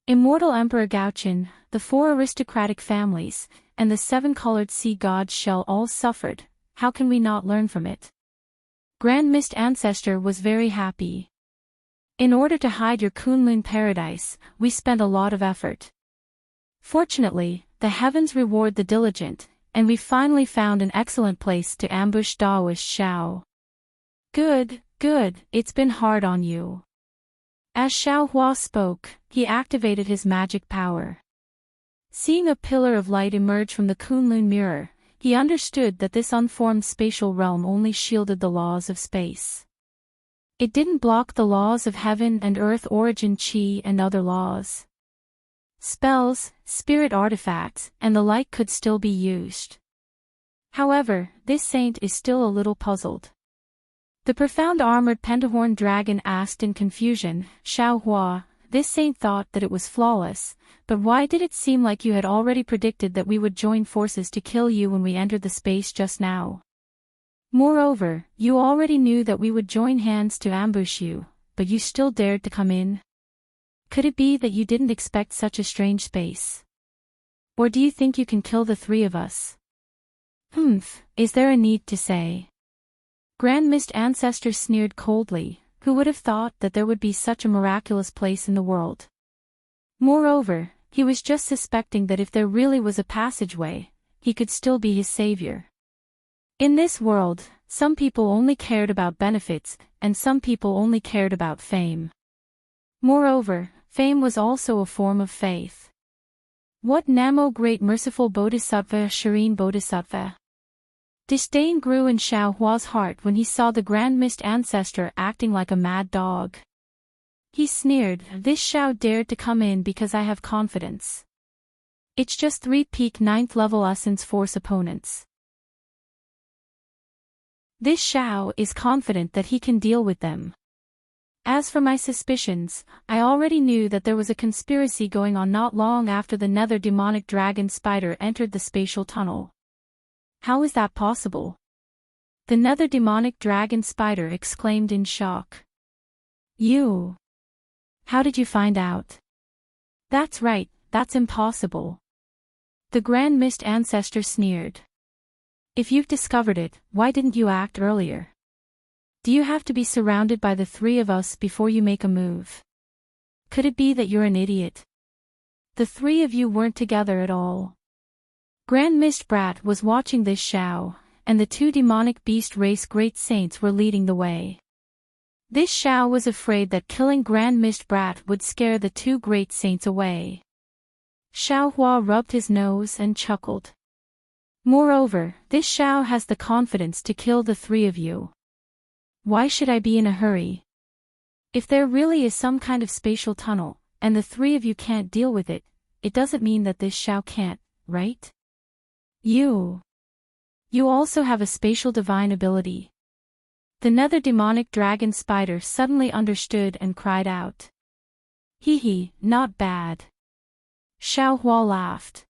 Immortal Emperor Gaochen, the 4 aristocratic families, and the 7-colored sea god Shell all suffered. How can we not learn from it? Grand Mist Ancestor was very happy. In order to hide your Kunlun paradise, we spent a lot of effort. Fortunately, the heavens reward the diligent, and we finally found an excellent place to ambush Daoist Xiao. Good, it's been hard on you. As Xiao Hua spoke, he activated his magic power. Seeing a pillar of light emerge from the Kunlun mirror, he understood that this unformed spatial realm only shielded the laws of space. It didn't block the laws of heaven and earth, origin chi and other laws. Spells, spirit artifacts, and the like could still be used. However, this saint is still a little puzzled. The profound armored pentahorn dragon asked in confusion, Xiao Hua, this saint thought that it was flawless, but why did it seem like you had already predicted that we would join forces to kill you when we entered the space just now? Moreover, you already knew that we would join hands to ambush you, but you still dared to come in? Could it be that you didn't expect such a strange space? Or do you think you can kill the 3 of us? Is there a need to say? Grand Mist Ancestor sneered coldly, who would have thought that there would be such a miraculous place in the world? Moreover, he was just suspecting that if there really was a passageway, he could still be his savior. In this world, some people only cared about benefits, and some people only cared about fame. Moreover, fame was also a form of faith. What Namo Great Merciful Bodhisattva Shireen Bodhisattva? Disdain grew in Xiao Hua's heart when he saw the Grand Mist Ancestor acting like a mad dog. He sneered, this Xiao dared to come in because I have confidence. It's just 3 peak 9th level essence force opponents. This Xiao is confident that he can deal with them. As for my suspicions, I already knew that there was a conspiracy going on not long after the nether demonic dragon spider entered the spatial tunnel. How is that possible? The nether demonic dragon spider exclaimed in shock. You! How did you find out? That's right, that's impossible. The Grand Mist Ancestor sneered. If you've discovered it, why didn't you act earlier? Do you have to be surrounded by the three of us before you make a move? Could it be that you're an idiot? The three of you weren't together at all. Grand Mist Brat was watching this show, and the two demonic beast race great saints were leading the way. This show was afraid that killing Grand Mist Brat would scare the two great saints away. Xiao Hua rubbed his nose and chuckled. Moreover, this show has the confidence to kill the three of you. Why should I be in a hurry? If there really is some kind of spatial tunnel, and the three of you can't deal with it, it doesn't mean that this show can't, right? You also have a spatial divine ability. The nether demonic dragon spider suddenly understood and cried out. Hee, not bad. Xiao Hua laughed.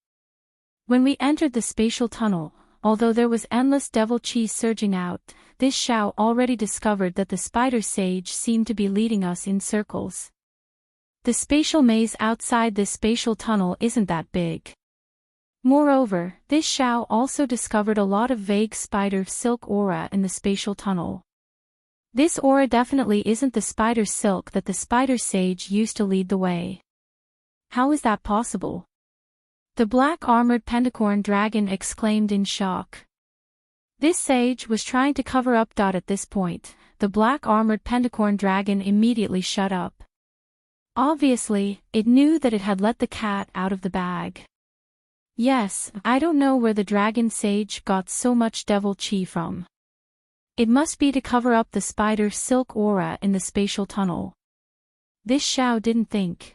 When we entered the spatial tunnel, although there was endless devil chi surging out, this Xiao already discovered that the spider sage seemed to be leading us in circles. The spatial maze outside this spatial tunnel isn't that big. Moreover, this Xiao also discovered a lot of vague spider silk aura in the spatial tunnel. This aura definitely isn't the spider silk that the spider sage used to lead the way. How is that possible? The black-armored pentacorn dragon exclaimed in shock. This sage was trying to cover up. At this point, the black-armored pentacorn dragon immediately shut up. Obviously, it knew that it had let the cat out of the bag. Yes, I don't know where the dragon sage got so much devil chi from. It must be to cover up the spider silk aura in the spatial tunnel. This Xiao didn't think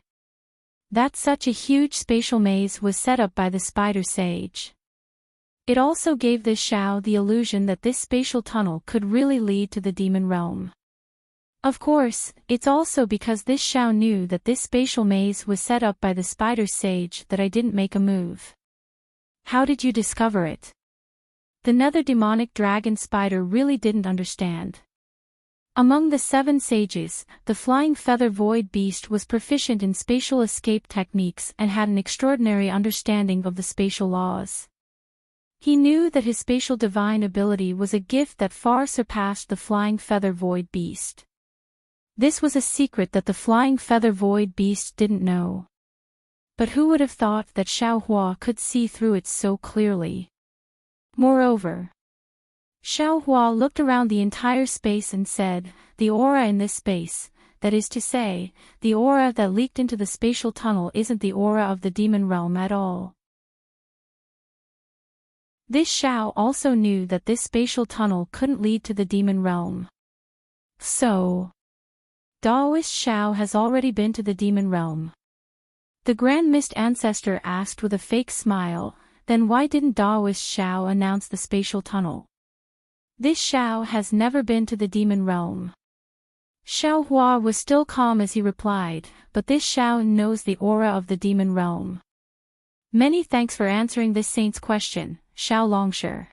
that such a huge spatial maze was set up by the spider sage. It also gave this Xiao the illusion that this spatial tunnel could really lead to the demon realm. Of course, it's also because this Xiao knew that this spatial maze was set up by the spider sage that I didn't make a move. How did you discover it? The nether demonic dragon spider really didn't understand. Among the 7 sages, the flying feather void beast was proficient in spatial escape techniques and had an extraordinary understanding of the spatial laws. He knew that his spatial divine ability was a gift that far surpassed the flying feather void beast. This was a secret that the flying feather void beast didn't know. But who would have thought that Xiao Hua could see through it so clearly? Moreover, Xiao Hua looked around the entire space and said, the aura in this space, that is to say, the aura that leaked into the spatial tunnel isn't the aura of the demon realm at all. This Xiao also knew that this spatial tunnel couldn't lead to the demon realm. So, Daoist Xiao has already been to the demon realm. The Grand Mist Ancestor asked with a fake smile, then why didn't Daoist Xiao announce the spatial tunnel? This Xiao has never been to the demon realm. Xiao Hua was still calm as he replied, but this Xiao knows the aura of the demon realm. Many thanks for answering this saint's question, Xiao Longshire.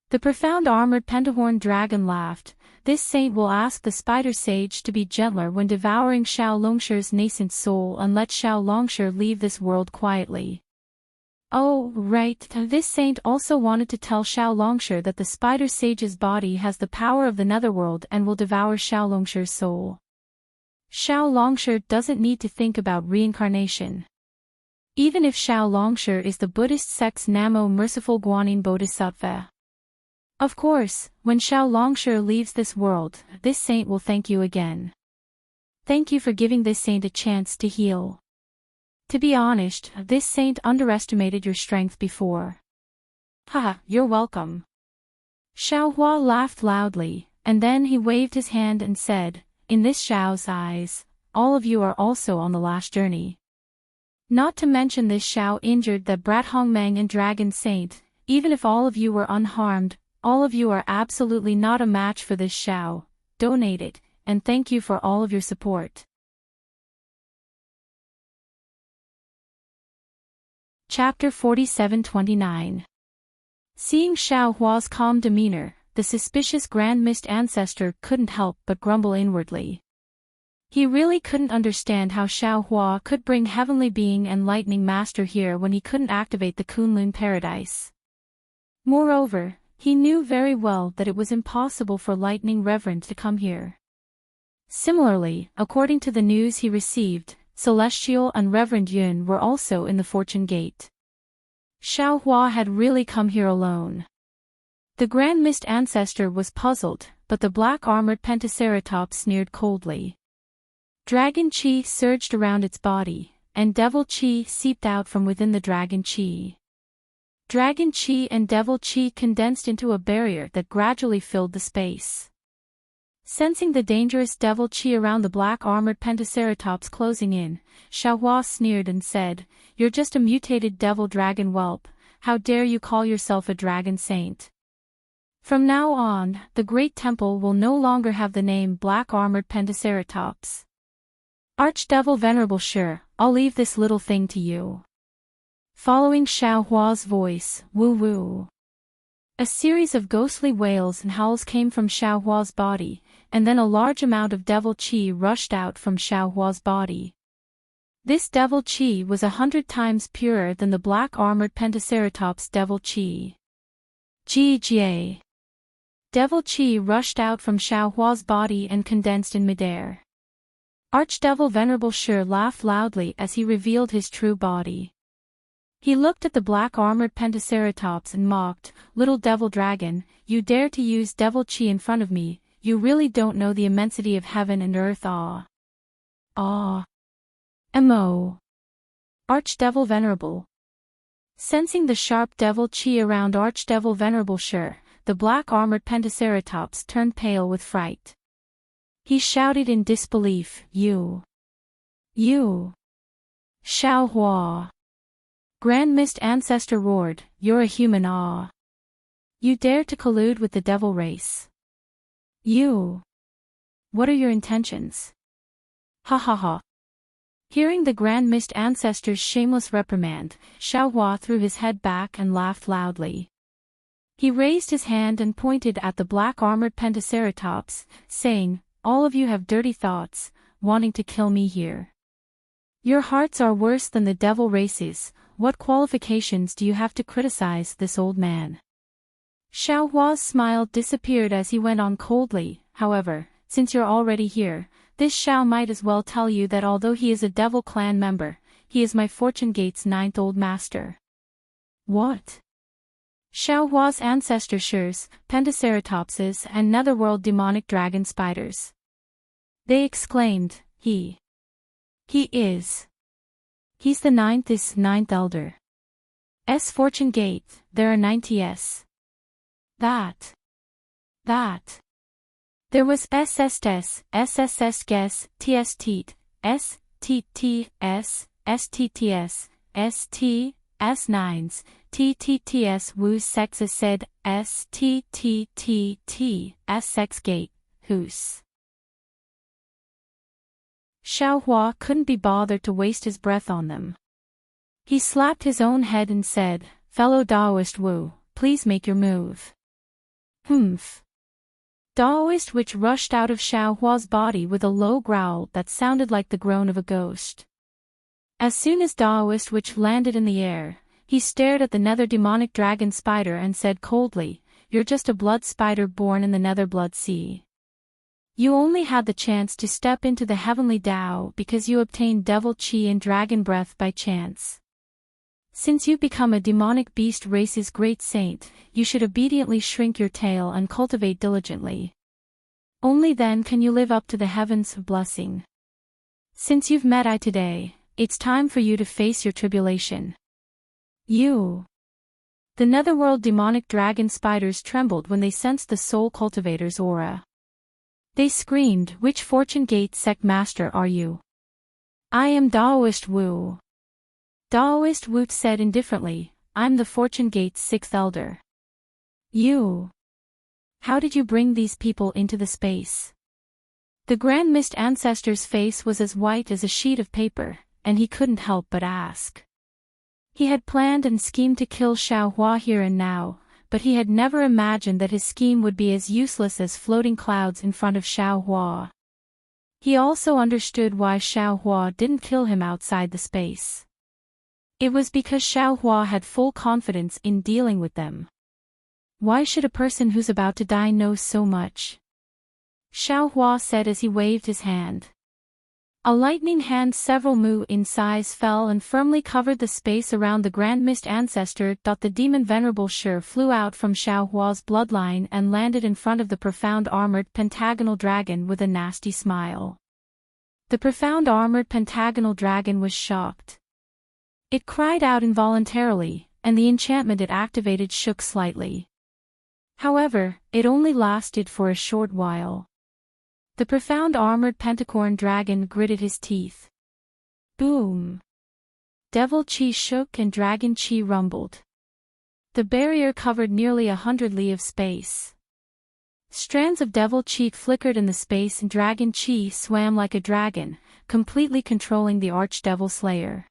The profound armored pentahorn dragon laughed. This saint will ask the spider sage to be gentler when devouring Xiao Longshire's nascent soul and let Xiao Longshire leave this world quietly. Oh, right, this saint also wanted to tell Xiao Longshire that the spider sage's body has the power of the netherworld and will devour Xiao Longshire's soul. Xiao Longshire doesn't need to think about reincarnation. Even if Xiao Longshire is the Buddhist sect's Namo Merciful Guanyin Bodhisattva. Of course, when Xiao Longshire leaves this world, this saint will thank you again. Thank you for giving this saint a chance to heal. To be honest, this saint underestimated your strength before. Haha, you're welcome. Xiao Hua laughed loudly, and then he waved his hand and said, in this Xiao's eyes, all of you are also on the last journey. Not to mention this Xiao injured the Brat Hongmeng and Dragon Saint, even if all of you were unharmed, all of you are absolutely not a match for this Xiao. Donate it, and thank you for all of your support. Chapter 47-29. Seeing Xiao Hua's calm demeanor, the suspicious Grand Mist Ancestor couldn't help but grumble inwardly. He really couldn't understand how Xiaohua could bring Heavenly Being and Lightning Master here when he couldn't activate the Kunlun Paradise. Moreover, he knew very well that it was impossible for Lightning Reverend to come here. Similarly, according to the news he received, Celestial and Reverend Yun were also in the Fortune Gate. Xiaohua had really come here alone. The Grand Mist Ancestor was puzzled, but the black-armored Pentaceratops sneered coldly. Dragon Chi surged around its body, and Devil Chi seeped out from within the Dragon Chi. Dragon Chi and Devil Chi condensed into a barrier that gradually filled the space. Sensing the dangerous Devil Chi around the black-armored Pentaceratops closing in, Xiaohua sneered and said, "You're just a mutated devil dragon whelp, how dare you call yourself a dragon saint? From now on, the Great Temple will no longer have the name Black-Armored Pentaceratops. Archdevil Venerable, sure, I'll leave this little thing to you." Following Xiaohua's voice, woo-woo. A series of ghostly wails and howls came from Xiaohua's body, and then a large amount of devil chi rushed out from Xiaohua's body. This devil chi was 100 times purer than the black-armored Pentaceratops' devil chi. Jie. Devil chi rushed out from Xiaohua's body and condensed in midair. Archdevil Venerable Sure laughed loudly as he revealed his true body. He looked at the black-armored Pentaceratops and mocked, "Little devil dragon, you dare to use devil chi in front of me, you really don't know the immensity of heaven and earth. Ah. Mo. Archdevil Venerable." Sensing the sharp devil chi around Archdevil Venerable Sure, the black-armored Pentaceratops turned pale with fright. He shouted in disbelief, You. Xiaohua. Grand Mist Ancestor roared, "You're a human. Ah. You dare to collude with the devil race. You. What are your intentions?" Ha ha ha. Hearing the Grand Mist Ancestor's shameless reprimand, Xiaohua threw his head back and laughed loudly. He raised his hand and pointed at the black-armored Pentaceratops, saying, "All of you have dirty thoughts, wanting to kill me here. Your hearts are worse than the devil races. What qualifications do you have to criticize this old man?" Xiaohua's smile disappeared as he went on coldly, "However, since you're already here, this Xiao might as well tell you that although he is a devil clan member, he is my Fortune Gate's 9th old master." What? Xiaohua's ancestor Shurs, Pentaceratopses and netherworld demonic dragon spiders. They exclaimed, He's the 9th elder. Fortune Gate, there are 90s. That. There was SSS, SSS guess, TS teat, STTS, STTS, ST, S9s, TTTS woos sexes said, STTTT, S6 gate, who's. Xiaohua couldn't be bothered to waste his breath on them. He slapped his own head and said, "Fellow Daoist Wu, please make your move." Humph. Daoist Witch rushed out of Xiaohua's body with a low growl that sounded like the groan of a ghost. As soon as Daoist Witch landed in the air, he stared at the nether demonic dragon spider and said coldly, "You're just a blood spider born in the nether blood sea. You only had the chance to step into the heavenly Tao because you obtained devil chi and dragon breath by chance. Since you become a demonic beast race's great saint, you should obediently shrink your tail and cultivate diligently. Only then can you live up to the heavens' blessing. Since you've met I today, it's time for you to face your tribulation." The netherworld demonic dragon spiders trembled when they sensed the soul cultivator's aura. They screamed, "Which Fortune Gate sect master are you?" "I am Daoist Wu." Daoist Wu said indifferently, "I'm the Fortune Gate's 6th elder." How did you bring these people into the space?" The Grand Mist Ancestor's face was as white as a sheet of paper, and he couldn't help but ask. He had planned and schemed to kill Xiaohua here and now, but he had never imagined that his scheme would be as useless as floating clouds in front of Xiaohua. He also understood why Xiaohua didn't kill him outside the space. It was because Xiaohua had full confidence in dealing with them. Why should a person who's about to die know so much? Xiaohua said as he waved his hand. A lightning hand several mu in size fell and firmly covered the space around the Grand Mist Ancestor. The demon Venerable Shi flew out from Xiaohua's bloodline and landed in front of the profound armored pentagonal dragon with a nasty smile. The profound armored pentagonal dragon was shocked. It cried out involuntarily, and the enchantment it activated shook slightly. However, it only lasted for a short while. The profound armored pentacorn dragon gritted his teeth. Boom! Devil Chi shook and Dragon Chi rumbled. The barrier covered nearly 100 li of space. Strands of Devil Chi flickered in the space and Dragon Chi swam like a dragon, completely controlling the Archdevil Slayer.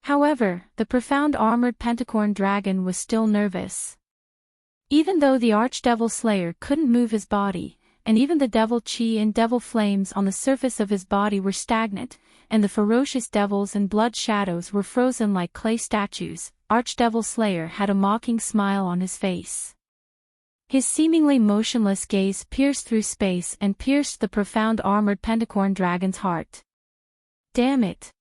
However, the profound armored pentacorn dragon was still nervous. Even though the Archdevil Slayer couldn't move his body, and even the Devil Chi and Devil Flames on the surface of his body were stagnant, and the ferocious devils and blood shadows were frozen like clay statues, Archdevil Slayer had a mocking smile on his face. His seemingly motionless gaze pierced through space and pierced the profound armored pentacorn dragon's heart. Damn it!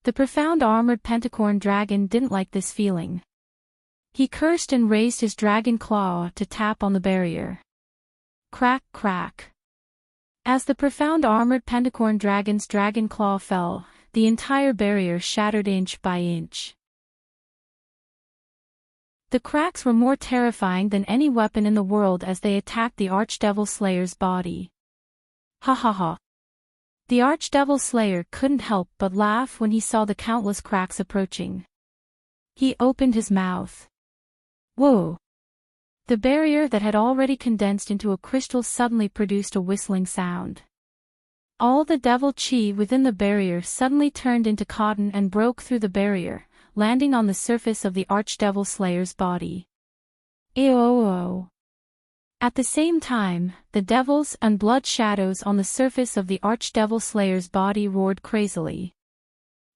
The profound armored pentacorn dragon didn't like this feeling. He cursed and raised his dragon claw to tap on the barrier. Crack, crack. As the profound armored pentacorn dragon's dragon claw fell, the entire barrier shattered inch by inch. The cracks were more terrifying than any weapon in the world as they attacked the Archdevil Slayer's body. Ha ha ha. The Archdevil Slayer couldn't help but laugh when he saw the countless cracks approaching. He opened his mouth. Whoa! The barrier that had already condensed into a crystal suddenly produced a whistling sound. All the Devil Chi within the barrier suddenly turned into cotton and broke through the barrier, landing on the surface of the Archdevil Slayer's body. Ew! At the same time, the devils and blood shadows on the surface of the Archdevil Slayer's body roared crazily.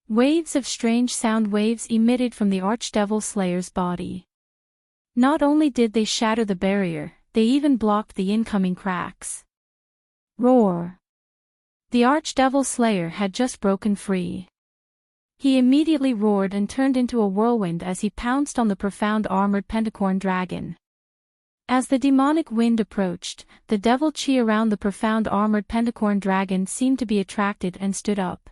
Waves of strange sound waves emitted from the Archdevil Slayer's body. Not only did they shatter the barrier, they even blocked the incoming cracks. Roar! The Archdevil Slayer had just broken free. He immediately roared and turned into a whirlwind as he pounced on the profound armored pentacorn dragon. As the demonic wind approached, the Devil Chi around the profound armored pentacorn dragon seemed to be attracted and stood up.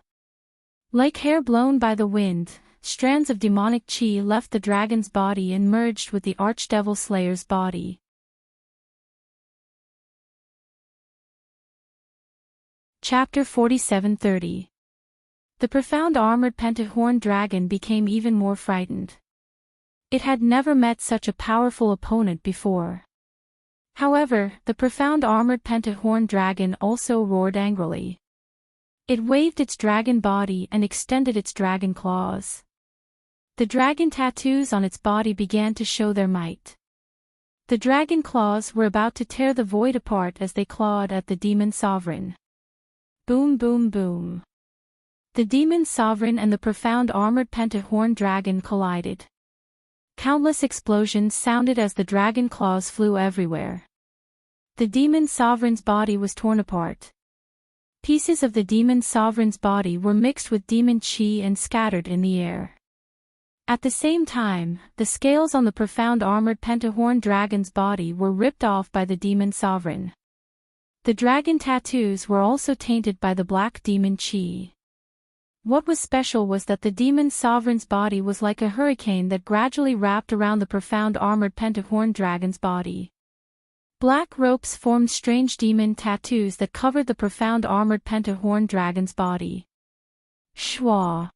Like hair blown by the wind, strands of demonic chi left the dragon's body and merged with the Archdevil Slayer's body. Chapter 47:30. The profound armored pentahorn dragon became even more frightened. It had never met such a powerful opponent before. However, the profound armored pentahorn dragon also roared angrily. It waved its dragon body and extended its dragon claws. The dragon tattoos on its body began to show their might. The dragon claws were about to tear the void apart as they clawed at the demon sovereign. Boom boom boom. The demon sovereign and the profound armored pentahorn dragon collided. Countless explosions sounded as the dragon claws flew everywhere. The demon sovereign's body was torn apart. Pieces of the demon sovereign's body were mixed with demon chi and scattered in the air. At the same time, the scales on the profound armored pentahorn dragon's body were ripped off by the demon sovereign. The dragon tattoos were also tainted by the black demon chi. What was special was that the demon sovereign's body was like a hurricane that gradually wrapped around the profound armored pentahorn dragon's body. Black ropes formed strange demon tattoos that covered the profound armored pentahorn dragon's body. Shwa!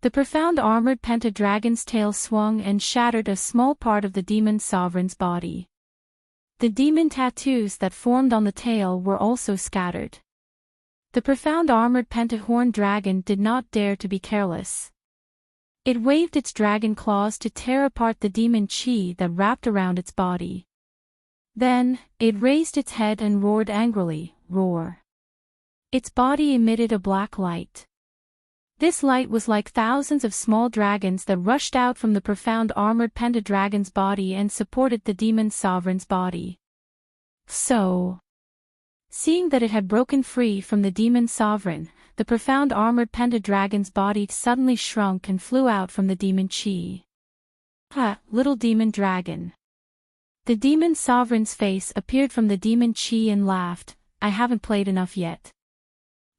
The profound armored pentadragon's tail swung and shattered a small part of the demon sovereign's body. The demon tattoos that formed on the tail were also scattered. The profound armored pentahorn dragon did not dare to be careless. It waved its dragon claws to tear apart the demon chi that wrapped around its body. Then, it raised its head and roared angrily, roar. Its body emitted a black light. This light was like thousands of small dragons that rushed out from the profound armored pentadragon's body and supported the demon sovereign's body. So, seeing that it had broken free from the demon sovereign, the profound armored pentadragon's body suddenly shrunk and flew out from the demon chi. Ha, little demon dragon. The demon sovereign's face appeared from the demon chi and laughed, I haven't played enough yet.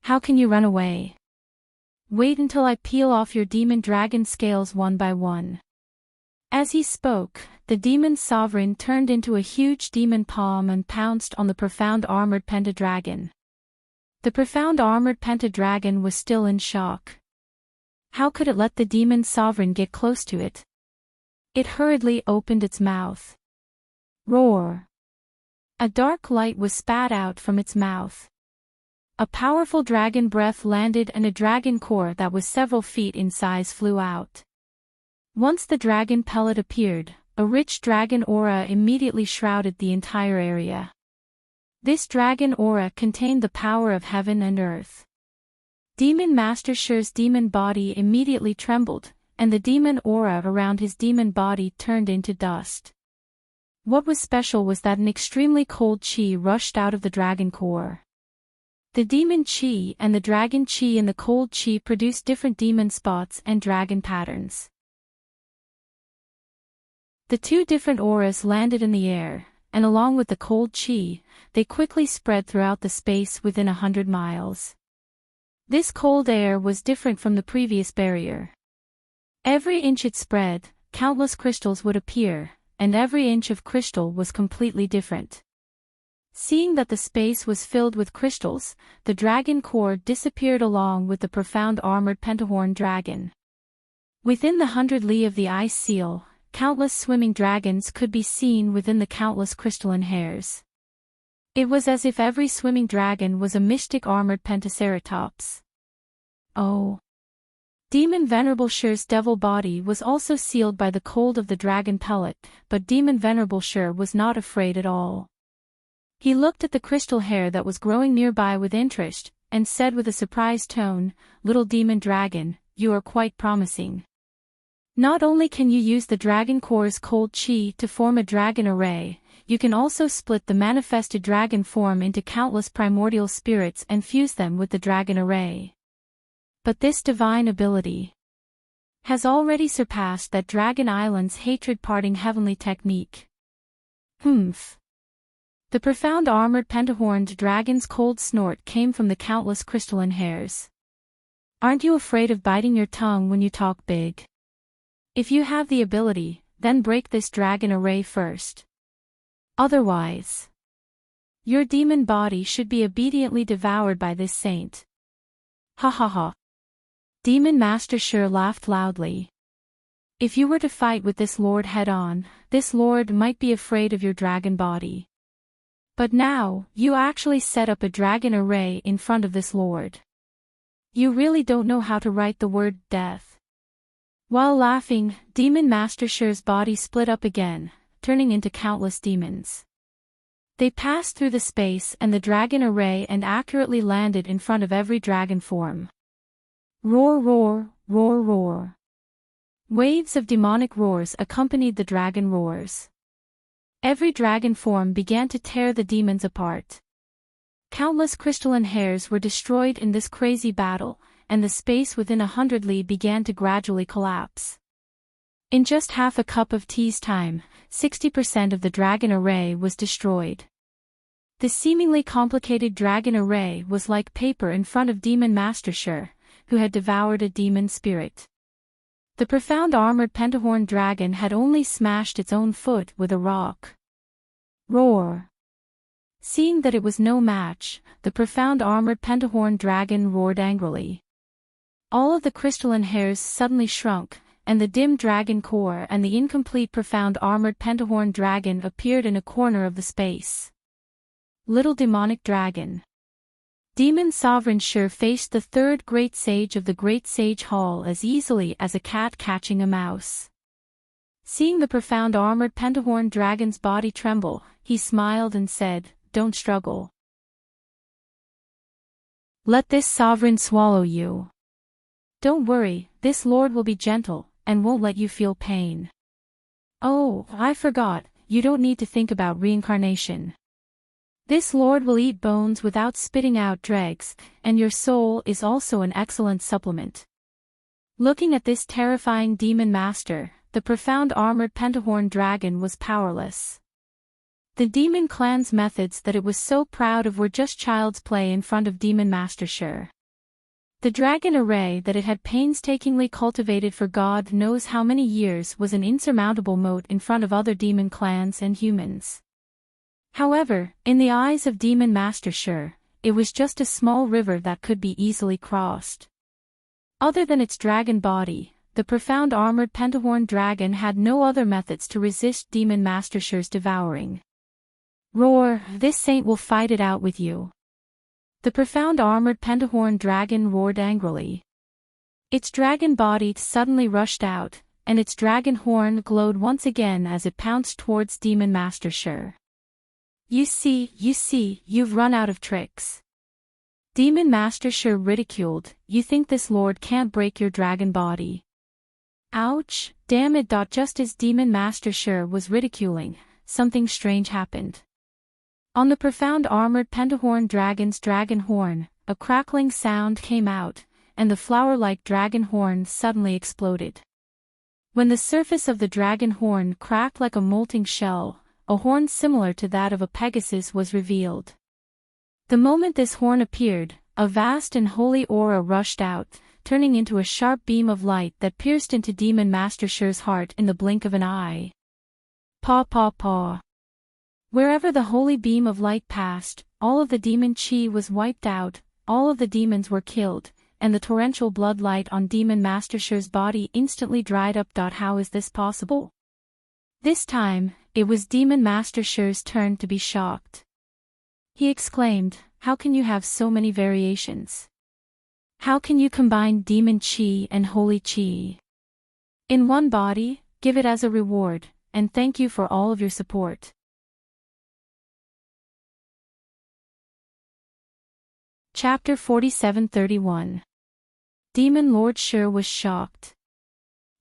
How can you run away? Wait until I peel off your demon dragon scales one by one. As he spoke, the demon sovereign turned into a huge demon palm and pounced on the profound armored pentadragon. The profound armored pentadragon was still in shock. How could it let the demon sovereign get close to it? It hurriedly opened its mouth. Roar! A dark light was spat out from its mouth. A powerful dragon breath landed and a dragon core that was several feet in size flew out. Once the dragon pellet appeared, a rich dragon aura immediately shrouded the entire area. This dragon aura contained the power of heaven and earth. Demon Master Shi's demon body immediately trembled, and the demon aura around his demon body turned into dust. What was special was that an extremely cold chi rushed out of the dragon core. The demon chi and the dragon chi in the cold chi produced different demon spots and dragon patterns. The two different auras landed in the air, and along with the cold chi, they quickly spread throughout the space within 100 miles. This cold air was different from the previous barrier. Every inch it spread, countless crystals would appear, and every inch of crystal was completely different. Seeing that the space was filled with crystals, the dragon core disappeared along with the profound armored pentahorn dragon. Within the 100 li of the ice seal, countless swimming dragons could be seen within the countless crystalline hairs. It was as if every swimming dragon was a mystic armored pentaceratops. Oh! Demon Venerable Shi's devil body was also sealed by the cold of the dragon pellet, but Demon Venerable Shi was not afraid at all. He looked at the crystal hair that was growing nearby with interest, and said with a surprised tone, Little demon dragon, you are quite promising. Not only can you use the dragon core's cold chi to form a dragon array, you can also split the manifested dragon form into countless primordial spirits and fuse them with the dragon array. But this divine ability has already surpassed that Dragon Island's hatred-parting heavenly technique. Humph. The profound armored pentahorned dragon's cold snort came from the countless crystalline hairs. Aren't you afraid of biting your tongue when you talk big? If you have the ability, then break this dragon array first. Otherwise, your demon body should be obediently devoured by this saint. Ha ha ha. Demon Master Shi laughed loudly. If you were to fight with this lord head-on, this lord might be afraid of your dragon body. But now, you actually set up a dragon array in front of this lord. You really don't know how to write the word death. While laughing, Demon Master Shi's body split up again, turning into countless demons. They passed through the space and the dragon array and accurately landed in front of every dragon form. Roar roar, roar roar. Waves of demonic roars accompanied the dragon roars. Every dragon form began to tear the demons apart. Countless crystalline hairs were destroyed in this crazy battle, and the space within 100 li began to gradually collapse. In just half a cup of tea's time, 60% of the dragon array was destroyed. The seemingly complicated dragon array was like paper in front of Demon Master Shi, who had devoured a demon spirit. The profound armored pentahorn dragon had only smashed its own foot with a rock. Roar! Seeing that it was no match, the profound armored pentahorn dragon roared angrily. All of the crystalline hairs suddenly shrunk, and the dim dragon core and the incomplete profound armored pentahorn dragon appeared in a corner of the space. Little demonic dragon. Demon Sovereign Sure faced the third great sage of the Great Sage Hall as easily as a cat catching a mouse. Seeing the profound armored pentahorn dragon's body tremble, he smiled and said, "Don't struggle. Let this sovereign swallow you. Don't worry, this lord will be gentle, and won't let you feel pain. Oh, I forgot, you don't need to think about reincarnation. This lord will eat bones without spitting out dregs, and your soul is also an excellent supplement." Looking at this terrifying demon master, the profound armored pentahorn dragon was powerless. The demon clan's methods that it was so proud of were just child's play in front of Demon Master Sure. The dragon array that it had painstakingly cultivated for God knows how many years was an insurmountable moat in front of other demon clans and humans. However, in the eyes of Demon Master Sure, it was just a small river that could be easily crossed. Other than its dragon body, the profound armored pentahorn dragon had no other methods to resist Demon Master Sure's devouring. "Roar, this saint will fight it out with you." The profound armored pentahorn dragon roared angrily. Its dragon body suddenly rushed out, and its dragon horn glowed once again as it pounced towards Demon Master Sure. You see, you've run out of tricks." Demon Master Sure ridiculed, "You think this lord can't break your dragon body?" Ouch, damn it. Just as Demon Master Sure was ridiculing, something strange happened. On the profound armored pentahorn dragon's dragon horn, a crackling sound came out, and the flower-like dragon horn suddenly exploded. When the surface of the dragon horn cracked like a molting shell, a horn similar to that of a Pegasus was revealed. The moment this horn appeared, a vast and holy aura rushed out, turning into a sharp beam of light that pierced into Demon Master Sure's heart in the blink of an eye. Paw paw paw. Wherever the holy beam of light passed, all of the demon chi was wiped out, all of the demons were killed, and the torrential blood light on Demon Master Sure's body instantly dried up. How is this possible? This time, it was Demon Master Sure's turn to be shocked. He exclaimed, "How can you have so many variations? How can you combine demon chi and holy chi in one body? Give it as a reward, and thank you for all of your support." Chapter 47-31. Demon Lord Sure was shocked.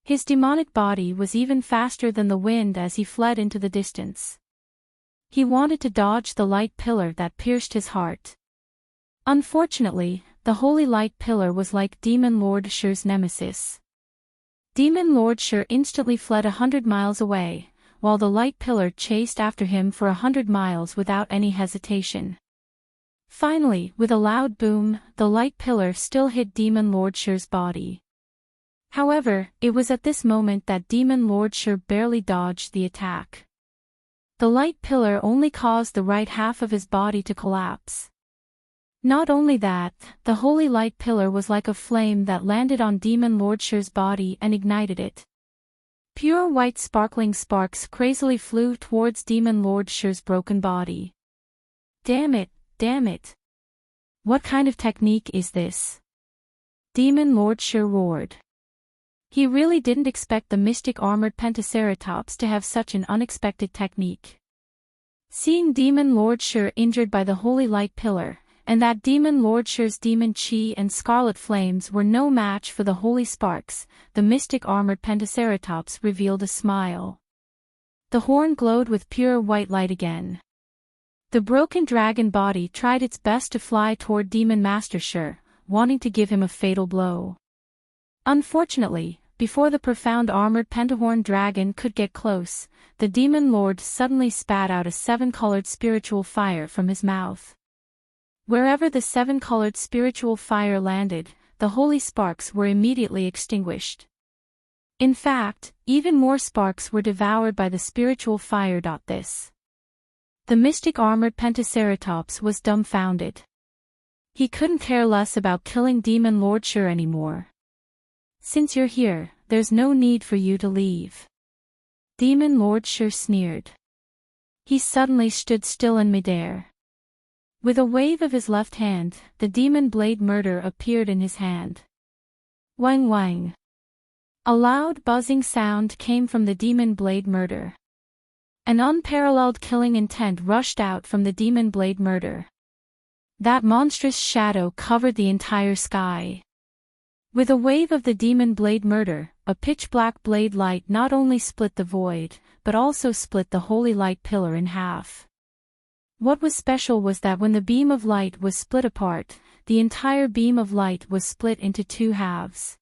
His demonic body was even faster than the wind as he fled into the distance. He wanted to dodge the light pillar that pierced his heart. Unfortunately, the holy light pillar was like Demon Lord Sure's nemesis. Demon Lord Sure instantly fled 100 miles away, while the light pillar chased after him for 100 miles without any hesitation. Finally, with a loud boom, the light pillar still hit Demon Lord Sure's body. However, it was at this moment that Demon Lord Sure barely dodged the attack. The light pillar only caused the right half of his body to collapse. Not only that, the holy light pillar was like a flame that landed on Demon Lord Sure's body and ignited it. Pure white sparkling sparks crazily flew towards Demon Lord Sure's broken body. Damn it! What kind of technique is this?" Demon Lord Sure roared. He really didn't expect the mystic armored pentaceratops to have such an unexpected technique. Seeing Demon Lord Sure injured by the holy light pillar, and that Demon Lord Sure's demon chi and scarlet flames were no match for the holy sparks, the mystic armored pentaceratops revealed a smile. The horn glowed with pure white light again. The broken dragon body tried its best to fly toward Demon Master Sure, wanting to give him a fatal blow. Unfortunately, before the profound armored pentahorn dragon could get close, the Demon Lord suddenly spat out a 7-colored spiritual fire from his mouth. Wherever the 7-colored spiritual fire landed, the holy sparks were immediately extinguished. In fact, even more sparks were devoured by the spiritual fire. The mystic armored pentaceratops was dumbfounded. He couldn't care less about killing Demon Lord Sure anymore. "Since you're here, there's no need for you to leave." Demon Lord Sure sneered. He suddenly stood still in midair. With a wave of his left hand, the demon blade murder appeared in his hand. Wang wang. A loud buzzing sound came from the demon blade murder. An unparalleled killing intent rushed out from the demon blade murder. That monstrous shadow covered the entire sky. With a wave of the demon blade murder, a pitch-black blade light not only split the void, but also split the holy light pillar in half. What was special was that when the beam of light was split apart, the entire beam of light was split into two halves.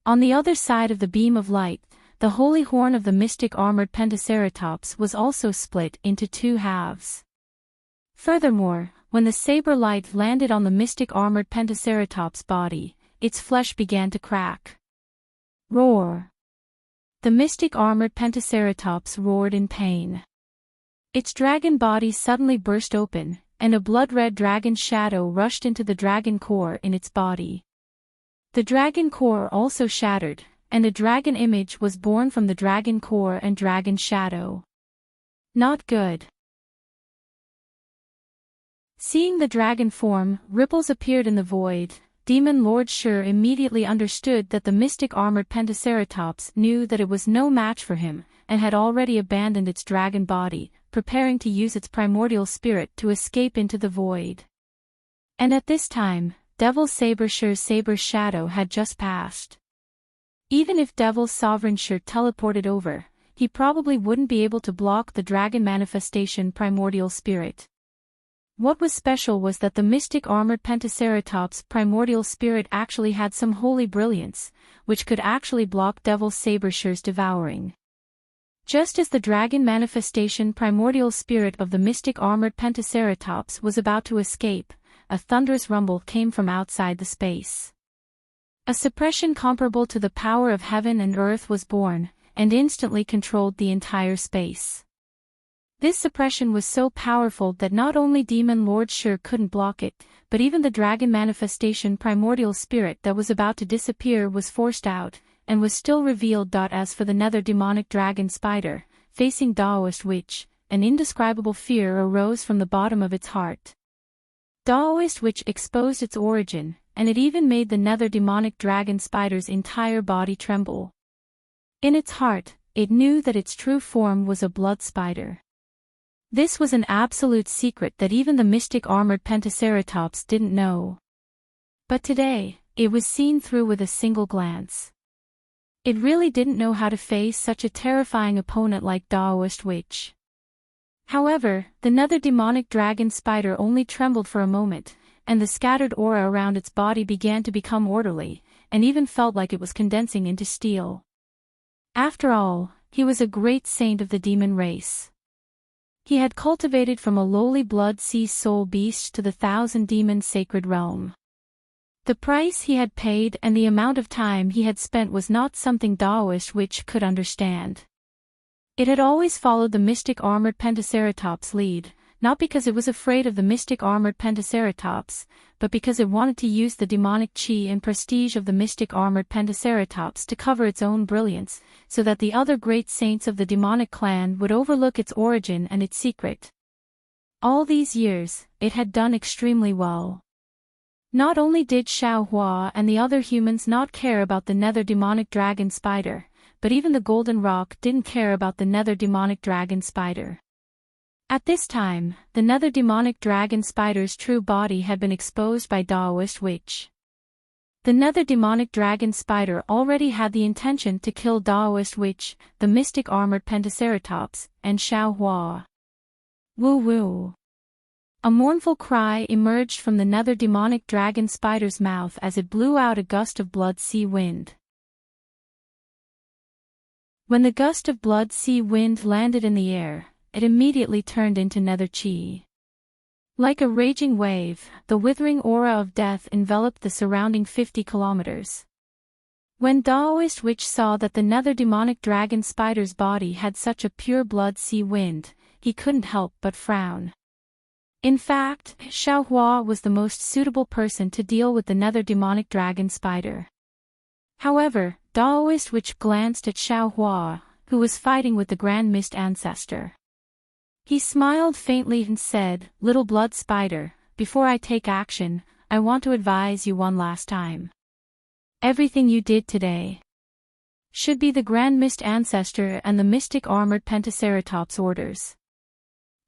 On the other side of the beam of light, the holy horn of the mystic armored Pentaceratops was also split into two halves. Furthermore, when the saber light landed on the mystic armored Pentaceratops' body, its flesh began to crack. Roar! The mystic armored Pentaceratops roared in pain. Its dragon body suddenly burst open, and a blood-red dragon shadow rushed into the dragon core in its body. The dragon core also shattered, and a dragon image was born from the dragon core and dragon shadow. Not good. Seeing the dragon form, ripples appeared in the void. Demon Lord Shur immediately understood that the mystic armored Pentaceratops knew that it was no match for him, and had already abandoned its dragon body, preparing to use its primordial spirit to escape into the void. And at this time, Devil Saber Shur's saber shadow had just passed. Even if Devil Sovereign Shur teleported over, he probably wouldn't be able to block the dragon manifestation primordial spirit. What was special was that the mystic armored Pentaceratops' primordial spirit actually had some holy brilliance, which could actually block Devil Saber Shur's devouring. Just as the dragon manifestation primordial spirit of the mystic armored Pentaceratops was about to escape, a thunderous rumble came from outside the space. A suppression comparable to the power of heaven and earth was born, and instantly controlled the entire space. This suppression was so powerful that not only Demon Lord Shur couldn't block it, but even the dragon manifestation primordial spirit that was about to disappear was forced out, and was still revealed. As for the nether demonic dragon spider, facing Daoist Witch, an indescribable fear arose from the bottom of its heart. Daoist Witch exposed its origin, and it even made the nether demonic dragon spider's entire body tremble. In its heart, it knew that its true form was a blood spider. This was an absolute secret that even the mystic armored Pentaceratops didn't know. But today, it was seen through with a single glance. It really didn't know how to face such a terrifying opponent like Daoist Witch. However, the nether demonic dragon spider only trembled for a moment, and the scattered aura around its body began to become orderly, and even felt like it was condensing into steel. After all, he was a great saint of the demon race. He had cultivated from a lowly blood sea soul beast to the 1,000-demon sacred realm. The price he had paid and the amount of time he had spent was not something Daoist Witch could understand. It had always followed the mystic armored Pentaceratops' lead, not because it was afraid of the mystic armored Pentaceratops, but because it wanted to use the demonic chi and prestige of the mystic armored Pentaceratops to cover its own brilliance, so that the other great saints of the demonic clan would overlook its origin and its secret. All these years, it had done extremely well. Not only did Xiaohua and the other humans not care about the nether demonic dragon spider, but even the Golden Rock didn't care about the nether demonic dragon spider. At this time, the nether demonic dragon spider's true body had been exposed by Daoist Witch. The nether demonic dragon spider already had the intention to kill Daoist Witch, the mystic armored Pentaceratops, and Xiaohua. Woo woo. A mournful cry emerged from the nether demonic dragon spider's mouth as it blew out a gust of blood sea wind. When the gust of blood sea wind landed in the air, it immediately turned into nether chi. Like a raging wave, the withering aura of death enveloped the surrounding 50 kilometers. When Daoist Witch saw that the nether demonic dragon spider's body had such a pure blood sea wind, he couldn't help but frown. In fact, Xiaohua was the most suitable person to deal with the nether demonic dragon spider. However, Daoist Witch glanced at Xiaohua, who was fighting with the Grand Mist Ancestor. He smiled faintly and said, "Little blood spider, before I take action, I want to advise you one last time. Everything you did today should be the Grand Mist Ancestor and the Mystic Armored Pentaceratops orders.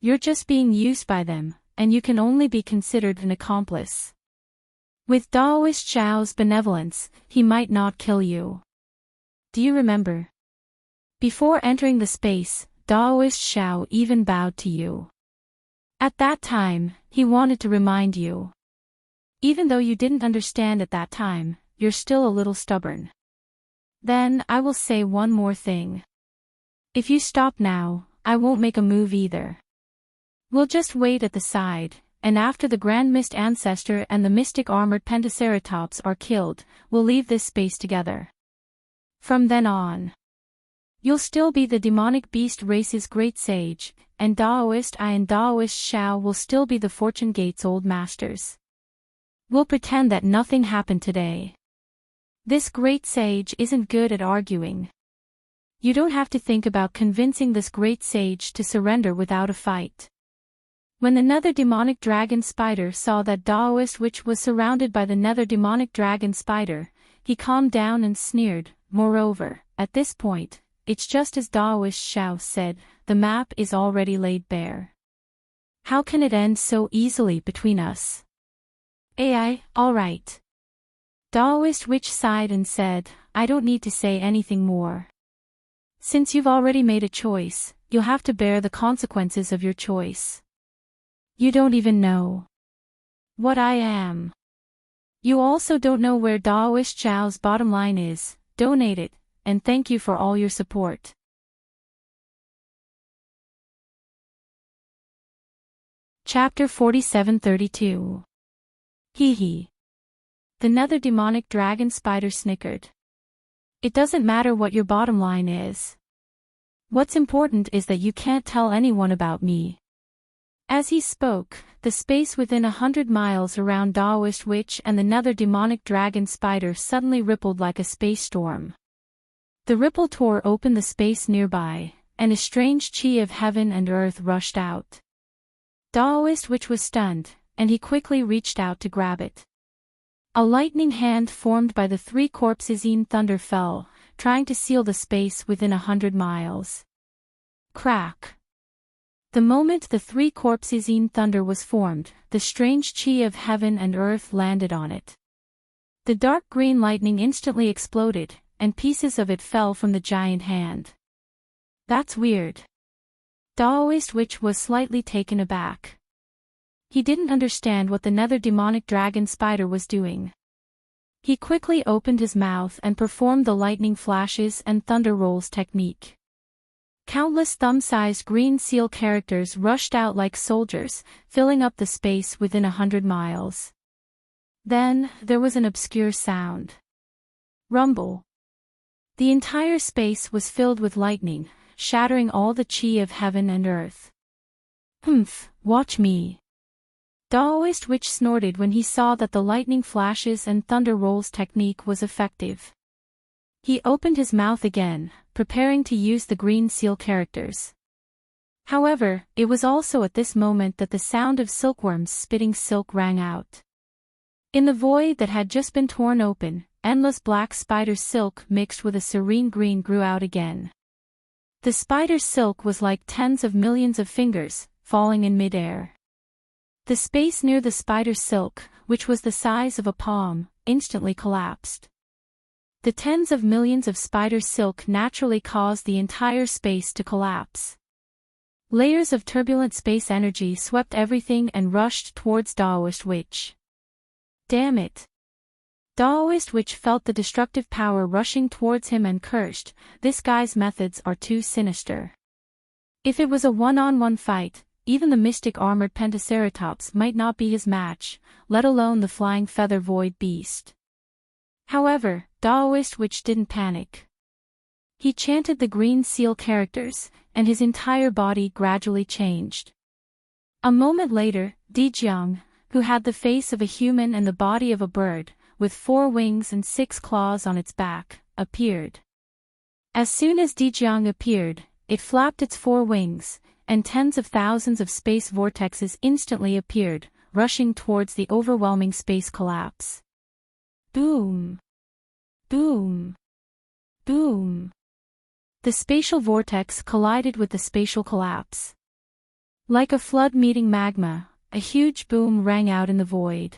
You're just being used by them, and you can only be considered an accomplice. With Daoist Xiao's benevolence, he might not kill you. Do you remember? Before entering the space, Daoist Xiao even bowed to you. At that time, he wanted to remind you. Even though you didn't understand at that time, you're still a little stubborn. Then, I will say one more thing. If you stop now, I won't make a move either. We'll just wait at the side, and after the Grand Mist Ancestor and the Mystic Armored Pentaceratops are killed, we'll leave this space together. From then on, you'll still be the demonic beast race's great sage, and Daoist I and Daoist Xiao will still be the Fortune Gate's old masters. We'll pretend that nothing happened today. This great sage isn't good at arguing. You don't have to think about convincing this great sage to surrender without a fight." When the nether demonic dragon spider saw that Daoist witch was surrounded by the nether demonic dragon spider, he calmed down and sneered. Moreover, at this point, it's just as Daoist Xiao said, the map is already laid bare. How can it end so easily between us? AI, alright. Daoist witch sighed and said, I don't need to say anything more. Since you've already made a choice, you'll have to bear the consequences of your choice. You don't even know what I am. You also don't know where Daoist Xiao's bottom line is. Donate it, and thank you for all your support. Chapter 4732. Hee hee. The nether demonic dragon spider snickered. It doesn't matter what your bottom line is. What's important is that you can't tell anyone about me. As he spoke, the space within 100 miles around Daoist witch and the nether demonic dragon spider suddenly rippled like a space storm. The ripple tore open the space nearby, and a strange chi of heaven and earth rushed out. Daoist witch was stunned, and he quickly reached out to grab it. A lightning hand formed by the three corpses in thunder fell, trying to seal the space within 100 miles. Crack. The moment the three corpses in thunder was formed, the strange chi of heaven and earth landed on it. The dark green lightning instantly exploded, and pieces of it fell from the giant hand. That's weird. Daoist witch was slightly taken aback. He didn't understand what the nether demonic dragon spider was doing. He quickly opened his mouth and performed the lightning flashes and thunder rolls technique. Countless thumb-sized green seal characters rushed out like soldiers, filling up the space within 100 miles. Then, there was an obscure sound. Rumble. The entire space was filled with lightning, shattering all the chi of heaven and earth. Humph, watch me. Daoist witch snorted when he saw that the lightning flashes and thunder rolls technique was effective. He opened his mouth again, preparing to use the green seal characters. However, it was also at this moment that the sound of silkworms spitting silk rang out. In the void that had just been torn open, endless black spider silk mixed with a serene green grew out again. The spider's silk was like tens of millions of fingers, falling in midair. The space near the spider silk, which was the size of a palm, instantly collapsed. The tens of millions of spider silk naturally caused the entire space to collapse. Layers of turbulent space energy swept everything and rushed towards Daoist witch. Damn it. Daoist witch felt the destructive power rushing towards him and cursed, this guy's methods are too sinister. If it was a one-on-one fight, even the mystic armored Pentaceratops might not be his match, let alone the flying feather void beast. However, Daoist witch didn't panic. He chanted the green seal characters, and his entire body gradually changed. A moment later, Dijiang, who had the face of a human and the body of a bird, with 4 wings and 6 claws on its back, appeared. As soon as Dijiang appeared, it flapped its 4 wings, and tens of thousands of space vortexes instantly appeared, rushing towards the overwhelming space collapse. Boom! Boom! Boom! The spatial vortex collided with the spatial collapse. Like a flood meeting magma, a huge boom rang out in the void.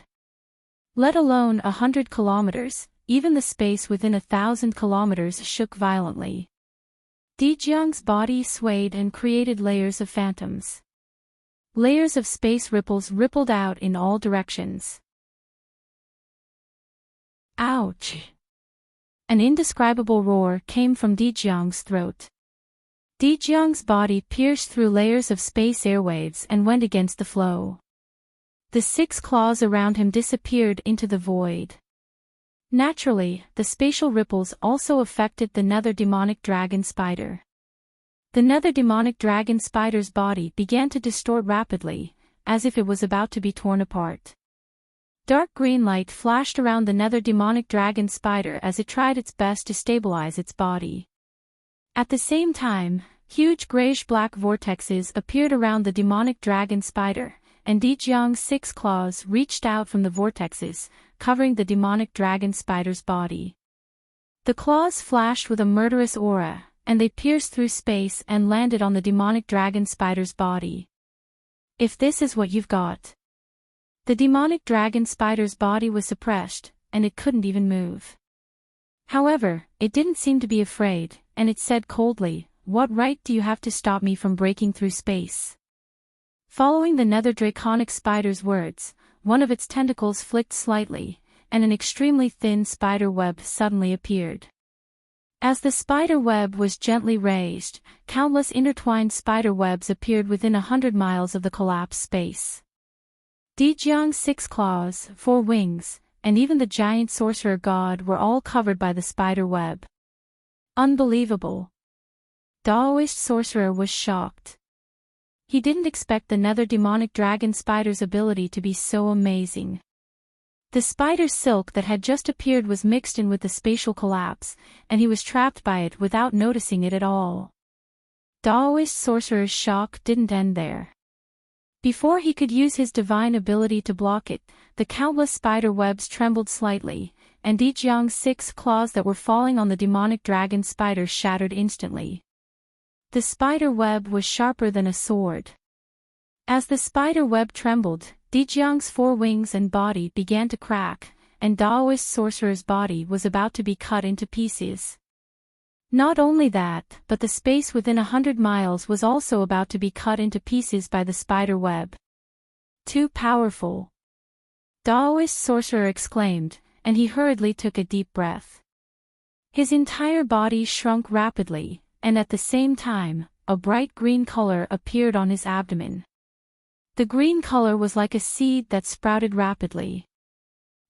Let alone 100 kilometers, even the space within 1,000 kilometers shook violently. Dejiang's body swayed and created layers of phantoms. Layers of space ripples rippled out in all directions. Ouch! An indescribable roar came from Dejiang's throat. Dejiang's body pierced through layers of space airwaves and went against the flow. The 6 claws around him disappeared into the void. Naturally, the spatial ripples also affected the nether demonic dragon spider. The nether demonic dragon spider's body began to distort rapidly, as if it was about to be torn apart. Dark green light flashed around the nether demonic dragon spider as it tried its best to stabilize its body. At the same time, huge grayish-black vortexes appeared around the demonic dragon spider, and Dejiang's 6 claws reached out from the vortexes, covering the demonic dragon spider's body. The claws flashed with a murderous aura, and they pierced through space and landed on the demonic dragon spider's body. If this is what you've got. The demonic dragon spider's body was suppressed, and it couldn't even move. However, it didn't seem to be afraid, and it said coldly, "What right do you have to stop me from breaking through space?" Following the nether draconic spider's words, one of its tentacles flicked slightly, and an extremely thin spider web suddenly appeared. As the spider web was gently raised, countless intertwined spider webs appeared within 100 miles of the collapsed space. Dejiang's 6 claws, 4 wings, and even the giant sorcerer god were all covered by the spider web. Unbelievable. Daoist sorcerer was shocked. He didn't expect the nether demonic dragon spider's ability to be so amazing. The spider's silk that had just appeared was mixed in with the spatial collapse, and he was trapped by it without noticing it at all. Daoist sorcerer's shock didn't end there. Before he could use his divine ability to block it, the countless spider webs trembled slightly, and Dejiang's 6 claws that were falling on the demonic dragon spider shattered instantly. The spider web was sharper than a sword. As the spider web trembled, Dejiang's 4 wings and body began to crack, and Daoist sorcerer's body was about to be cut into pieces. Not only that, but the space within 100 miles was also about to be cut into pieces by the spider web. Too powerful. Daoist sorcerer exclaimed, and he hurriedly took a deep breath. His entire body shrunk rapidly, and at the same time, a bright green color appeared on his abdomen. The green color was like a seed that sprouted rapidly.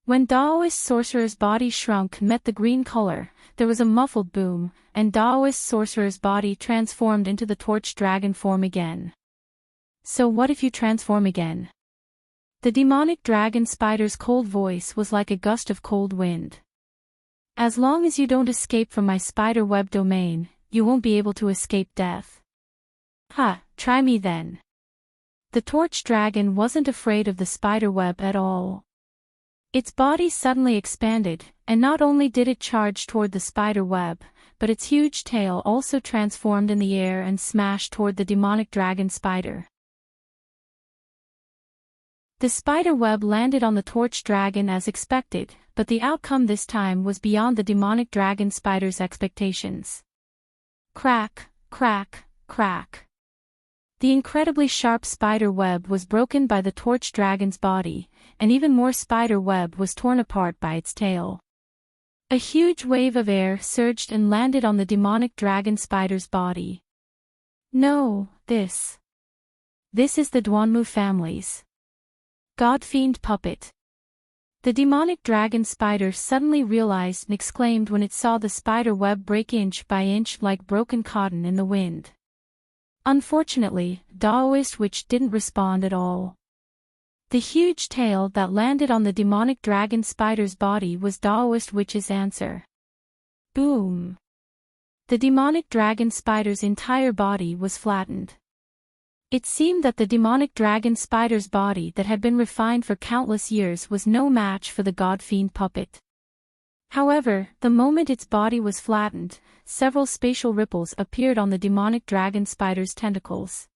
When Daoist sorcerer's body shrunk and met the green color, there was a muffled boom, and Daoist sorcerer's body transformed into the torch dragon form again. So what if you transform again? The demonic dragon spider's cold voice was like a gust of cold wind. As long as you don't escape from my spider web domain, you won't be able to escape death. Ha, try me then. The torch dragon wasn't afraid of the spider web at all. Its body suddenly expanded, and not only did it charge toward the spider web, but its huge tail also transformed in the air and smashed toward the demonic dragon spider. The spider web landed on the torch dragon as expected, but the outcome this time was beyond the demonic dragon spider's expectations. Crack, crack, crack. The incredibly sharp spider web was broken by the torch dragon's body, and even more spider web was torn apart by its tail. A huge wave of air surged and landed on the demonic dragon spider's body. No, this is the Duanmu family's God-fiend puppet. The demonic dragon spider suddenly realized and exclaimed when it saw the spider web break inch by inch like broken cotton in the wind. Unfortunately, Daoist Witch didn't respond at all. The huge tail that landed on the demonic dragon spider's body was Daoist Witch's answer. Boom! The demonic dragon spider's entire body was flattened. It seemed that the demonic dragon spider's body that had been refined for countless years was no match for the god-fiend puppet. However, the moment its body was flattened, several spatial ripples appeared on the demonic dragon spider's tentacles.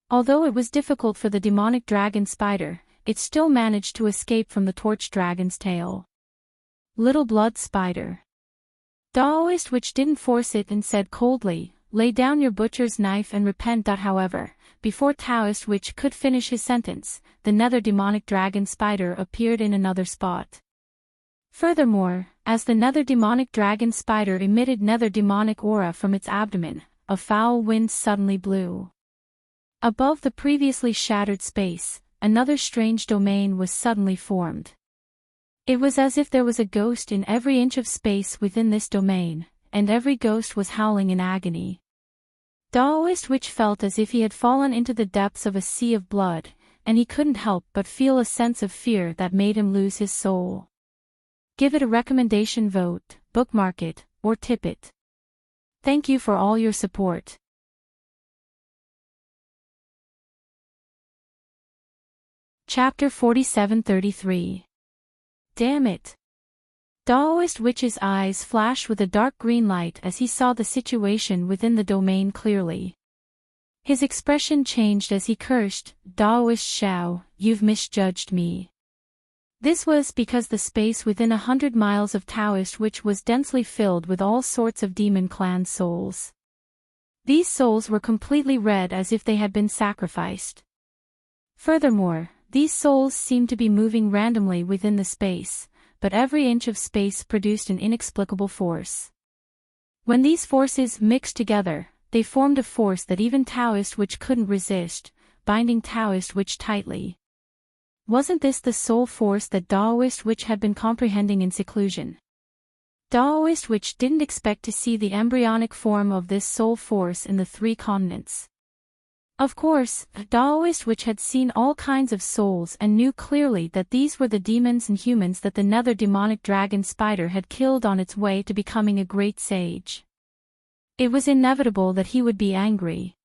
Although it was difficult for the demonic dragon spider, it still managed to escape from the torch dragon's tail. Little blood spider. Taoist which didn't force it and said coldly, "Lay down your butcher's knife and repent." However, before Taoist which could finish his sentence, the nether demonic dragon spider appeared in another spot. Furthermore, as the nether demonic dragon spider emitted nether demonic aura from its abdomen, a foul wind suddenly blew. Above the previously shattered space, another strange domain was suddenly formed. It was as if there was a ghost in every inch of space within this domain, and every ghost was howling in agony. Taoist which felt as if he had fallen into the depths of a sea of blood, and he couldn't help but feel a sense of fear that made him lose his soul. Give it a recommendation vote, bookmark it, or tip it. Thank you for all your support. Chapter 4733. Damn it. Taoist witch's eyes flashed with a dark green light as he saw the situation within the domain clearly. His expression changed as he cursed, "Taoist Shao, you've misjudged me." This was because the space within 100 miles of Taoist witch was densely filled with all sorts of demon clan souls. These souls were completely red as if they had been sacrificed. Furthermore, these souls seemed to be moving randomly within the space, but every inch of space produced an inexplicable force. When these forces mixed together, they formed a force that even Taoist witch couldn't resist, binding Taoist witch tightly. Wasn't this the soul force that Taoist witch had been comprehending in seclusion? Taoist witch didn't expect to see the embryonic form of this soul force in the 3 continents. Of course, Taoist witch had seen all kinds of souls and knew clearly that these were the demons and humans that the nether demonic dragon spider had killed on its way to becoming a great sage. It was inevitable that he would be angry.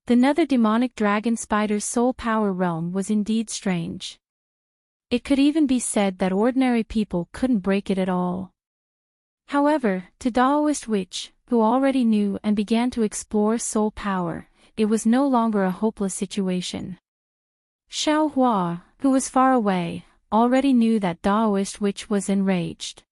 The nether demonic dragon spider's soul power realm was indeed strange. It could even be said that ordinary people couldn't break it at all. However, to Taoist witch, who already knew and began to explore soul power, it was no longer a hopeless situation. Xiao Hua, who was far away, already knew that Taoist witch was enraged.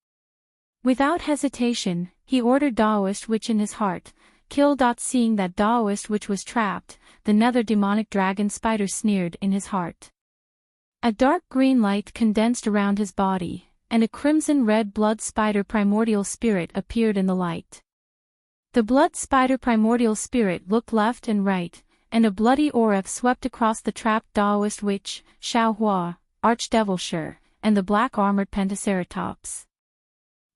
Without hesitation, he ordered Taoist witch in his heart, kill. Seeing that Taoist witch was trapped, the nether demonic dragon spider sneered in his heart. A dark green light condensed around his body, and a crimson-red blood spider primordial spirit appeared in the light. The blood spider primordial spirit looked left and right, and a bloody aura swept across the trapped Taoist witch, Xiao Hua, Archdevil Shur, and the black-armored Pentaceratops.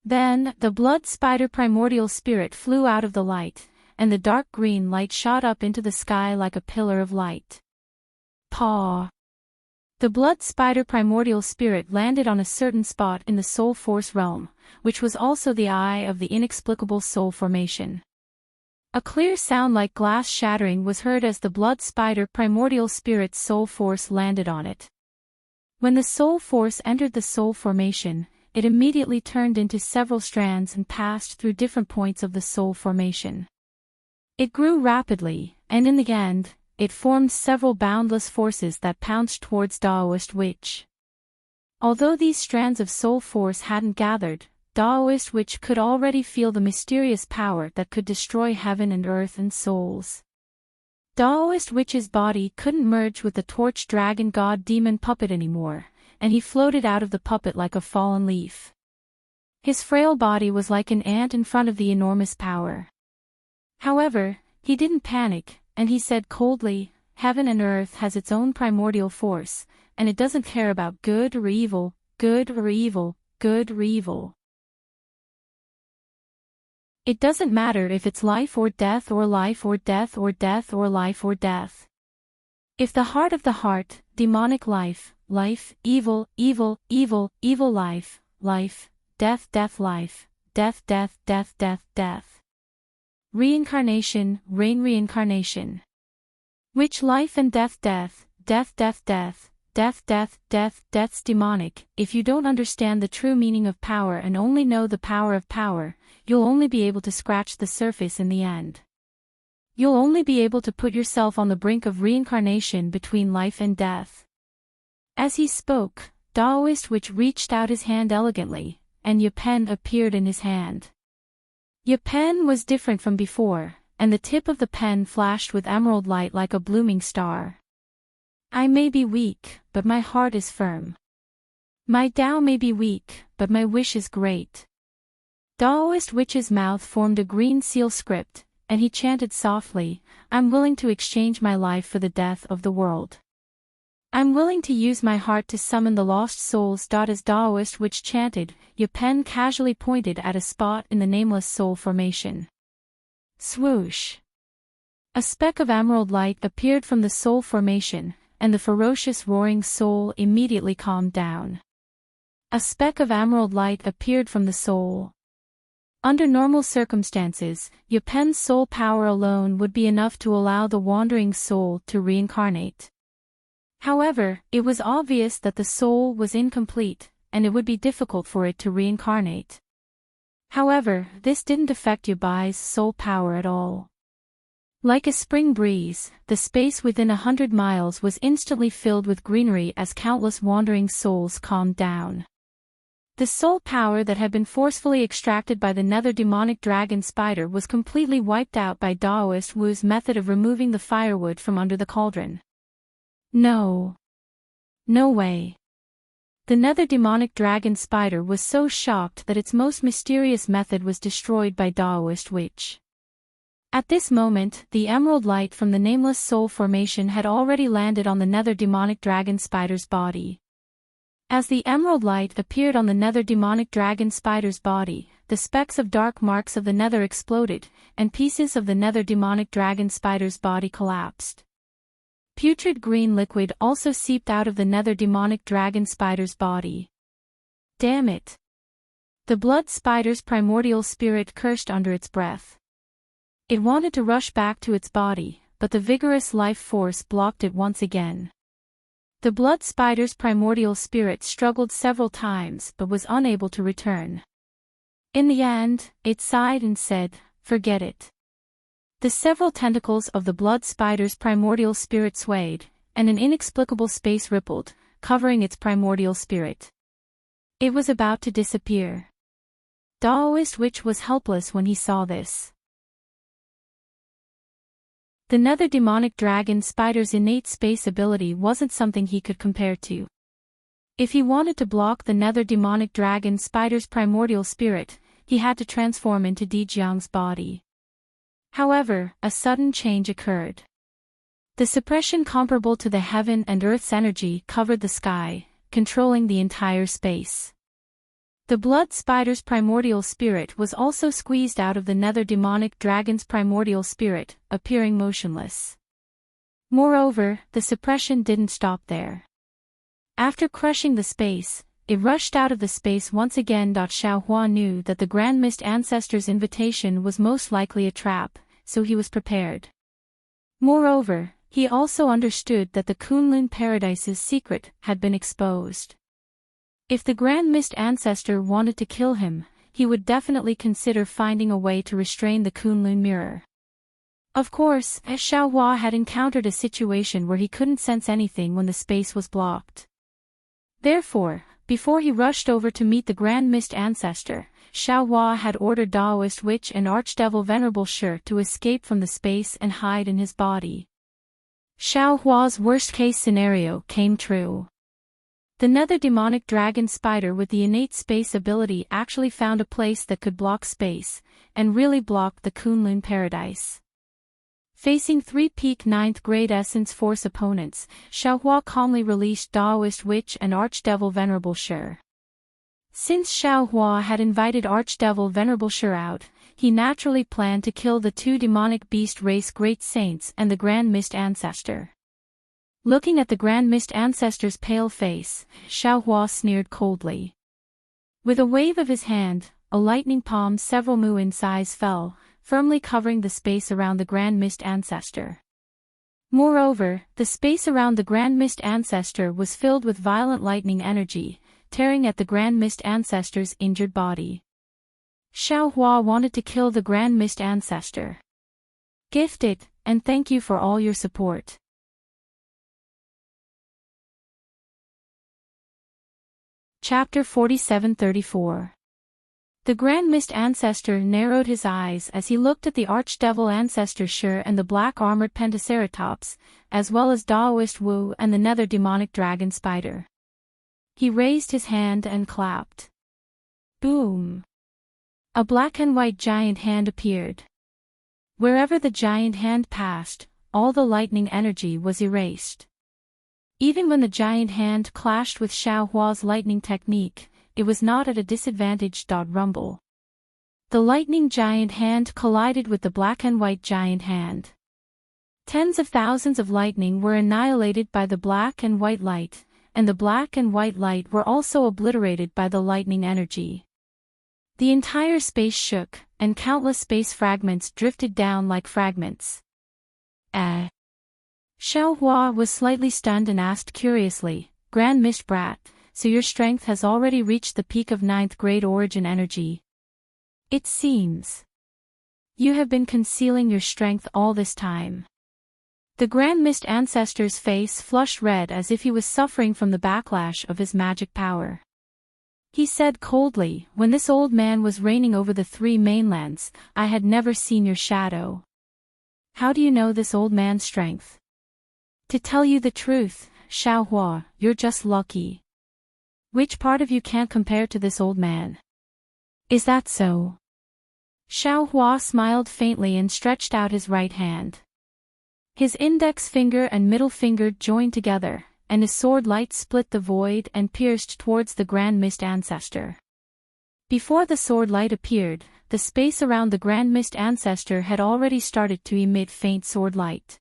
Then, the blood spider primordial spirit flew out of the light, and the dark green light shot up into the sky like a pillar of light. Paw! The blood spider primordial spirit landed on a certain spot in the soul force realm, which was also the eye of the inexplicable soul formation. A clear sound like glass shattering was heard as the blood spider primordial spirit's soul force landed on it. When the soul force entered the soul formation, it immediately turned into several strands and passed through different points of the soul formation. It grew rapidly, and in the end, it formed several boundless forces that pounced towards Taoist witch. Although these strands of soul force hadn't gathered, Taoist witch could already feel the mysterious power that could destroy heaven and earth and souls. Taoist witch's body couldn't merge with the torch dragon god demon puppet anymore, and he floated out of the puppet like a fallen leaf. His frail body was like an ant in front of the enormous power. However, he didn't panic, and he said coldly, "Heaven and earth has its own primordial force, and it doesn't care about good or evil, good or evil, good or evil. It doesn't matter if it's life or death or life or death or death or life or death. If the heart of the heart, demonic life, life, evil, evil, evil, evil life, life, death, death, life, death, death, death, death, death. Reincarnation, reign, reincarnation. Which life and death death, death death death, death death death death's demonic. If you don't understand the true meaning of power and only know the power of power, you'll only be able to scratch the surface in the end. You'll only be able to put yourself on the brink of reincarnation between life and death. As he spoke, Daoist Witch reached out his hand elegantly, and Ye Pen appeared in his hand. Ye Pen was different from before, and the tip of the pen flashed with emerald light like a blooming star. I may be weak, but my heart is firm. My Tao may be weak, but my wish is great. Daoist Witch's mouth formed a green seal script, and he chanted softly, I'm willing to exchange my life for the death of the world. I'm willing to use my heart to summon the lost souls. As Daoist Witch chanted, Ye Pen casually pointed at a spot in the nameless soul formation. Swoosh! A speck of emerald light appeared from the soul formation, and the ferocious roaring soul immediately calmed down. A speck of emerald light appeared from the soul. Under normal circumstances, Ye Pen's soul power alone would be enough to allow the wandering soul to reincarnate. However, it was obvious that the soul was incomplete, and it would be difficult for it to reincarnate. However, this didn't affect Ye Bai's soul power at all. Like a spring breeze, the space within 100 miles was instantly filled with greenery as countless wandering souls calmed down. The soul power that had been forcefully extracted by the nether demonic dragon spider was completely wiped out by Daoist Wu's method of removing the firewood from under the cauldron. No. No way. The nether demonic dragon spider was so shocked that its most mysterious method was destroyed by Daoist Witch. At this moment, the emerald light from the nameless soul formation had already landed on the nether demonic dragon spider's body. As the emerald light appeared on the nether demonic dragon spider's body, the specks of dark marks of the nether exploded, and pieces of the nether demonic dragon spider's body collapsed. Putrid green liquid also seeped out of the nether demonic dragon spider's body. Damn it! The blood spider's primordial spirit cursed under its breath. It wanted to rush back to its body, but the vigorous life force blocked it once again. The blood spider's primordial spirit struggled several times but was unable to return. In the end, it sighed and said, "Forget it." The several tentacles of the blood spider's primordial spirit swayed, and an inexplicable space rippled, covering its primordial spirit. It was about to disappear. Daoist Witch was helpless when he saw this. The nether demonic dragon spider's innate space ability wasn't something he could compare to. If he wanted to block the nether demonic dragon spider's primordial spirit, he had to transform into Dejiang's body. However, a sudden change occurred. The suppression comparable to the heaven and earth's energy covered the sky, controlling the entire space. The blood spider's primordial spirit was also squeezed out of the nether demonic dragon's primordial spirit, appearing motionless. Moreover, the suppression didn't stop there. After crushing the space, it rushed out of the space once again. Xiaohua knew that the Grand Mist Ancestor's invitation was most likely a trap, so he was prepared. Moreover, he also understood that the Kunlun Paradise's secret had been exposed. If the Grand Mist Ancestor wanted to kill him, he would definitely consider finding a way to restrain the Kunlun mirror. Of course, Xiaohua had encountered a situation where he couldn't sense anything when the space was blocked. Therefore, before he rushed over to meet the Grand Mist Ancestor, Xiaohua had ordered Daoist Witch and Archdevil Venerable Shi to escape from the space and hide in his body. Xiaohua's worst-case scenario came true. The nether demonic dragon spider with the innate space ability actually found a place that could block space, and really blocked the Kunlun Paradise. Facing 3 peak 9th grade essence force opponents, Xiaohua calmly released Daoist Witch and Archdevil Venerable Shi. Since Xiaohua had invited Archdevil Venerable Shi out, he naturally planned to kill the 2 demonic beast race great saints and the Grand Mist Ancestor. Looking at the Grand Mist Ancestor's pale face, Xiaohua sneered coldly. With a wave of his hand, a lightning palm several mu in size fell, firmly covering the space around the Grand Mist Ancestor. Moreover, the space around the Grand Mist Ancestor was filled with violent lightning energy, tearing at the Grand Mist Ancestor's injured body. Xiaohua wanted to kill the Grand Mist Ancestor. Gift it, and thank you for all your support. Chapter 47-34. The Grand Mist Ancestor narrowed his eyes as he looked at the Archdevil Ancestor Shi and the black-armored Pentaceratops, as well as Daoist Wu and the nether demonic dragon spider. He raised his hand and clapped. Boom! A black and white giant hand appeared. Wherever the giant hand passed, all the lightning energy was erased. Even when the giant hand clashed with Xiaohua's lightning technique, it was not at a disadvantage. Rumble. The lightning giant hand collided with the black and white giant hand. Tens of thousands of lightning were annihilated by the black and white light, and the black and white light were also obliterated by the lightning energy. The entire space shook, and countless space fragments drifted down like fragments. Xiaohua was slightly stunned and asked curiously, Grand Mist Brat, so your strength has already reached the peak of 9th grade origin energy. It seems. You have been concealing your strength all this time. The Grand Mist Ancestor's face flushed red as if he was suffering from the backlash of his magic power. He said coldly, when this old man was reigning over the 3 mainlands, I had never seen your shadow. How do you know this old man's strength? To tell you the truth, Xiaohua, you're just lucky. Which part of you can't compare to this old man? Is that so? Xiaohua smiled faintly and stretched out his right hand. His index finger and middle finger joined together, and his sword light split the void and pierced towards the Grand Mist Ancestor. Before the sword light appeared, the space around the Grand Mist Ancestor had already started to emit faint sword light.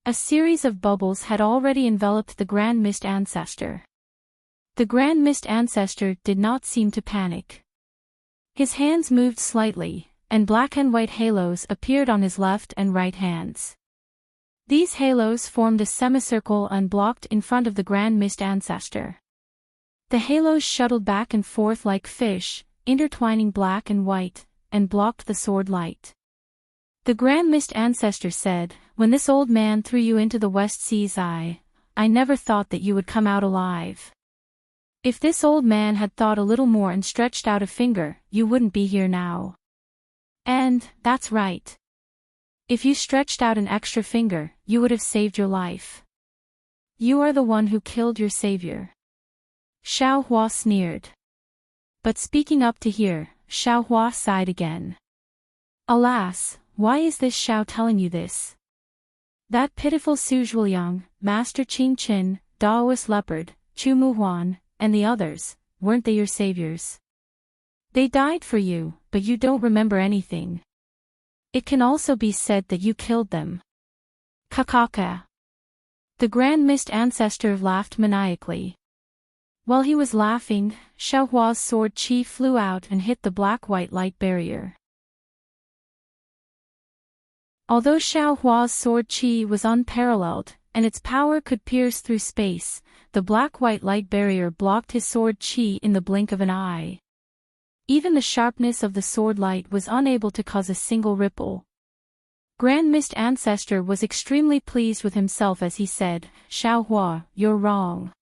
A series of bubbles had already enveloped the Grand Mist Ancestor. The Grand Mist Ancestor did not seem to panic. His hands moved slightly, and black and white halos appeared on his left and right hands. These halos formed a semicircle and blocked in front of the Grand Mist Ancestor. The halos shuttled back and forth like fish, intertwining black and white, and blocked the sword light. The Grand Mist Ancestor said, when this old man threw you into the West Sea's eye, I never thought that you would come out alive. If this old man had thought a little more and stretched out a finger, you wouldn't be here now. And, that's right. If you stretched out an extra finger, you would have saved your life. You are the one who killed your savior. Xiaohua sneered. But speaking up to hear, Xiaohua sighed again. Alas, why is this Xiao telling you this? That pitiful Su Zhuliang, Master Qing Qin, Daoist Leopard, Chu Muhuan, and the others, weren't they your saviors? They died for you, but you don't remember anything. It can also be said that you killed them. Kakaka. The Grand Mist Ancestor laughed maniacally. While he was laughing, Xiaohua's sword chi flew out and hit the black-white light barrier. Although Xiaohua's sword chi was unparalleled, and its power could pierce through space, the black-white light barrier blocked his sword chi in the blink of an eye. Even the sharpness of the sword light was unable to cause a single ripple. Grand Mist Ancestor was extremely pleased with himself as he said, Xiaohua, you're wrong.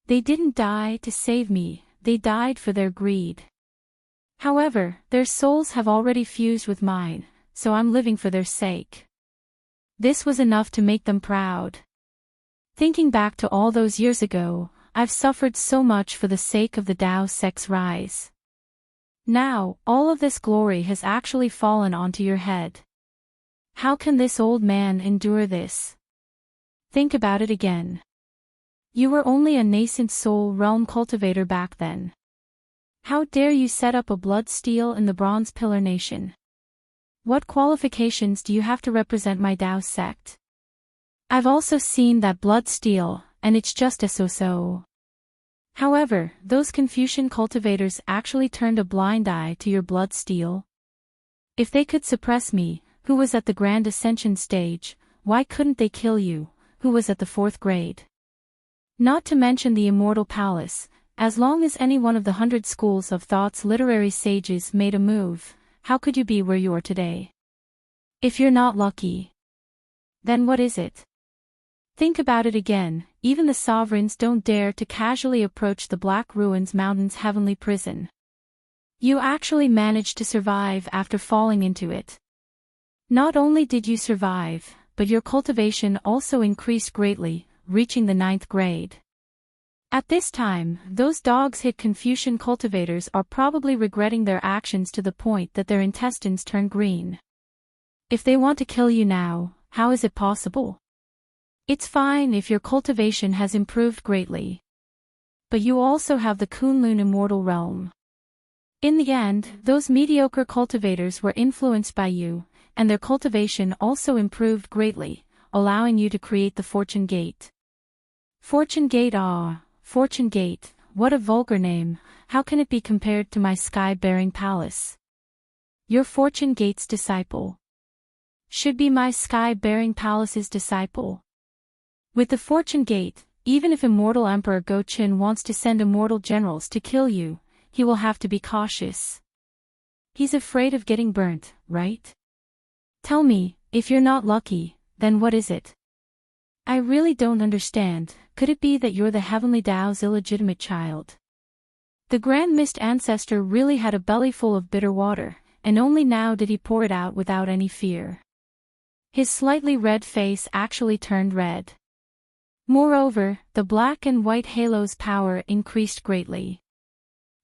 They didn't die to save me, they died for their greed. However, their souls have already fused with mine, so I'm living for their sake. This was enough to make them proud. Thinking back to all those years ago, I've suffered so much for the sake of the Tao sect's rise. Now, all of this glory has actually fallen onto your head. How can this old man endure this? Think about it again. You were only a nascent soul realm cultivator back then. How dare you set up a blood steel in the Bronze Pillar Nation? What qualifications do you have to represent my Tao sect? I've also seen that blood steel, and it's just a so-so. However, those Confucian cultivators actually turned a blind eye to your blood steel. If they could suppress me, who was at the Grand Ascension stage, why couldn't they kill you, who was at the 4th grade? Not to mention the immortal palace, as long as any one of the 100 schools of thought's literary sages made a move, how could you be where you are today? If you're not lucky, then what is it? Think about it again, even the sovereigns don't dare to casually approach the Black Ruins Mountain's heavenly prison. You actually managed to survive after falling into it. Not only did you survive, but your cultivation also increased greatly, reaching the 9th grade. At this time, those dogs-hit Confucian cultivators are probably regretting their actions to the point that their intestines turn green. If they want to kill you now, how is it possible? It's fine if your cultivation has improved greatly. But you also have the Kunlun immortal realm. In the end, those mediocre cultivators were influenced by you, and their cultivation also improved greatly, allowing you to create the Fortune Gate. Fortune Gate, Fortune Gate, what a vulgar name, how can it be compared to my sky-bearing palace? Your Fortune Gate's disciple should be my sky-bearing palace's disciple. With the Fortune Gate, even if immortal Emperor Go-Chin wants to send immortal generals to kill you, he will have to be cautious. He's afraid of getting burnt, right? Tell me, if you're not lucky, then what is it? I really don't understand, could it be that you're the Heavenly Tao's illegitimate child? The Grand Mist Ancestor really had a belly full of bitter water, and only now did he pour it out without any fear. His slightly red face actually turned red. Moreover, the black and white halo's power increased greatly.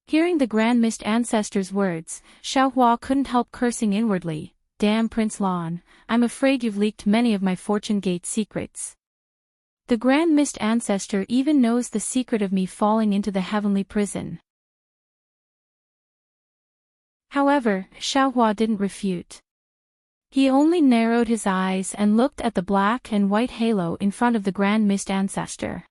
Hearing the Grand Mist Ancestor's words, Xiaohua couldn't help cursing inwardly, "Damn Prince Lan, I'm afraid you've leaked many of my Fortune Gate secrets. The Grand Mist Ancestor even knows the secret of me falling into the heavenly prison." However, Xiaohua didn't refute. He only narrowed his eyes and looked at the black and white halo in front of the Grand Mist Ancestor.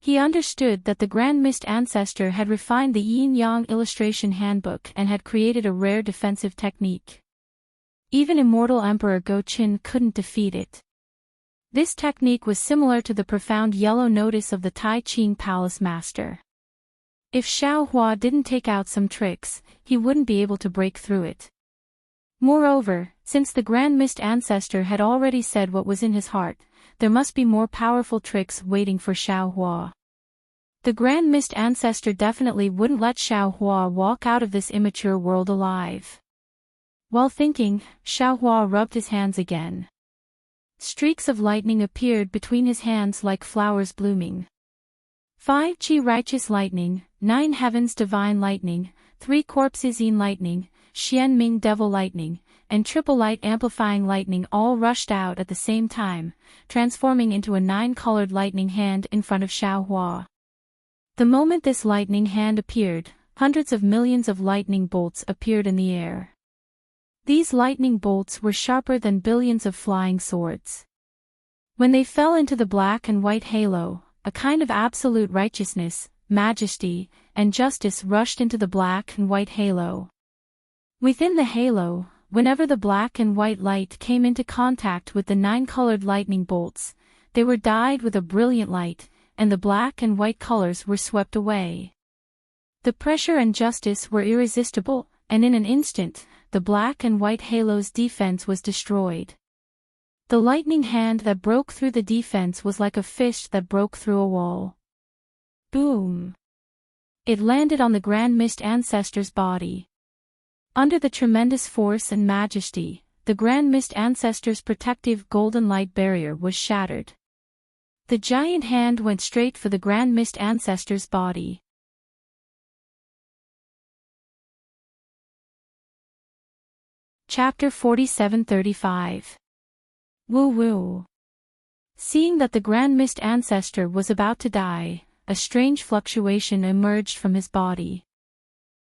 He understood that the Grand Mist Ancestor had refined the Yin-Yang illustration handbook and had created a rare defensive technique. Even immortal Emperor Go-Chin couldn't defeat it. This technique was similar to the profound yellow notice of the Tai Ching Palace Master. If Xiaohua didn't take out some tricks, he wouldn't be able to break through it. Moreover, since the Grand Mist Ancestor had already said what was in his heart, there must be more powerful tricks waiting for Xiaohua. The Grand Mist Ancestor definitely wouldn't let Xiaohua walk out of this immature world alive. While thinking, Xiaohua rubbed his hands again. Streaks of lightning appeared between his hands like flowers blooming. 5 Qi Righteous Lightning, 9 Heavens Divine Lightning, 3 Corpses Yin Lightning, Xian Ming Devil Lightning, and Triple Light Amplifying Lightning all rushed out at the same time, transforming into a 9-colored lightning hand in front of Xiaohua. The moment this lightning hand appeared, hundreds of millions of lightning bolts appeared in the air. These lightning bolts were sharper than billions of flying swords. When they fell into the black and white halo, a kind of absolute righteousness, majesty, and justice rushed into the black and white halo. Within the halo, whenever the black and white light came into contact with the 9-colored lightning bolts, they were dyed with a brilliant light, and the black and white colors were swept away. The pressure and justice were irresistible, and in an instant, the black and white halo's defense was destroyed. The lightning hand that broke through the defense was like a fish that broke through a wall. Boom! It landed on the Grand Mist Ancestor's body. Under the tremendous force and majesty, the Grand Mist Ancestor's protective golden light barrier was shattered. The giant hand went straight for the Grand Mist Ancestor's body. Chapter 4735. Woo-woo. Seeing that the Grand Mist Ancestor was about to die, a strange fluctuation emerged from his body.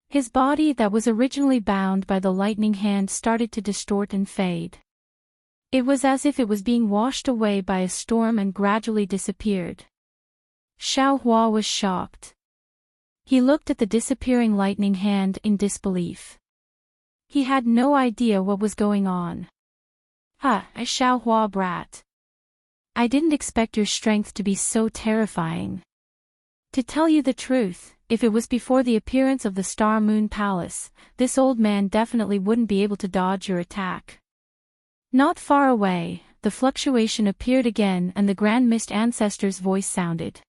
His body that was originally bound by the lightning hand started to distort and fade. It was as if it was being washed away by a storm and gradually disappeared. Xiaohua was shocked. He looked at the disappearing lightning hand in disbelief. He had no idea what was going on. "Ha, Xiaohua brat. I didn't expect your strength to be so terrifying. To tell you the truth, if it was before the appearance of the Star Moon Palace, this old man definitely wouldn't be able to dodge your attack. Not far away, the fluctuation appeared again and the Grand Mist Ancestor's voice sounded.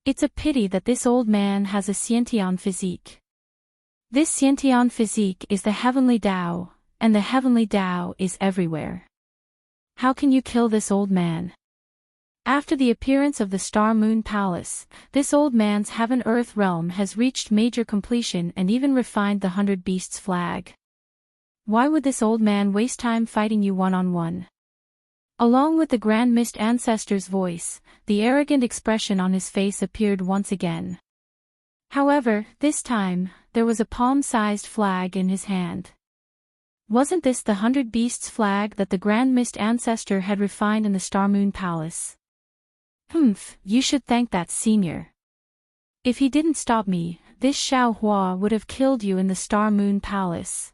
It's a pity that this old man has a Xiantian physique. This Xiantian physique is the heavenly Tao, and the heavenly Tao is everywhere. How can you kill this old man? After the appearance of the Star Moon Palace, this old man's Heaven-Earth realm has reached major completion and even refined the 100 Beasts flag. Why would this old man waste time fighting you one-on-one? Along with the Grand Mist Ancestor's voice, the arrogant expression on his face appeared once again. However, this time, there was a palm-sized flag in his hand. Wasn't this the 100 Beasts flag that the Grand Mist Ancestor had refined in the Star Moon Palace? You should thank that senior. If he didn't stop me, this Xiao Hua would have killed you in the Star Moon Palace.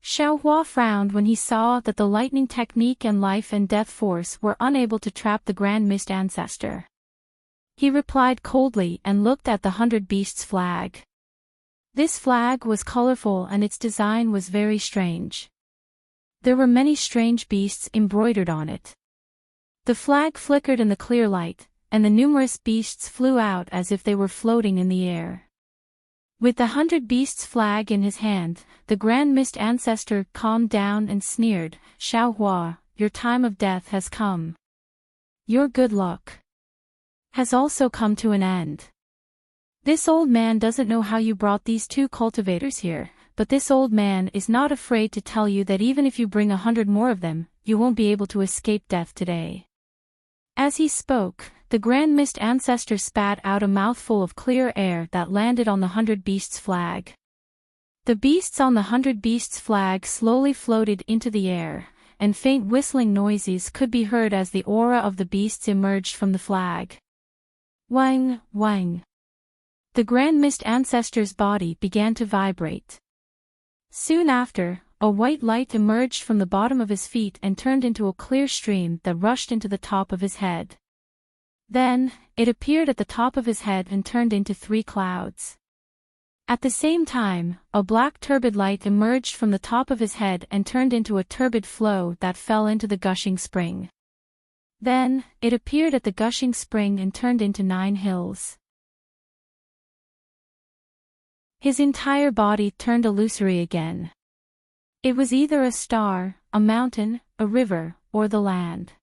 Xiao Hua frowned when he saw that the lightning technique and life and death force were unable to trap the Grand Mist Ancestor. He replied coldly and looked at the 100 Beasts flag. This flag was colorful and its design was very strange. There were many strange beasts embroidered on it. The flag flickered in the clear light, and the numerous beasts flew out as if they were floating in the air. With the 100 Beasts flag in his hand, the Grand Mist Ancestor calmed down and sneered, "Xiao Hua, your time of death has come. Your good luck has also come to an end. This old man doesn't know how you brought these two cultivators here, but this old man is not afraid to tell you that even if you bring 100 more of them, you won't be able to escape death today." As he spoke, the Grand Mist Ancestor spat out a mouthful of clear air that landed on the 100 Beasts flag. The beasts on the 100 Beasts flag slowly floated into the air, and faint whistling noises could be heard as the aura of the beasts emerged from the flag. Wang, wang. The Grand Mist Ancestor's body began to vibrate. Soon after, a white light emerged from the bottom of his feet and turned into a clear stream that rushed into the top of his head. Then, it appeared at the top of his head and turned into 3 clouds. At the same time, a black turbid light emerged from the top of his head and turned into a turbid flow that fell into the gushing spring. Then, it appeared at the gushing spring and turned into 9 hills. His entire body turned illusory again. It was either a star, a mountain, a river, or the land.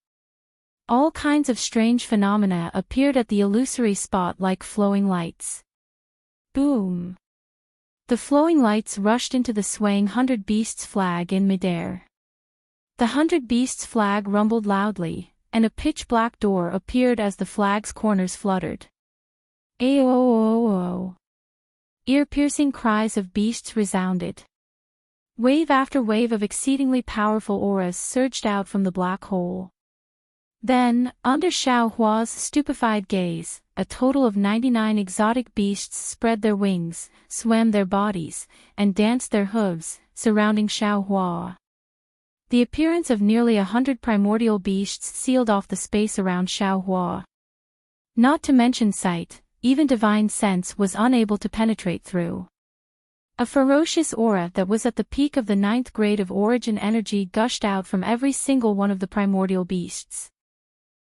All kinds of strange phenomena appeared at the illusory spot like flowing lights. Boom! The flowing lights rushed into the swaying 100 Beasts flag in midair. The 100 Beasts flag rumbled loudly, and a pitch-black door appeared as the flag's corners fluttered. Ayo! Ear-piercing cries of beasts resounded. Wave after wave of exceedingly powerful auras surged out from the black hole. Then, under Xiao Hua's stupefied gaze, a total of 99 exotic beasts spread their wings, swam their bodies, and danced their hooves, surrounding Xiao Hua. The appearance of nearly 100 primordial beasts sealed off the space around Xiao Hua. Not to mention sight, even divine sense was unable to penetrate through. A ferocious aura that was at the peak of the 9th grade of origin energy gushed out from every single one of the primordial beasts.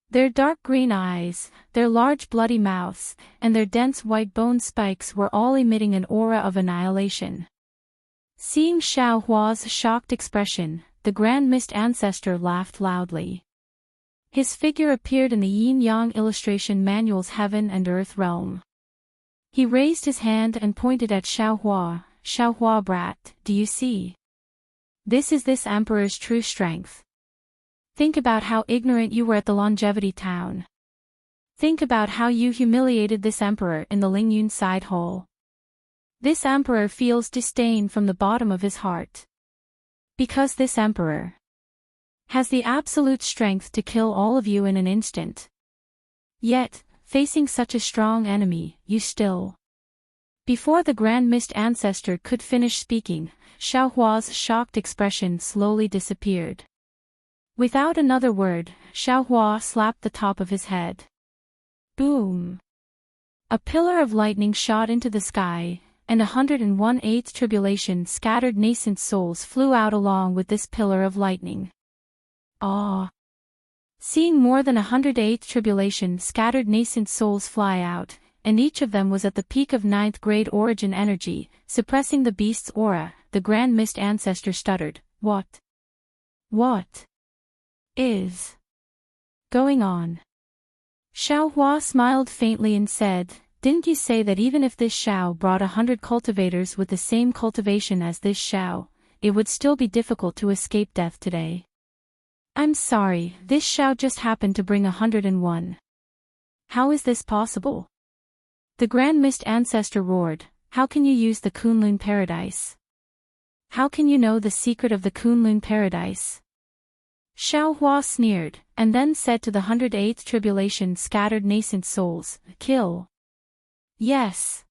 Their dark green eyes, their large bloody mouths, and their dense white bone spikes were all emitting an aura of annihilation. Seeing Xiao Hua's shocked expression, the Grand Mist Ancestor laughed loudly. His figure appeared in the Yin-Yang illustration manual's Heaven and Earth realm. He raised his hand and pointed at Xiao Hua. "Xiao Hua brat, do you see? This is this emperor's true strength. Think about how ignorant you were at the Longevity Town. Think about how you humiliated this emperor in the Lingyun side hole. This emperor feels disdain from the bottom of his heart. Because this emperor has the absolute strength to kill all of you in an instant. Yet, facing such a strong enemy, you still..." Before the Grand Mist Ancestor could finish speaking, Xiao Hua's shocked expression slowly disappeared. Without another word, Xiaohua slapped the top of his head. Boom! A pillar of lightning shot into the sky, and 101/8 tribulation scattered nascent souls flew out along with this pillar of lightning. Ah! Seeing more than 108 tribulation scattered nascent souls fly out, and each of them was at the peak of 9th grade origin energy, suppressing the beast's aura, the Grand Mist Ancestor stuttered, What is going on? Xiaohua smiled faintly and said, Didn't you say that even if this Xiao brought 100 cultivators with the same cultivation as this Xiao, it would still be difficult to escape death today? I'm sorry, this Xiao just happened to bring 101. How is this possible? The Grand Mist Ancestor roared, How can you use the Kunlun Paradise? How can you know the secret of the Kunlun Paradise? Xiaohua sneered, and then said to the 108th tribulation scattered nascent souls, Kill. Yes.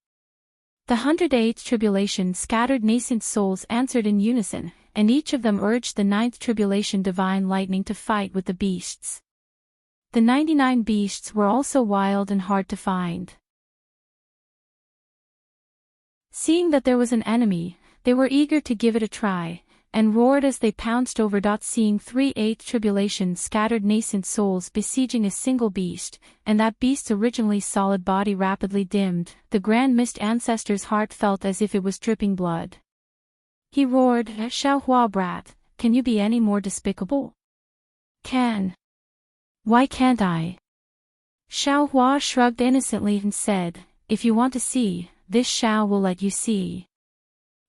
The 108th tribulation scattered nascent souls answered in unison, and each of them urged the 9th tribulation divine lightning to fight with the beasts. The 99 beasts were also wild and hard to find. Seeing that there was an enemy, they were eager to give it a try, and roared as they pounced over. Seeing 3/8 tribulation scattered nascent souls besieging a single beast, and that beast's originally solid body rapidly dimmed, the Grand Mist Ancestor's heart felt as if it was dripping blood. He roared, Xiaohua brat, can you be any more despicable? Why can't I? Xiaohua shrugged innocently and said, If you want to see, this Xiao will let you see.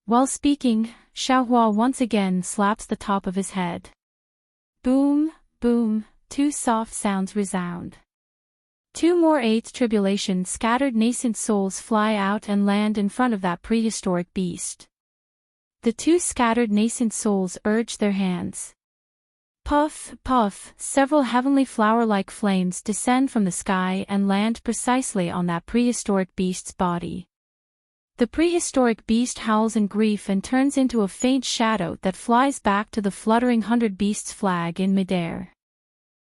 While speaking, Xiaohua once again slaps the top of his head. Boom, boom, 2 soft sounds resound. 2 more 8th tribulation scattered nascent souls fly out and land in front of that prehistoric beast. The 2 scattered nascent souls urge their hands. Puff, puff, several heavenly flower-like flames descend from the sky and land precisely on that prehistoric beast's body. The prehistoric beast howls in grief and turns into a faint shadow that flies back to the fluttering 100 beasts flag in midair.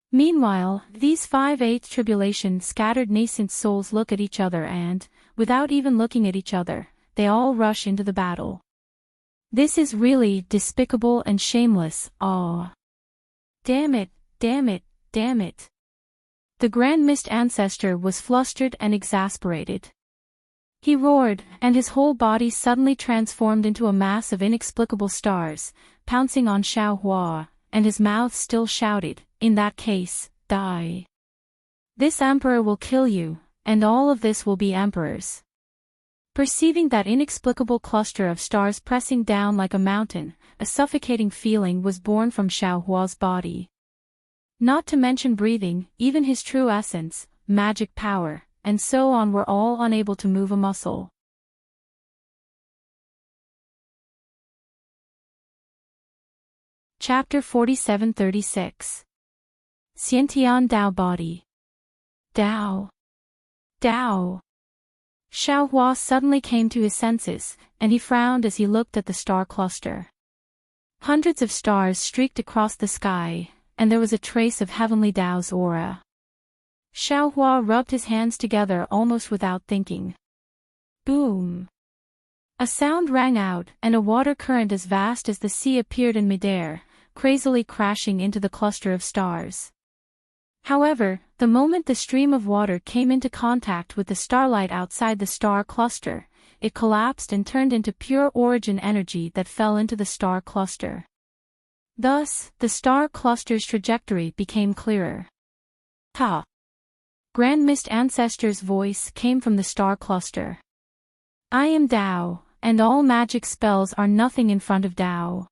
Meanwhile, these 5/8 tribulation scattered nascent souls look at each other and, without even looking at each other, they all rush into the battle. This is really despicable and shameless, aw. Damn it, damn it, damn it. The Grand Mist Ancestor was flustered and exasperated. He roared, and his whole body suddenly transformed into a mass of inexplicable stars, pouncing on Xiaohua, and his mouth still shouted, In that case, die. This emperor will kill you, and all of this will be emperors. Perceiving that inexplicable cluster of stars pressing down like a mountain, a suffocating feeling was born from Xiaohua's body. Not to mention breathing, even his true essence, magic power, and so on were all unable to move a muscle. Chapter 47-36. Xiantian Dao Body. Dao. Dao. Xiaohua suddenly came to his senses, and he frowned as he looked at the star cluster. Hundreds of stars streaked across the sky, and there was a trace of heavenly Dao's aura. Xiaohua rubbed his hands together almost without thinking. Boom! A sound rang out, and a water current as vast as the sea appeared in midair, crazily crashing into the cluster of stars. However, the moment the stream of water came into contact with the starlight outside the star cluster, it collapsed and turned into pure origin energy that fell into the star cluster. Thus, the star cluster's trajectory became clearer. Ha! Grand Mist Ancestor's voice came from the star cluster. I am Dao, and all magic spells are nothing in front of Dao.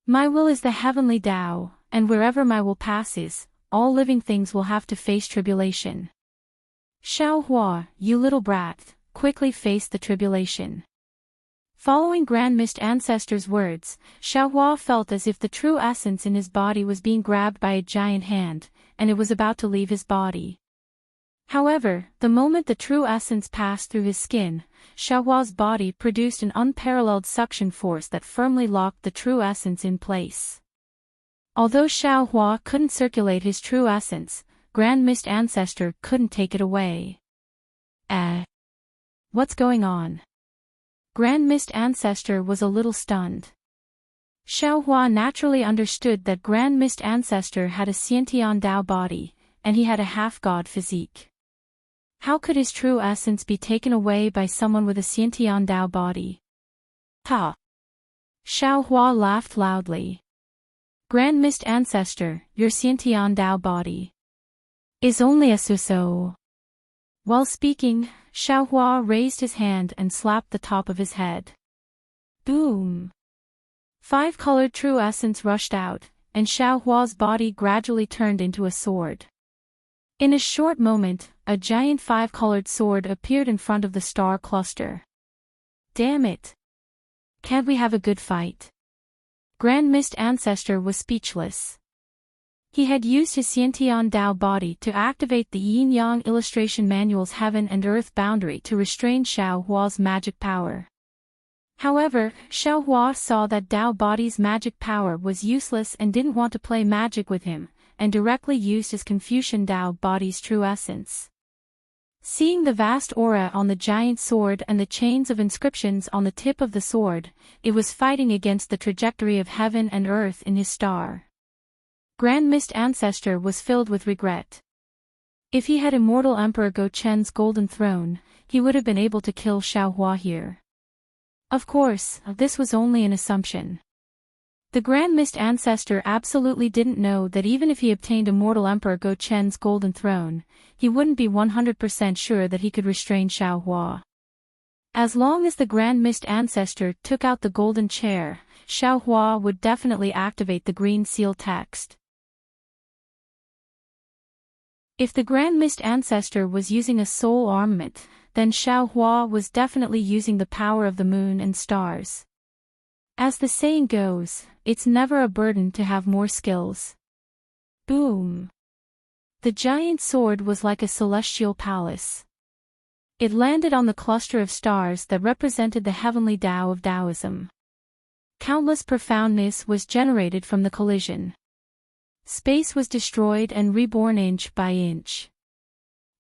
My will is the heavenly Dao, and wherever my will passes, all living things will have to face tribulation. Xiaohua, you little brat, quickly face the tribulation. Following Grand Mist Ancestor's words, Xiaohua felt as if the true essence in his body was being grabbed by a giant hand, and it was about to leave his body. However, the moment the true essence passed through his skin, Xiaohua's body produced an unparalleled suction force that firmly locked the true essence in place. Although Xiaohua couldn't circulate his true essence, Grand Mist Ancestor couldn't take it away. What's going on? Grand Mist Ancestor was a little stunned. Xiaohua naturally understood that Grand Mist Ancestor had a Xiantian Dao body, and he had a half-god physique. How could his true essence be taken away by someone with a Xiantian Dao body? Ha! Xiaohua laughed loudly. Grand Mist Ancestor, your Xiantian Dao body is only a so-so. While speaking, Xiaohua raised his hand and slapped the top of his head. Boom! 5-colored true essence rushed out, and Xiaohua's body gradually turned into a sword. In a short moment, a giant 5-colored sword appeared in front of the star cluster. Damn it! Can't we have a good fight? Grand Mist Ancestor was speechless. He had used his Xiantian Dao body to activate the Yin-Yang illustration manual's heaven and earth boundary to restrain Xiaohua's magic power. However, Xiaohua saw that Dao body's magic power was useless and didn't want to play magic with him, and directly used his Confucian Dao body's true essence. Seeing the vast aura on the giant sword and the chains of inscriptions on the tip of the sword, it was fighting against the trajectory of heaven and earth in his star. Grand Mist Ancestor was filled with regret. If he had Immortal Emperor Go Chen's golden throne, he would have been able to kill Xiaohua here. Of course, this was only an assumption. The Grand Mist Ancestor absolutely didn't know that even if he obtained Immortal Emperor Go Chen's golden throne, he wouldn't be 100% sure that he could restrain Xiaohua. As long as the Grand Mist Ancestor took out the golden chair, Xiaohua would definitely activate the green seal text. If the Grand Mist Ancestor was using a soul armament, then Xiaohua was definitely using the power of the moon and stars. As the saying goes, it's never a burden to have more skills. Boom! The giant sword was like a celestial palace. It landed on the cluster of stars that represented the heavenly Tao of Taoism. Countless profoundness was generated from the collision. Space was destroyed and reborn inch by inch.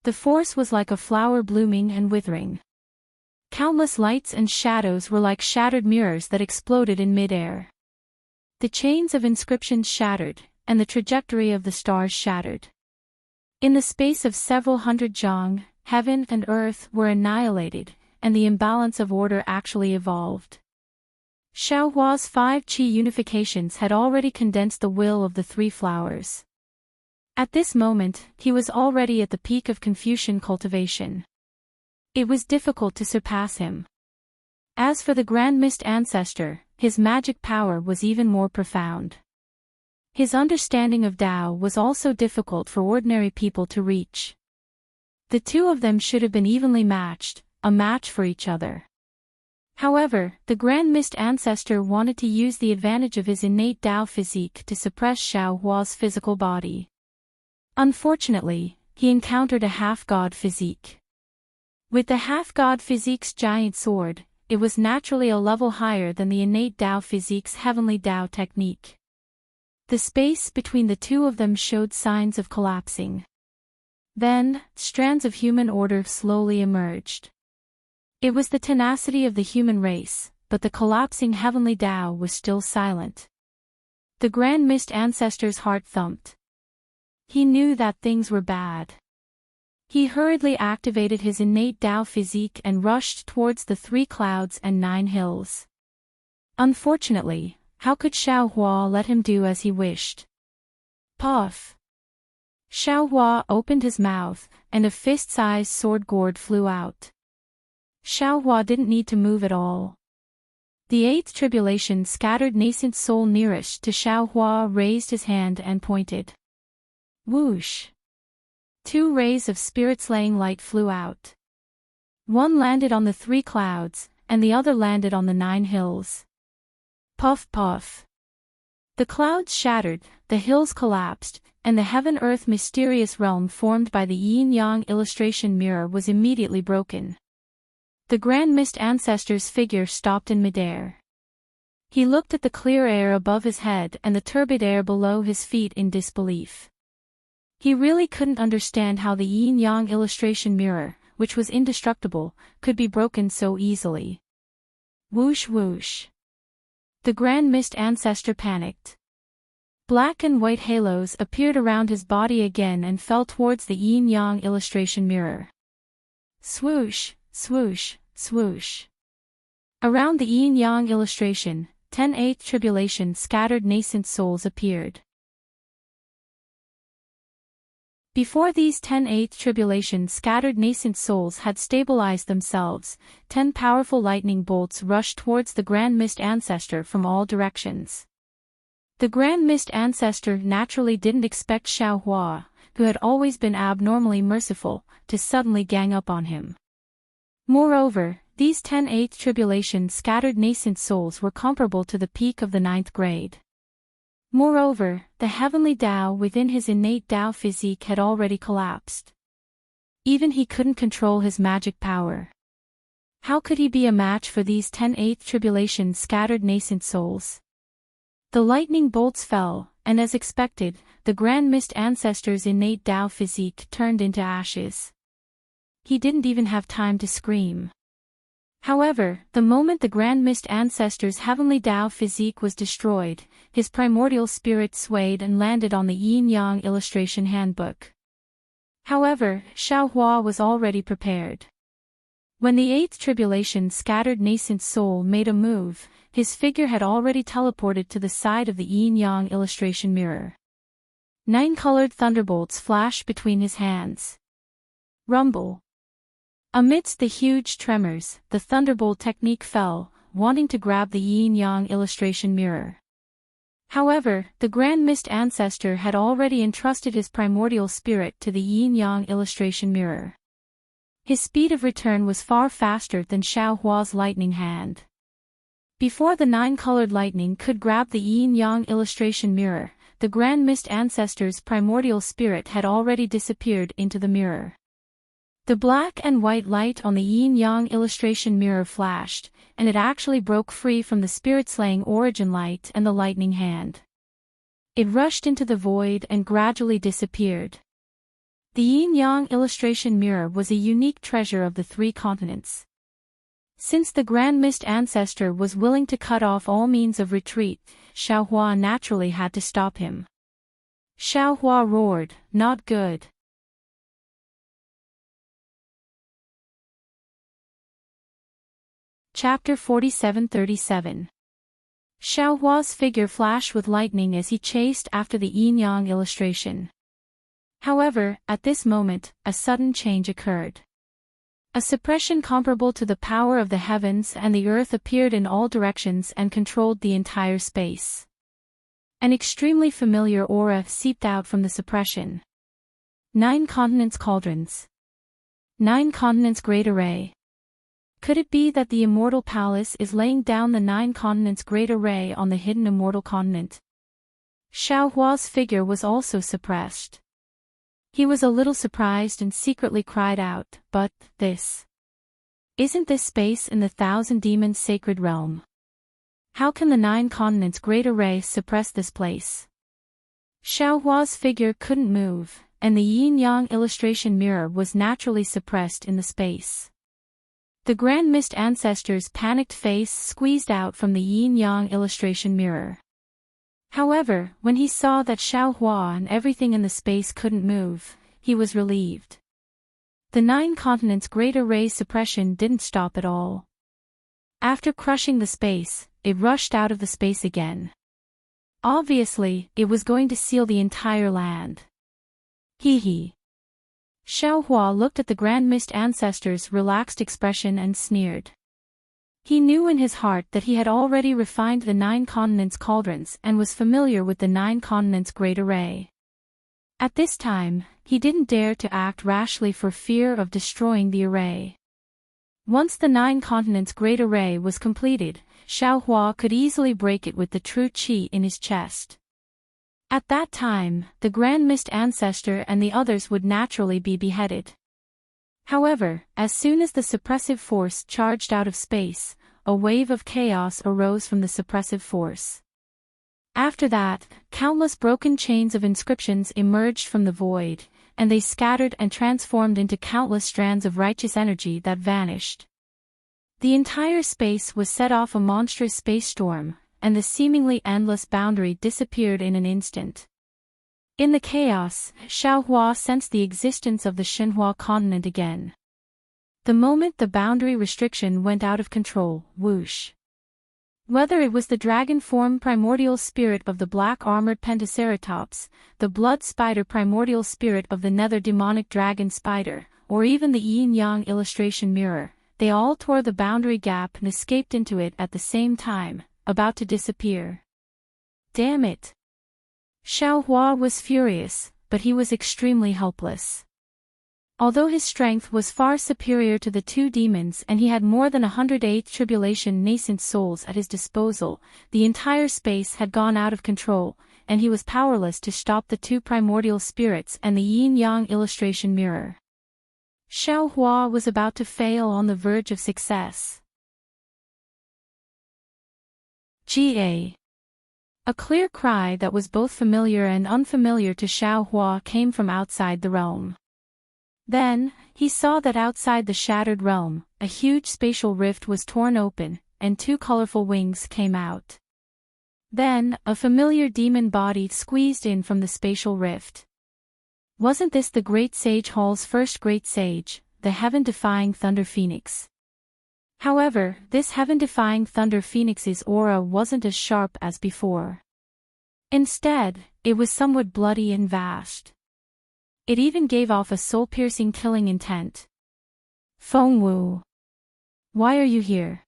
The force was like a flower blooming and withering. Countless lights and shadows were like shattered mirrors that exploded in midair. The chains of inscriptions shattered, and the trajectory of the stars shattered. In the space of several hundred zhang, heaven and earth were annihilated, and the imbalance of order actually evolved. Xiaohua's 5 qi unifications had already condensed the will of the 3 flowers. At this moment, he was already at the peak of Confucian cultivation. It was difficult to surpass him. As for the Grand Mist Ancestor, his magic power was even more profound. His understanding of Tao was also difficult for ordinary people to reach. The two of them should have been evenly matched, a match for each other. However, the Grand Mist Ancestor wanted to use the advantage of his innate Tao physique to suppress Xiaohua's physical body. Unfortunately, he encountered a half-god physique. With the half-god physique's giant sword, it was naturally a level higher than the innate Tao physique's heavenly Tao technique. The space between the two of them showed signs of collapsing. Then, strands of human order slowly emerged. It was the tenacity of the human race, but the collapsing heavenly Tao was still silent. The Grand Mist Ancestor's heart thumped. He knew that things were bad. He hurriedly activated his innate Tao physique and rushed towards the 3 clouds and 9 hills. Unfortunately, how could Xiaohua let him do as he wished? Puff! Xiaohua opened his mouth, and a fist-sized sword gourd flew out. Xiaohua didn't need to move at all. The 8th tribulation scattered nascent soul nearest to Xiaohua raised his hand and pointed. Whoosh! 2 rays of spirit-slaying light flew out. One landed on the 3 clouds, and the other landed on the 9 hills. Puff puff! The clouds shattered, the hills collapsed, and the heaven-earth mysterious realm formed by the yin-yang illustration mirror was immediately broken. The Grand Mist Ancestor's figure stopped in midair. He looked at the clear air above his head and the turbid air below his feet in disbelief. He really couldn't understand how the yin-yang illustration mirror, which was indestructible, could be broken so easily. Whoosh whoosh. The Grand Mist Ancestor panicked. Black and white halos appeared around his body again and fell towards the yin-yang illustration mirror. Swoosh, swoosh, swoosh. Around the yin-yang illustration, 10/8 tribulation scattered nascent souls appeared. Before these 10/8 tribulation scattered nascent souls had stabilized themselves, 10 powerful lightning bolts rushed towards the Grand Mist Ancestor from all directions. The Grand Mist Ancestor naturally didn't expect Xiaohua, who had always been abnormally merciful, to suddenly gang up on him. Moreover, these 10/8 tribulation scattered nascent souls were comparable to the peak of the 9th grade. Moreover, the heavenly Tao within his innate Tao physique had already collapsed. Even he couldn't control his magic power. How could he be a match for these 10/8 tribulation scattered nascent souls? The lightning bolts fell, and as expected, the Grand Mist Ancestor's innate Tao physique turned into ashes. He didn't even have time to scream. However, the moment the Grand Mist Ancestor's heavenly Tao physique was destroyed, his primordial spirit swayed and landed on the yin-yang illustration handbook. However, Xiaohua was already prepared. When the 8th tribulation scattered nascent soul made a move, his figure had already teleported to the side of the yin-yang illustration mirror. 9 colored thunderbolts flashed between his hands. Rumble. Amidst the huge tremors, the thunderbolt technique fell, wanting to grab the yin-yang illustration mirror. However, the Grand Mist Ancestor had already entrusted his primordial spirit to the yin-yang illustration mirror. His speed of return was far faster than Xiaohua's lightning hand. Before the 9-colored lightning could grab the yin-yang illustration mirror, the Grand Mist Ancestor's primordial spirit had already disappeared into the mirror. The black and white light on the yin-yang illustration mirror flashed, and it actually broke free from the spirit-slaying origin light and the lightning hand. It rushed into the void and gradually disappeared. The yin-yang illustration mirror was a unique treasure of the 3 continents. Since the Grand Mist Ancestor was willing to cut off all means of retreat, Xiaohua naturally had to stop him. Xiaohua roared, "Not good." Chapter 47-37. Xiaohua's figure flashed with lightning as he chased after the yin-yang illustration. However, at this moment, a sudden change occurred. A suppression comparable to the power of the heavens and the earth appeared in all directions and controlled the entire space. An extremely familiar aura seeped out from the suppression. 9 continents cauldrons. 9 continents great array. Could it be that the immortal palace is laying down the 9 continents great array on the hidden immortal continent? Xiaohua's figure was also suppressed. He was a little surprised and secretly cried out, "But, isn't this space in the 1,000 demons sacred realm? How can the 9 continents great array suppress this place?" Xiaohua's figure couldn't move, and the yin-yang illustration mirror was naturally suppressed in the space. The Grand Mist Ancestor's panicked face squeezed out from the yin-yang illustration mirror. However, when he saw that Xiaohua and everything in the space couldn't move, he was relieved. The 9 continents great array suppression didn't stop at all. After crushing the space, it rushed out of the space again. Obviously, it was going to seal the entire land. Hee. Xiaohua looked at the Grand Mist Ancestor's relaxed expression and sneered. He knew in his heart that he had already refined the 9 continents cauldrons and was familiar with the 9 continents great array. At this time, he didn't dare to act rashly for fear of destroying the array. Once the 9 continents great array was completed, Xiaohua could easily break it with the true qi in his chest. At that time, the Grand Mist Ancestor and the others would naturally be beheaded. However, as soon as the suppressive force charged out of space, a wave of chaos arose from the suppressive force. After that, countless broken chains of inscriptions emerged from the void, and they scattered and transformed into countless strands of righteous energy that vanished. The entire space was set off a monstrous space storm, and the seemingly endless boundary disappeared in an instant. In the chaos, Xiaohua sensed the existence of the Xinhua continent again. The moment the boundary restriction went out of control, whoosh. Whether it was the dragon-form primordial spirit of the black-armored pentaceratops, the blood spider primordial spirit of the nether demonic dragon spider, or even the yin-yang illustration mirror, they all tore the boundary gap and escaped into it at the same time, about to disappear. Damn it! Xiaohua was furious, but he was extremely helpless. Although his strength was far superior to the two demons and he had more than 108 tribulation nascent souls at his disposal, the entire space had gone out of control, and he was powerless to stop the two primordial spirits and the yin-yang illustration mirror. Xiaohua was about to fail on the verge of success. Ga. A clear cry that was both familiar and unfamiliar to Xiaohua came from outside the realm. Then, he saw that outside the shattered realm, a huge spatial rift was torn open, and two colorful wings came out. Then, a familiar demon body squeezed in from the spatial rift. Wasn't this the Great Sage Hall's first Great Sage, the heaven-defying Thunder Phoenix? However, this heaven-defying Thunder Phoenix's aura wasn't as sharp as before. Instead, it was somewhat bloody and vast. It even gave off a soul-piercing killing intent. Fengwu. Why are you here?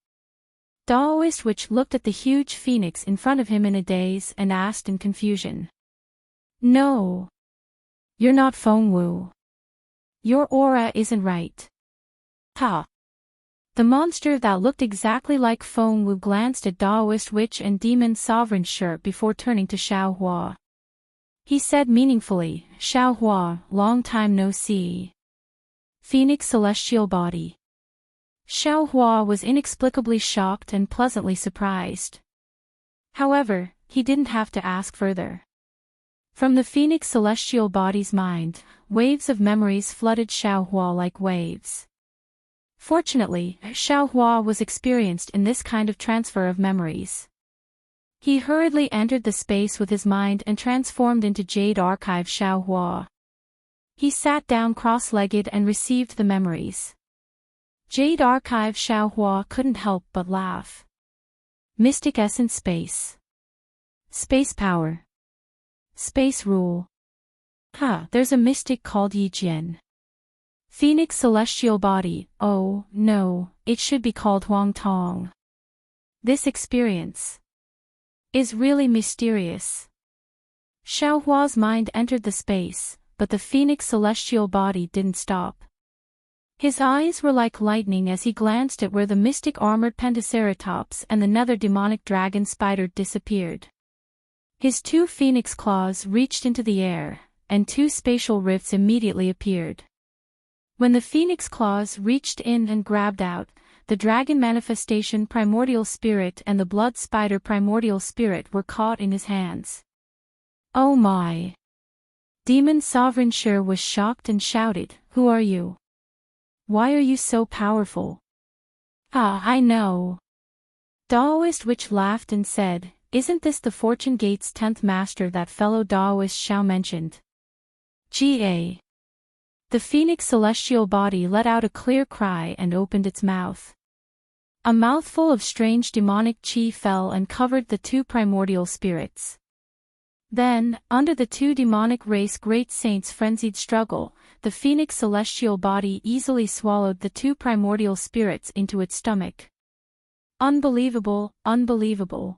Daoist Witch looked at the huge phoenix in front of him in a daze and asked in confusion. No. You're not Fengwu. Your aura isn't right. Ha. The monster that looked exactly like Fengwu glanced at Daoist Witch and Demon Sovereign Shi before turning to Xiaohua. He said meaningfully, Xiaohua, long time no see. Phoenix celestial body. Xiaohua was inexplicably shocked and pleasantly surprised. However, he didn't have to ask further. From the Phoenix celestial body's mind, waves of memories flooded Xiaohua like waves. Fortunately, Xiaohua was experienced in this kind of transfer of memories. He hurriedly entered the space with his mind and transformed into Jade Archive Xiaohua. He sat down cross-legged and received the memories. Jade Archive Xiaohua couldn't help but laugh. Mystic Essence Space. Space Power. Space Rule. There's a mystic called Yijian. Phoenix Celestial Body, oh, no, it should be called Huang Tong. This experience is really mysterious. Xiaohua's mind entered the space, but the Phoenix celestial body didn't stop. His eyes were like lightning as he glanced at where the mystic armored pentaceratops and the nether demonic dragon spider disappeared. His two phoenix claws reached into the air, and two spatial rifts immediately appeared. When the phoenix claws reached in and grabbed out, the dragon manifestation primordial spirit and the blood spider primordial spirit were caught in his hands. Oh my! Demon Sovereign Shi was shocked and shouted, "Who are you? Why are you so powerful?" I know. Daoist Witch laughed and said, "Isn't this the Fortune Gate's 10th master that fellow Daoist Xiao mentioned?" Ga. The Phoenix celestial body let out a clear cry and opened its mouth. A mouthful of strange demonic chi fell and covered the two primordial spirits. Then, under the two demonic race great saints' frenzied struggle, the Phoenix celestial body easily swallowed the two primordial spirits into its stomach. Unbelievable, unbelievable.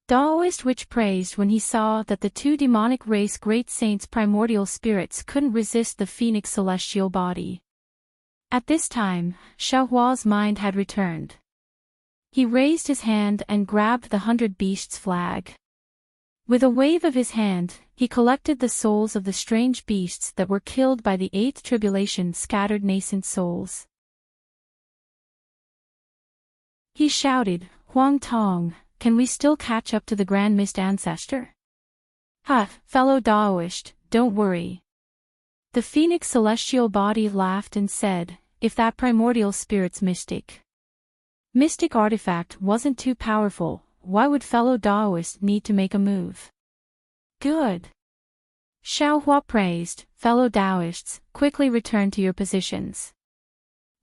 Daoist Witch praised when he saw that the two demonic race great saints' primordial spirits couldn't resist the Phoenix celestial body. At this time, Xiaohua's mind had returned. He raised his hand and grabbed the 100 Beasts flag. With a wave of his hand, he collected the souls of the strange beasts that were killed by the 8th tribulation scattered nascent souls. He shouted, Huang Tong, can we still catch up to the Grand Mist Ancestor? Fellow Daoist, don't worry. The Phoenix celestial body laughed and said, if that primordial spirit's mystic artifact wasn't too powerful, why would fellow Daoist need to make a move? Good. Xiaohua praised, fellow Daoists, quickly return to your positions.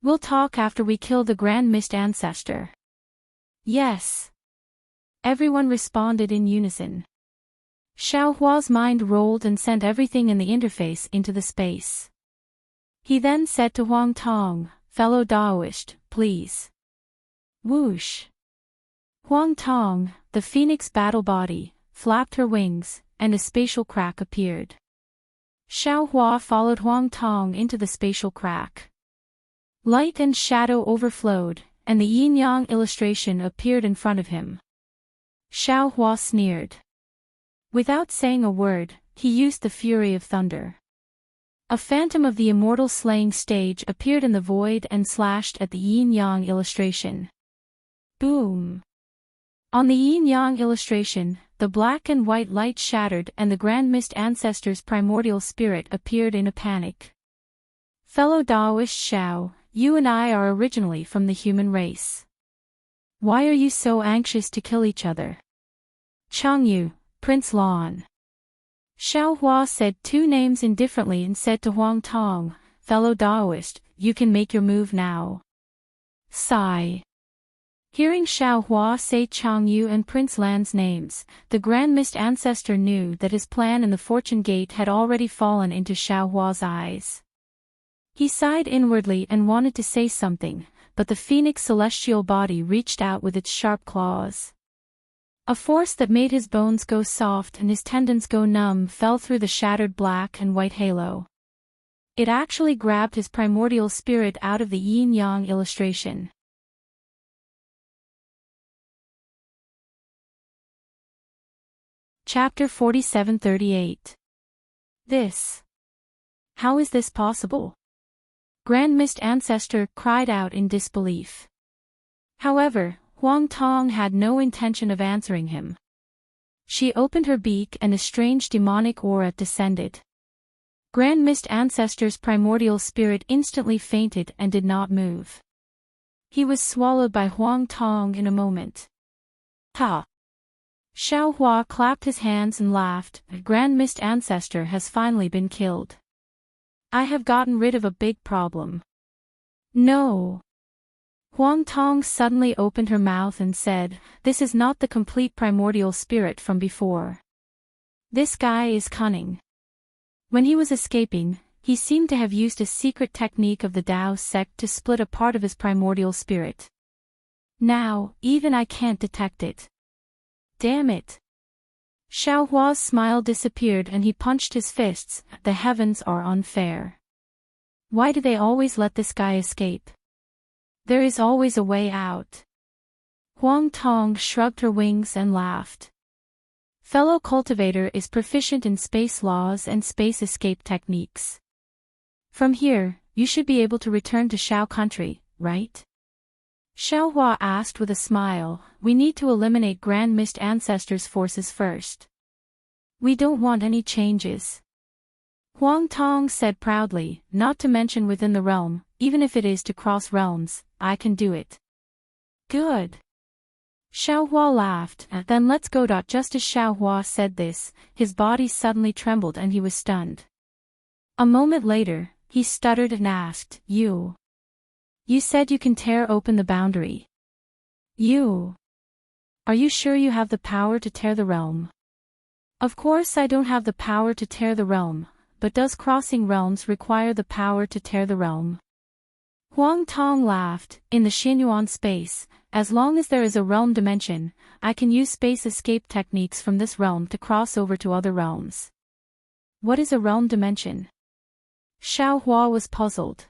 We'll talk after we kill the Grand Mist Ancestor. Yes. Everyone responded in unison. Xiaohua's mind rolled and sent everything in the interface into the space. He then said to Huang Tong, fellow Daoist, please. Whoosh. Huang Tong, the phoenix battle body, flapped her wings, and a spatial crack appeared. Xiaohua followed Huang Tong into the spatial crack. Light and shadow overflowed, and the yin-yang illustration appeared in front of him. Xiaohua sneered. Without saying a word, he used the fury of thunder. A phantom of the immortal slaying stage appeared in the void and slashed at the yin-yang illustration. Boom! On the yin-yang illustration, the black and white light shattered and the Grand Mist Ancestor's primordial spirit appeared in a panic. Fellow Daoist Xiao, you and I are originally from the human race. Why are you so anxious to kill each other? Changyu, Prince Lan. Xiaohua said two names indifferently and said to Huang Tong, fellow Daoist, you can make your move now. Sigh. Hearing Xiaohua say Changyu and Prince Lan's names, the Grand Mist Ancestor knew that his plan in the Fortune Gate had already fallen into Xiaohua's eyes. He sighed inwardly and wanted to say something, but the Phoenix celestial body reached out with its sharp claws. A force that made his bones go soft and his tendons go numb fell through the shattered black and white halo. It actually grabbed his primordial spirit out of the yin-yang illustration. Chapter 4738. This. How is this possible? Grand Mist Ancestor cried out in disbelief. However, Huang Tong had no intention of answering him. She opened her beak and a strange demonic aura descended. Grand Mist Ancestor's primordial spirit instantly fainted and did not move. He was swallowed by Huang Tong in a moment. Ha! Xiaohua clapped his hands and laughed, the Grand Mist Ancestor has finally been killed. I have gotten rid of a big problem. No. Huang Tong suddenly opened her mouth and said, this is not the complete primordial spirit from before. This guy is cunning. When he was escaping, he seemed to have used a secret technique of the Dao sect to split a part of his primordial spirit. Now, even I can't detect it. Damn it. Xiaohua's smile disappeared and he punched his fists. The heavens are unfair. Why do they always let this guy escape? There is always a way out. Huang Tong shrugged her wings and laughed. Fellow Cultivator is proficient in space laws and space escape techniques. From here, you should be able to return to Xiao country, right? Xiaohua asked with a smile, we need to eliminate Grand Mist Ancestor's forces first. We don't want any changes. Huang Tong said proudly, not to mention within the realm, even if it is to cross realms, I can do it. Good. Xiaohua laughed, then let's go. Just as Xiaohua said this, his body suddenly trembled and he was stunned. A moment later, he stuttered and asked, You said you can tear open the boundary. Are you sure you have the power to tear the realm? Of course I don't have the power to tear the realm, but does crossing realms require the power to tear the realm? Huang Tong laughed, in the Xinyuan space, as long as there is a realm dimension, I can use space escape techniques from this realm to cross over to other realms. What is a realm dimension? Xiaohua was puzzled.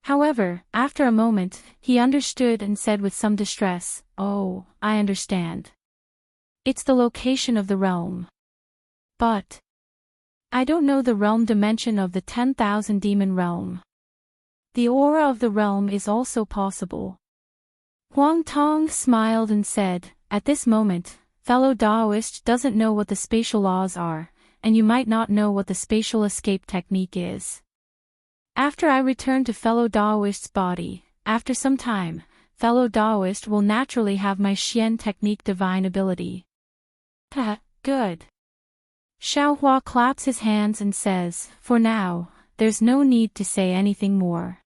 However, after a moment, he understood and said with some distress, Oh, I understand. It's the location of the realm. But I don't know the realm dimension of the 10,000 demon realm. The aura of the realm is also possible. Huang Tong smiled and said, "At this moment, fellow Taoist doesn't know what the spatial laws are, and you might not know what the spatial escape technique is. After I return to fellow Taoist's body, after some time, fellow Taoist will naturally have my Xian technique divine ability." Good. Xiaohua claps his hands and says, "For now, there's no need to say anything more.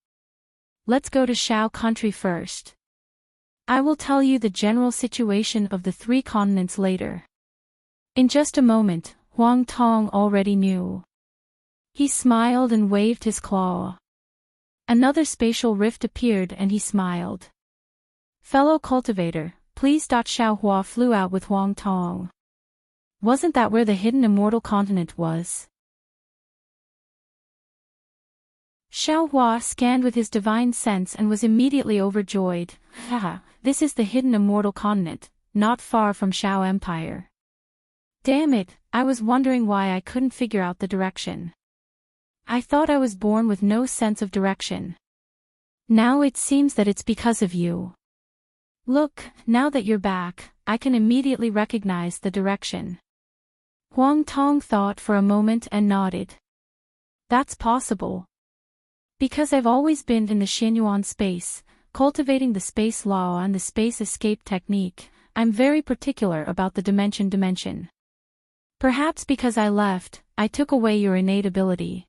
Let's go to Xiao country first. I will tell you the general situation of the 3 continents later." In just a moment, Huang Tong already knew. He smiled and waved his claw. Another spatial rift appeared and he smiled. "Fellow cultivator, please." Xiaohua flew out with Huang Tong. Wasn't that where the hidden immortal continent was? Xiaohua scanned with his divine sense and was immediately overjoyed. This is the hidden immortal continent, not far from Xiao Empire. Damn it, I was wondering why I couldn't figure out the direction. I thought I was born with no sense of direction. Now it seems that it's because of you. Look, now that you're back, I can immediately recognize the direction. Huang Tong thought for a moment and nodded. That's possible. Because I've always been in the Xianyuan space, cultivating the space law and the space escape technique, I'm very particular about the dimension. Perhaps because I left, I took away your innate ability.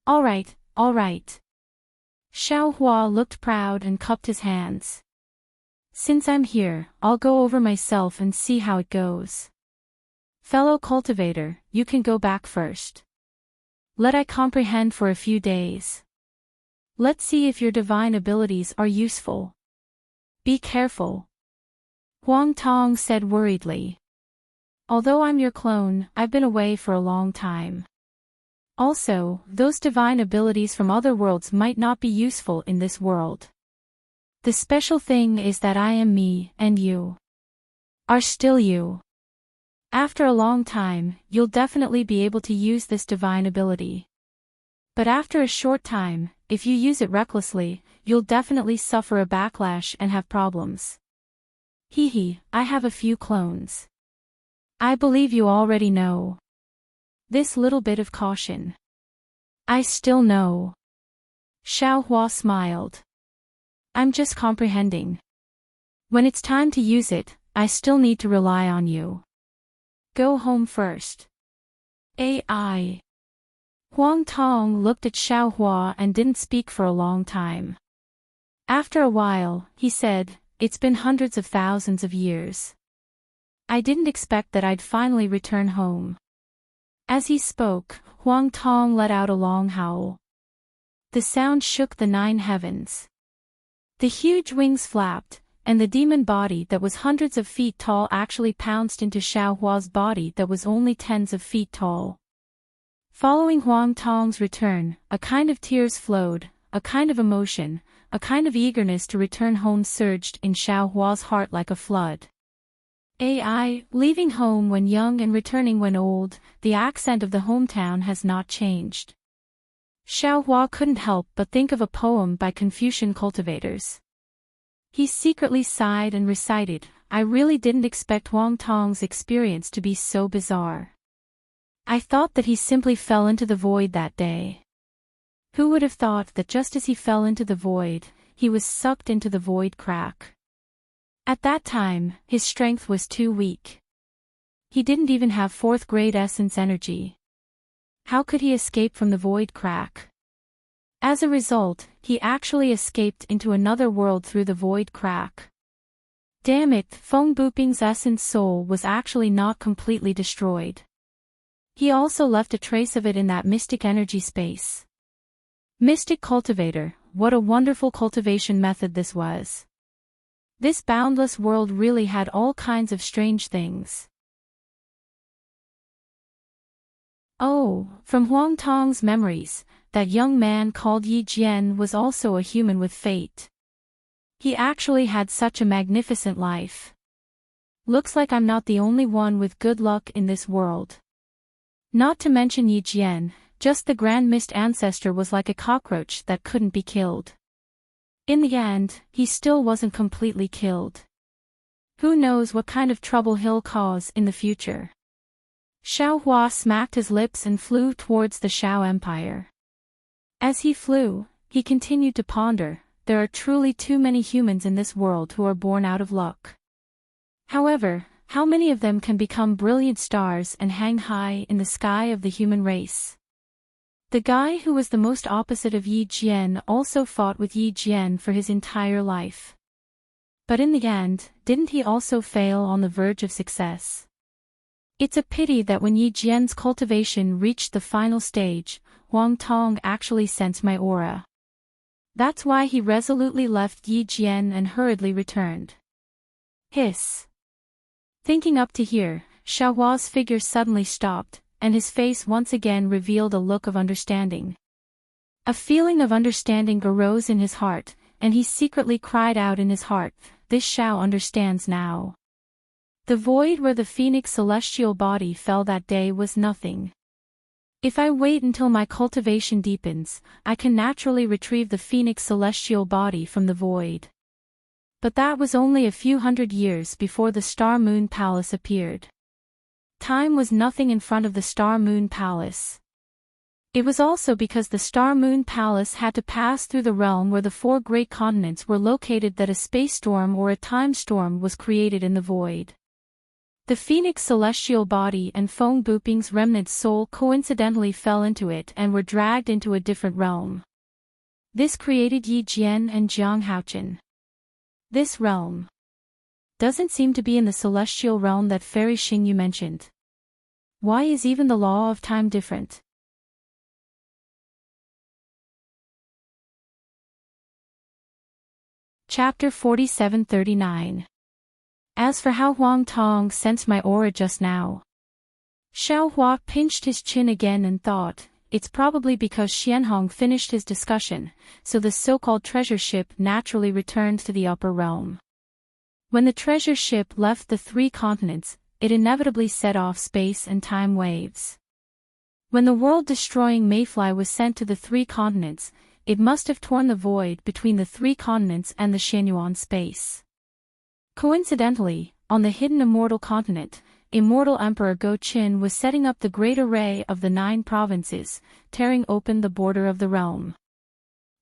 All right. Xiaohua looked proud and cupped his hands. Since I'm here, I'll go over myself and see how it goes. Fellow cultivator, you can go back first. Let I comprehend for a few days. Let's see if your divine abilities are useful. Be careful. Huang Tong said worriedly. Although I'm your clone, I've been away for a long time. Also, those divine abilities from other worlds might not be useful in this world. The special thing is that I am me and you are still you. After a long time, you'll definitely be able to use this divine ability. But after a short time, if you use it recklessly, you'll definitely suffer a backlash and have problems. I have a few clones. I believe you already know. This little bit of caution. I still know. Xiaohua smiled. I'm just comprehending. When it's time to use it, I still need to rely on you. Go home first. AI. Huang Tong looked at Xiaohua and didn't speak for a long time. After a while, he said, "It's been hundreds of thousands of years. I didn't expect that I'd finally return home." As he spoke, Huang Tong let out a long howl. The sound shook the 9 heavens. The huge wings flapped, and the demon body that was hundreds of feet tall actually pounced into Xiaohua's body that was only tens of feet tall. Following Huang Tong's return, a kind of tears flowed, a kind of emotion, a kind of eagerness to return home surged in Xiaohua's heart like a flood. AI, leaving home when young and returning when old, the accent of the hometown has not changed. Xiaohua couldn't help but think of a poem by Confucian cultivators. He secretly sighed and recited, "I really didn't expect Huang Tong's experience to be so bizarre. I thought that he simply fell into the void that day. Who would have thought that just as he fell into the void, he was sucked into the void crack? At that time, his strength was too weak. He didn't even have 4th grade essence energy. How could he escape from the void crack? As a result, he actually escaped into another world through the void crack. Damn it, Feng Buping's essence soul was actually not completely destroyed. He also left a trace of it in that mystic energy space. Mystic cultivator, what a wonderful cultivation method this was. This boundless world really had all kinds of strange things. Oh, from Huang Tong's memories, that young man called Yi Jian was also a human with fate. He actually had such a magnificent life. Looks like I'm not the only one with good luck in this world. Not to mention Yi Jian, just the Grand Mist ancestor was like a cockroach that couldn't be killed. In the end, he still wasn't completely killed. Who knows what kind of trouble he'll cause in the future. Xiaohua smacked his lips and flew towards the Shao Empire. As he flew, he continued to ponder, there are truly too many humans in this world who are born out of luck. However, how many of them can become brilliant stars and hang high in the sky of the human race? The guy who was the most opposite of Yi Jian also fought with Yi Jian for his entire life. But in the end, didn't he also fail on the verge of success? It's a pity that when Yi Jian's cultivation reached the final stage, Huang Tong actually sensed my aura. That's why he resolutely left Yi Jian and hurriedly returned. Hiss. Thinking up to here, Xiaohua's figure suddenly stopped, and his face once again revealed a look of understanding. A feeling of understanding arose in his heart, and he secretly cried out in his heart, this Shao understands now. The void where the phoenix celestial body fell that day was nothing. If I wait until my cultivation deepens, I can naturally retrieve the phoenix celestial body from the void. But that was only a few hundred years before the Star Moon Palace appeared. Time was nothing in front of the Star Moon Palace. It was also because the Star Moon Palace had to pass through the realm where the 4 great continents were located that a space storm or a time storm was created in the void. The phoenix celestial body and Feng Buping's remnant soul coincidentally fell into it and were dragged into a different realm. This created Yi Jian and Jiang Haochen. This realm doesn't seem to be in the celestial realm that Fairy Xing you mentioned. Why is even the law of time different? Chapter 4739. As for how Huang Tong sensed my aura just now. Xiaohua pinched his chin again and thought, it's probably because Xianhong finished his discussion, so the so-called treasure ship naturally returned to the upper realm. When the treasure ship left the 3 continents, it inevitably set off space and time waves. When the world-destroying mayfly was sent to the 3 continents, it must have torn the void between the 3 continents and the Xianyuan space. Coincidentally, on the hidden immortal continent, Immortal Emperor Go Qin was setting up the great array of the 9 provinces, tearing open the border of the realm.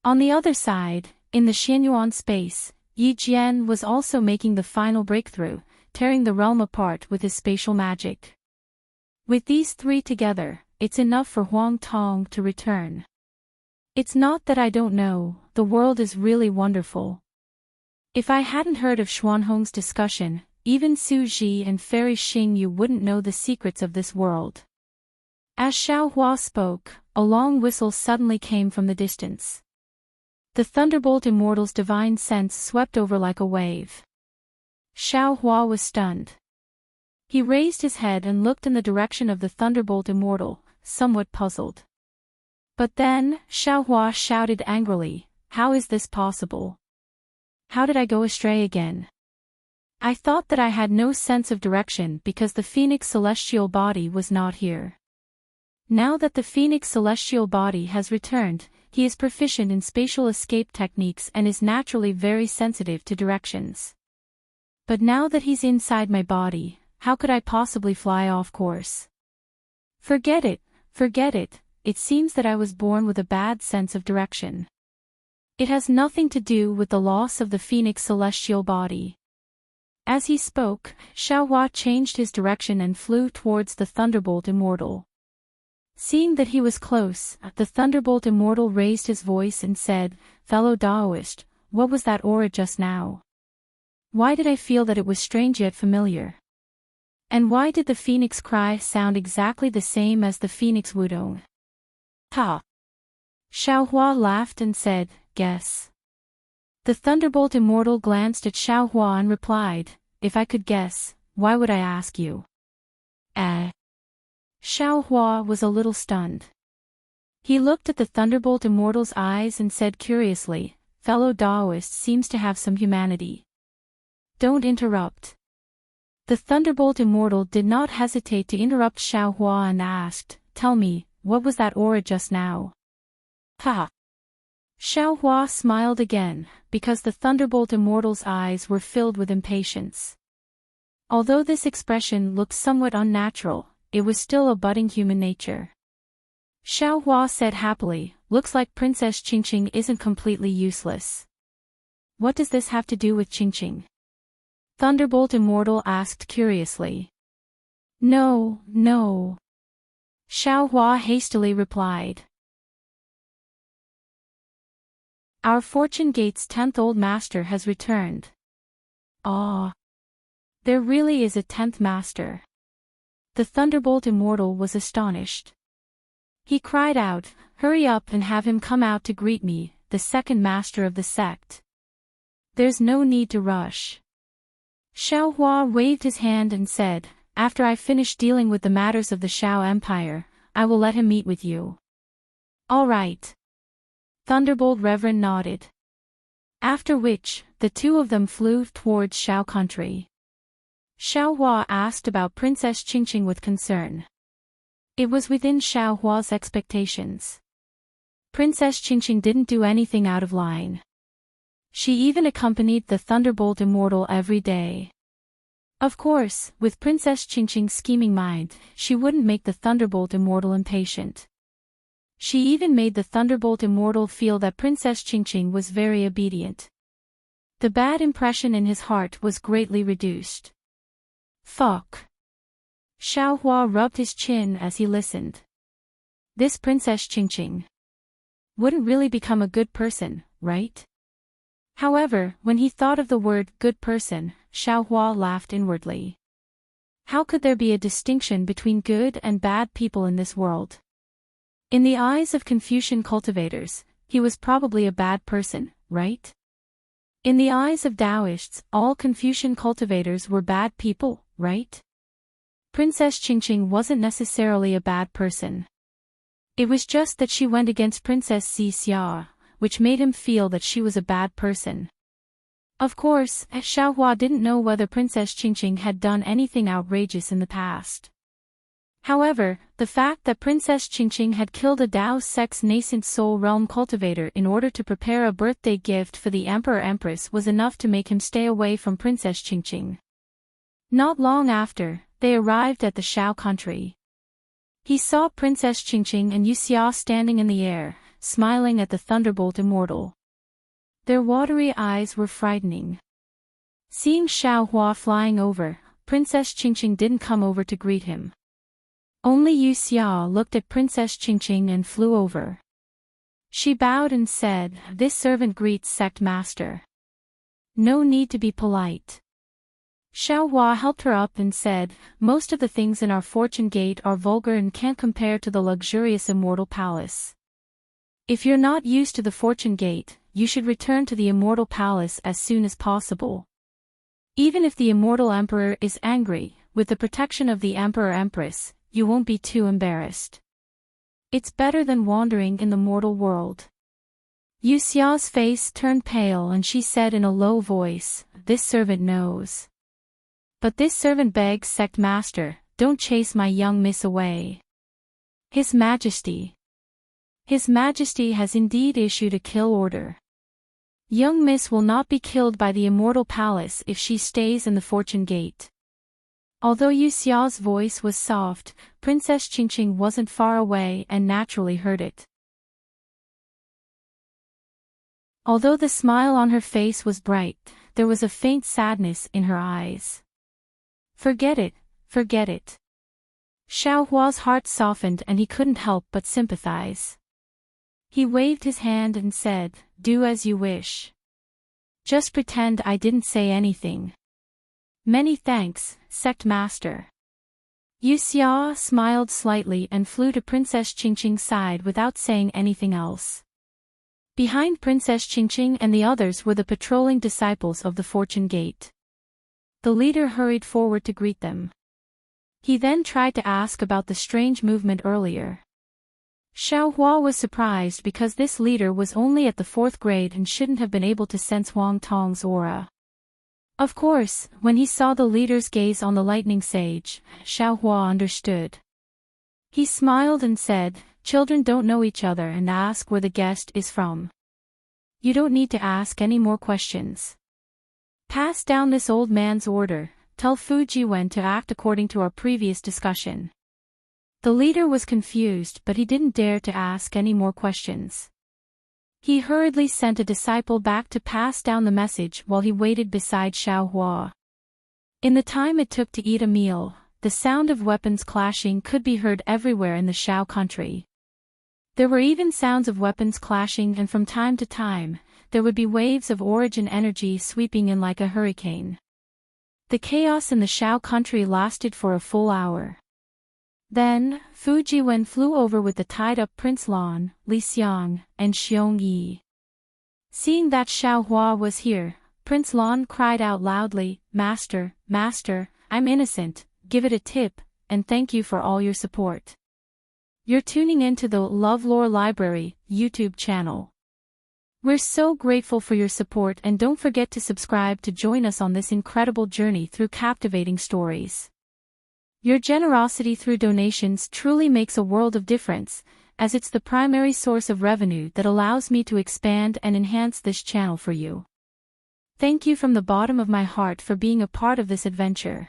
On the other side, in the Xianyuan space, Yi Jian was also making the final breakthrough, tearing the realm apart with his spatial magic. With these 3 together, it's enough for Huang Tong to return. It's not that I don't know, the world is really wonderful. If I hadn't heard of Xuanhong's discussion, even Su Ji and Fairy Xing you wouldn't know the secrets of this world. As Xiaohua spoke, a long whistle suddenly came from the distance. The Thunderbolt Immortal's divine sense swept over like a wave. Xiaohua was stunned. He raised his head and looked in the direction of the Thunderbolt Immortal, somewhat puzzled. But then, Xiaohua shouted angrily, how is this possible? How did I go astray again? I thought that I had no sense of direction because the Phoenix celestial body was not here. Now that the Phoenix celestial body has returned, he is proficient in spatial escape techniques and is naturally very sensitive to directions. But now that he's inside my body, how could I possibly fly off course? Forget it, it seems that I was born with a bad sense of direction. It has nothing to do with the loss of the Phoenix celestial body. As he spoke, Xiaohua changed his direction and flew towards the Thunderbolt Immortal. Seeing that he was close, the Thunderbolt Immortal raised his voice and said, fellow Daoist, what was that aura just now? Why did I feel that it was strange yet familiar? And why did the Phoenix cry sound exactly the same as the Phoenix Wudong? Ha! Xiaohua laughed and said, guess. The Thunderbolt Immortal glanced at Xiaohua and replied, if I could guess, why would I ask you? Xiaohua was a little stunned. He looked at the Thunderbolt Immortal's eyes and said curiously, fellow Daoist seems to have some humanity. Don't interrupt. The Thunderbolt Immortal did not hesitate to interrupt Xiaohua and asked, tell me, what was that aura just now? Ha! Xiaohua smiled again, because the Thunderbolt Immortal's eyes were filled with impatience. Although this expression looked somewhat unnatural, it was still a budding human nature. Xiaohua said happily, "Looks like Princess Qingqing isn't completely useless." "What does this have to do with Qingqing?" Thunderbolt Immortal asked curiously. No. Xiaohua hastily replied. Our Fortune Gate's 10th Old Master has returned. Ah. There really is a 10th Master. The Thunderbolt Immortal was astonished. He cried out, "Hurry up and have him come out to greet me, the second master of the sect." "There's no need to rush." Xiaohua waved his hand and said, "After I finish dealing with the matters of the Shao Empire, I will let him meet with you." "All right." Thunderbolt Reverend nodded. After which, the two of them flew towards Shao country. Xiaohua asked about Princess Qingqing with concern. It was within Xiaohua's expectations. Princess Qingqing didn't do anything out of line. She even accompanied the Thunderbolt Immortal every day. Of course, with Princess Qingqing's scheming mind, she wouldn't make the Thunderbolt Immortal impatient. She even made the Thunderbolt Immortal feel that Princess Qingqing was very obedient. The bad impression in his heart was greatly reduced. Fuck. Xiaohua rubbed his chin as he listened. This Princess Qingqing wouldn't really become a good person, right? However, when he thought of the word good person, Xiaohua laughed inwardly. How could there be a distinction between good and bad people in this world? In the eyes of Confucian cultivators, he was probably a bad person, right? In the eyes of Taoists, all Confucian cultivators were bad people, right? Princess Qingqing wasn't necessarily a bad person. It was just that she went against Princess Xia, which made him feel that she was a bad person. Of course, Xiaohua didn't know whether Princess Qingqing had done anything outrageous in the past. However, the fact that Princess Qingqing had killed a Dao Sect's nascent soul realm cultivator in order to prepare a birthday gift for the Emperor-Empress was enough to make him stay away from Princess Qingqing. Not long after, they arrived at the Shao country. He saw Princess Qingqing and Yuxia standing in the air, smiling at the Thunderbolt Immortal. Their watery eyes were frightening. Seeing Xiaohua flying over, Princess Qingqing didn't come over to greet him. Only Yuxia looked at Princess Qingqing and flew over. She bowed and said, "This servant greets sect master. No need to be polite." Xiaohua helped her up and said, "Most of the things in our Fortune Gate are vulgar and can't compare to the luxurious Immortal Palace. If you're not used to the Fortune Gate, you should return to the Immortal Palace as soon as possible. Even if the Immortal Emperor is angry, with the protection of the Emperor-Empress, you won't be too embarrassed. It's better than wandering in the mortal world." Yuxia's face turned pale and she said in a low voice, "This servant knows. But this servant begs sect master, don't chase my young miss away. His Majesty has indeed issued a kill order. Young miss will not be killed by the Immortal Palace if she stays in the Fortune Gate." Although Yuxia's voice was soft, Princess Qingqing wasn't far away and naturally heard it. Although the smile on her face was bright, there was a faint sadness in her eyes. Forget it. Xiaohua's heart softened and he couldn't help but sympathize. He waved his hand and said, "Do as you wish. Just pretend I didn't say anything." "Many thanks, sect master." Yuxia smiled slightly and flew to Princess Qingqing's side without saying anything else. Behind Princess Qingqing and the others were the patrolling disciples of the Fortune Gate. The leader hurried forward to greet them. He then tried to ask about the strange movement earlier. Xiaohua was surprised because this leader was only at the 4th grade and shouldn't have been able to sense Wang Tong's aura. Of course, when he saw the leader's gaze on the lightning sage, Xiaohua understood. He smiled and said, "Children don't know each other and ask where the guest is from." You don't need to ask any more questions. Pass down this old man's order, tell Fujiwen to act according to our previous discussion. The leader was confused, but he didn't dare to ask any more questions. He hurriedly sent a disciple back to pass down the message while he waited beside Xiaohua. In the time it took to eat a meal, the sound of weapons clashing could be heard everywhere in the Xiao country. There were even sounds of weapons clashing, and from time to time, there would be waves of origin energy sweeping in like a hurricane. The chaos in the Xiao country lasted for a full hour. Then, Fujiwen flew over with the tied-up Prince Lan, Li Xiang, and Xiong Yi. Seeing that Xiaohua was here, Prince Lan cried out loudly, "Master, Master, I'm innocent, give it a tip, and thank you for all your support." You're tuning in to the LoveLore Library YouTube channel. We're so grateful for your support, and don't forget to subscribe to join us on this incredible journey through captivating stories. Your generosity through donations truly makes a world of difference, as it's the primary source of revenue that allows me to expand and enhance this channel for you. Thank you from the bottom of my heart for being a part of this adventure.